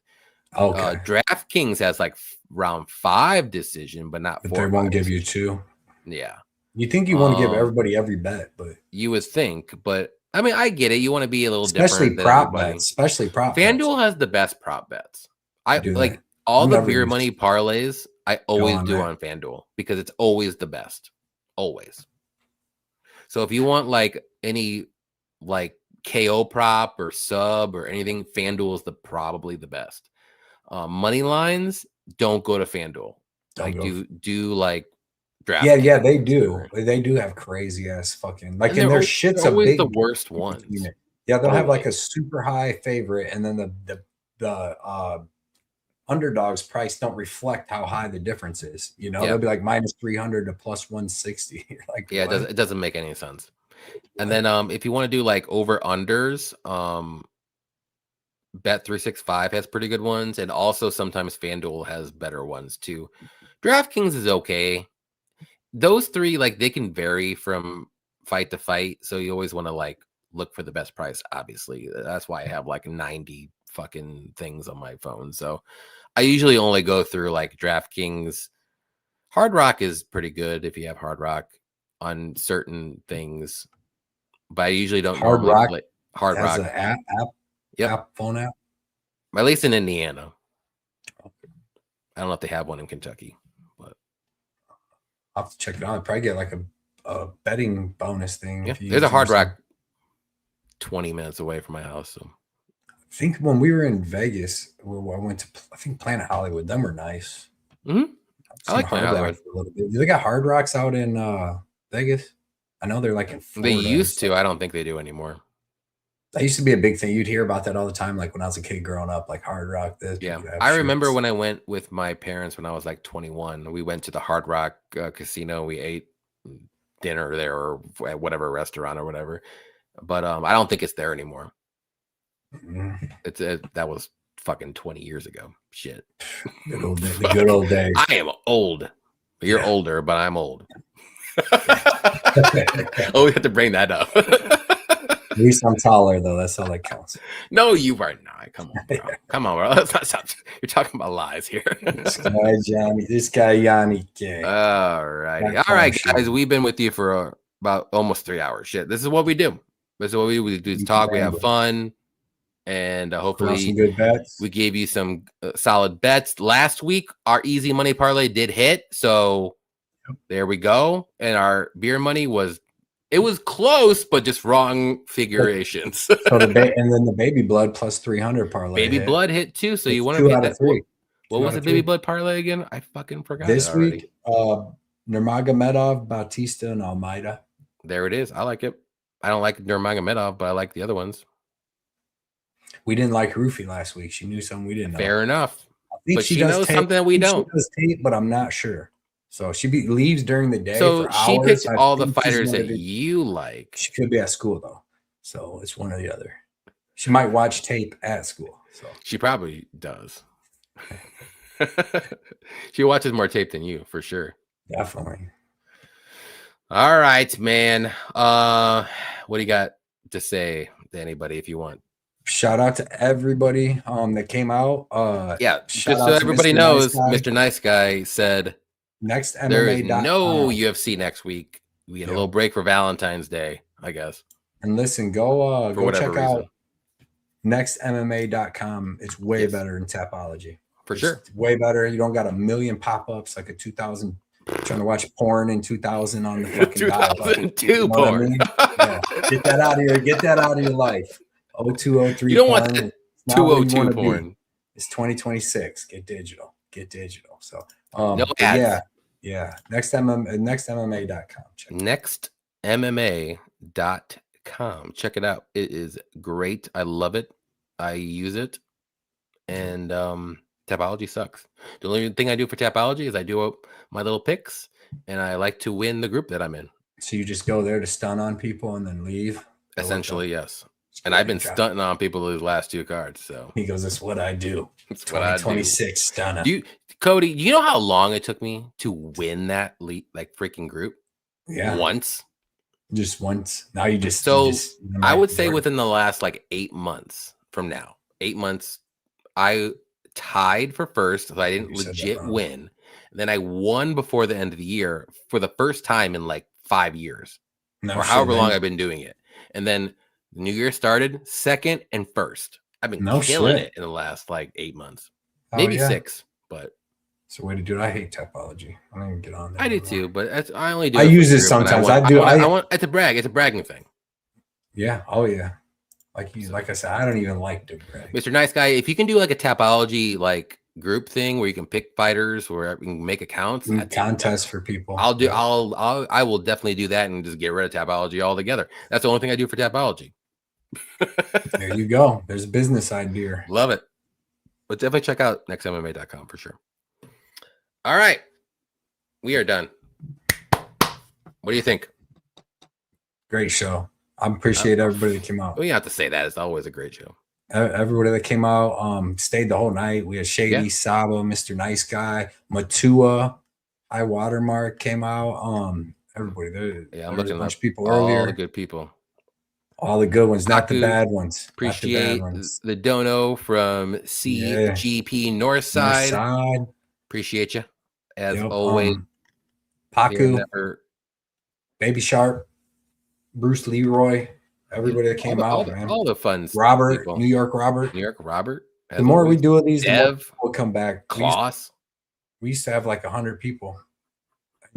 Speaker 2: Okay.
Speaker 1: DraftKings has like round 5 decision, but not 4.
Speaker 2: But they won't give you 2.
Speaker 1: Yeah.
Speaker 2: You think you want to give everybody every bet, but
Speaker 1: you would think, but I mean, I get it. You want to be a little
Speaker 2: especially
Speaker 1: different.
Speaker 2: Prop bets, especially prop
Speaker 1: FanDuel
Speaker 2: bets.
Speaker 1: has the best prop bets. I like all the beer money parlays. I always do on FanDuel because it's always the best, always. So if you want like any like KO prop or sub or anything, FanDuel is probably the best. Money lines, don't go to FanDuel. Do like draft.
Speaker 2: Yeah, they do. They do have crazy ass fucking like, and their shit's
Speaker 1: always the worst ones.
Speaker 2: Yeah, they'll have like a super high favorite, and then the underdog's price don't reflect how high the difference is. You know, they'll be like -300 to +160. Like,
Speaker 1: yeah, it doesn't make any sense. And then if you want to do like over unders, Bet365 has pretty good ones, and also sometimes FanDuel has better ones too. DraftKings is okay. Those 3, like, they can vary from fight to fight, so you always want to like look for the best price. Obviously, that's why I have like 90 fucking things on my phone. So I usually only go through like DraftKings. Hard Rock is pretty good if you have Hard Rock on certain things, but I usually don't.
Speaker 2: Hard Rock.
Speaker 1: Hard Rock.
Speaker 2: An app. Yep. Phone app.
Speaker 1: At least in Indiana. I don't know if they have one in Kentucky, but
Speaker 2: I'll have to check it out. I'd probably get like a betting bonus thing.
Speaker 1: Yeah. There's a Hard Rock 20 minutes away from my house. So
Speaker 2: I think when we were in Vegas, I went to Planet Hollywood. Them were nice.
Speaker 1: Mm-hmm. I like Planet Hollywood
Speaker 2: a little bit. Do they got Hard Rocks out in Vegas? I know they're like in Florida.
Speaker 1: They used to. I don't think they do anymore.
Speaker 2: That used to be a big thing. You'd hear about that all the time, like when I was a kid growing up, like Hard Rock.
Speaker 1: Yeah, I remember when I went with my parents when I was like 21. We went to the Hard Rock casino. We ate dinner there or at whatever restaurant or whatever. But I don't think it's there anymore.
Speaker 2: Mm-hmm.
Speaker 1: That was fucking 20 years ago. Shit.
Speaker 2: The good old days.
Speaker 1: I am old. You're older, but I'm old. Oh, we have to bring that up.
Speaker 2: At least I'm taller, though. That's all that counts.
Speaker 1: No, you are not. Come on, bro. Come on, bro. Let's not stop. You're talking about lies here.
Speaker 2: This guy, Yanni.
Speaker 1: All righty. All right, guys. We've been with you for about almost 3 hours. Shit. This is what we do. This is what we do. Talk. We have fun. And hopefully
Speaker 2: some good bets.
Speaker 1: We gave you some solid bets. Last week, our easy money parlay did hit. So there we go. And our beer money was close, but just wrong figurations.
Speaker 2: And then the baby blood plus 300 parlay.
Speaker 1: Baby blood hit too. So you want to get that. What was the baby blood parlay again? I fucking forgot.
Speaker 2: This week, Nurmagomedov, Bautista, and Almeida.
Speaker 1: There it is. I like it. I don't like Nurmagomedov, but I like the other ones.
Speaker 2: We didn't like Roofy last week. She knew something we didn't know.
Speaker 1: Fair enough.
Speaker 2: I think
Speaker 1: but she knows something that we don't.
Speaker 2: She does tape, but I'm not sure. So she leaves during the day.
Speaker 1: So
Speaker 2: for
Speaker 1: she
Speaker 2: hours.
Speaker 1: picks all the fighters that you like.
Speaker 2: She could be at school though, so it's one or the other. She might watch tape at school. So
Speaker 1: She probably does. She watches more tape than you, for sure.
Speaker 2: definitely.
Speaker 1: All right, man. What do you got to say to anybody if you want?
Speaker 2: Shout out to everybody that came out.
Speaker 1: Yeah,
Speaker 2: shout
Speaker 1: just
Speaker 2: out
Speaker 1: so
Speaker 2: to
Speaker 1: everybody
Speaker 2: Mr.
Speaker 1: knows,
Speaker 2: Nice
Speaker 1: Mr. Nice Guy said
Speaker 2: Next
Speaker 1: there is
Speaker 2: MMA.com.
Speaker 1: no UFC next week. We had a little break for Valentine's Day, I guess.
Speaker 2: And listen, go check
Speaker 1: reason.
Speaker 2: out nextmma.com. It's way better than Tapology.
Speaker 1: For sure.
Speaker 2: Way better. You don't got a million pop-ups like a 2000 trying to watch porn in 2000 on the fucking
Speaker 1: 2002
Speaker 2: you know
Speaker 1: porn.
Speaker 2: I mean? Yeah. Get that out of your life. 0203
Speaker 1: You don't
Speaker 2: porn.
Speaker 1: want that
Speaker 2: 202
Speaker 1: porn.
Speaker 2: It's 2026. Get digital. So
Speaker 1: no ads.
Speaker 2: Yeah. Nextmma.com.
Speaker 1: Nextmma.com. Check it out. It is great. I love it. I use it. And Tapology sucks. The only thing I do for Tapology is I do my little picks, and I like to win the group that I'm in.
Speaker 2: So you just go there to stun on people and then leave?
Speaker 1: Essentially, yes. And I've been stunting on people those last 2 cards. So
Speaker 2: he goes, "That's what I do."
Speaker 1: It's 2026
Speaker 2: stunner.
Speaker 1: Cody, you know how long it took me to win that freaking group?
Speaker 2: Yeah,
Speaker 1: once.
Speaker 2: Just once. Now you just.
Speaker 1: I would say within the last 8 months from now, 8 months, I tied for first, so I didn't legit win. Then I won before the end of the year for the first time in 5 years, or however long I've been doing it. And then the new year started second and first. I've been killing it in the last 8 months, maybe 6. But
Speaker 2: it's a way to do it. I hate Tapology. I don't even get on there.
Speaker 1: I do too, but I only do.
Speaker 2: I use it sometimes. I
Speaker 1: want. It's a brag. It's a bragging thing.
Speaker 2: Yeah. Oh yeah. Like I said, I don't even like to brag.
Speaker 1: Mr. Nice Guy, if you can do a Tapology group thing where you can pick fighters, where you can make accounts,
Speaker 2: contests for people.
Speaker 1: I will definitely do that and just get rid of Tapology altogether. That's the only thing I do for Tapology.
Speaker 2: There you go. There's a business idea.
Speaker 1: Love it. But definitely check out nextmma.com for sure. All right. We are done. What do you think?
Speaker 2: Great show. I appreciate everybody that came out.
Speaker 1: We don't have to say that. It's always a great show.
Speaker 2: Everybody that came out stayed the whole night. We had Shady, Saba, Mr. Nice Guy, Matua, High Watermark came out. Everybody there.
Speaker 1: I'm looking at a bunch of
Speaker 2: people earlier.
Speaker 1: All the good people.
Speaker 2: All the good ones, not the bad ones.
Speaker 1: Appreciate the dono from CGP Northside. Appreciate you as always.
Speaker 2: Paku, Baby Sharp, Bruce Leroy, everybody that came out, man.
Speaker 1: All the fun
Speaker 2: Robert,
Speaker 1: people.
Speaker 2: New York Robert.
Speaker 1: The
Speaker 2: more we do of these, the more will come back.
Speaker 1: Kloss.
Speaker 2: We used to have 100 people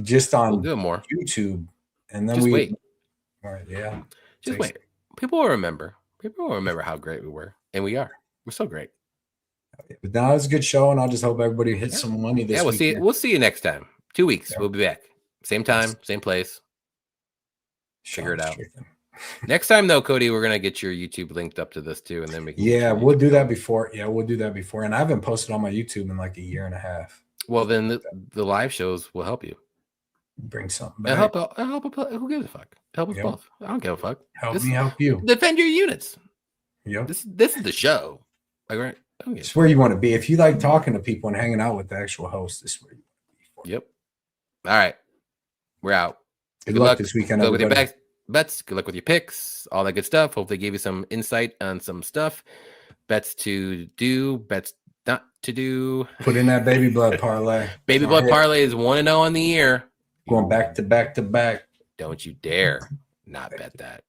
Speaker 2: just on YouTube, and then
Speaker 1: wait.
Speaker 2: All right, yeah.
Speaker 1: Just wait. People will remember. People will remember how great we were, and we are. We're so great.
Speaker 2: But now it's a good show, and I'll just hope everybody hits some money this week.
Speaker 1: We'll see you next time. 2 weeks. We'll be back. Same time, same place. Figure it out. Next time, though, Cody, we're gonna get your YouTube linked up to this too, and then we can.
Speaker 2: Yeah, we'll do that before. Yeah, we'll do that before. And I haven't posted on my YouTube in a year and a half.
Speaker 1: Well, then the live shows will help you.
Speaker 2: Bring something back.
Speaker 1: Help. Who gives a fuck? Help us both. I don't give a fuck.
Speaker 2: Help me help you.
Speaker 1: Defend your units.
Speaker 2: Yep.
Speaker 1: This is the show. Right?
Speaker 2: It's where you want to be. If you like talking to people and hanging out with the actual host, this is where you want to be.
Speaker 1: Yep. All right. We're out.
Speaker 2: Good luck this weekend.
Speaker 1: Good luck with your bets. Good luck with your picks. All that good stuff. Hopefully, gave you some insight on some stuff. Bets to do. Bets not to do.
Speaker 2: Put in that baby blood parlay.
Speaker 1: Baby blood parlay is 1-0 on the year.
Speaker 2: Going back to back to back.
Speaker 1: Don't you dare not bet that.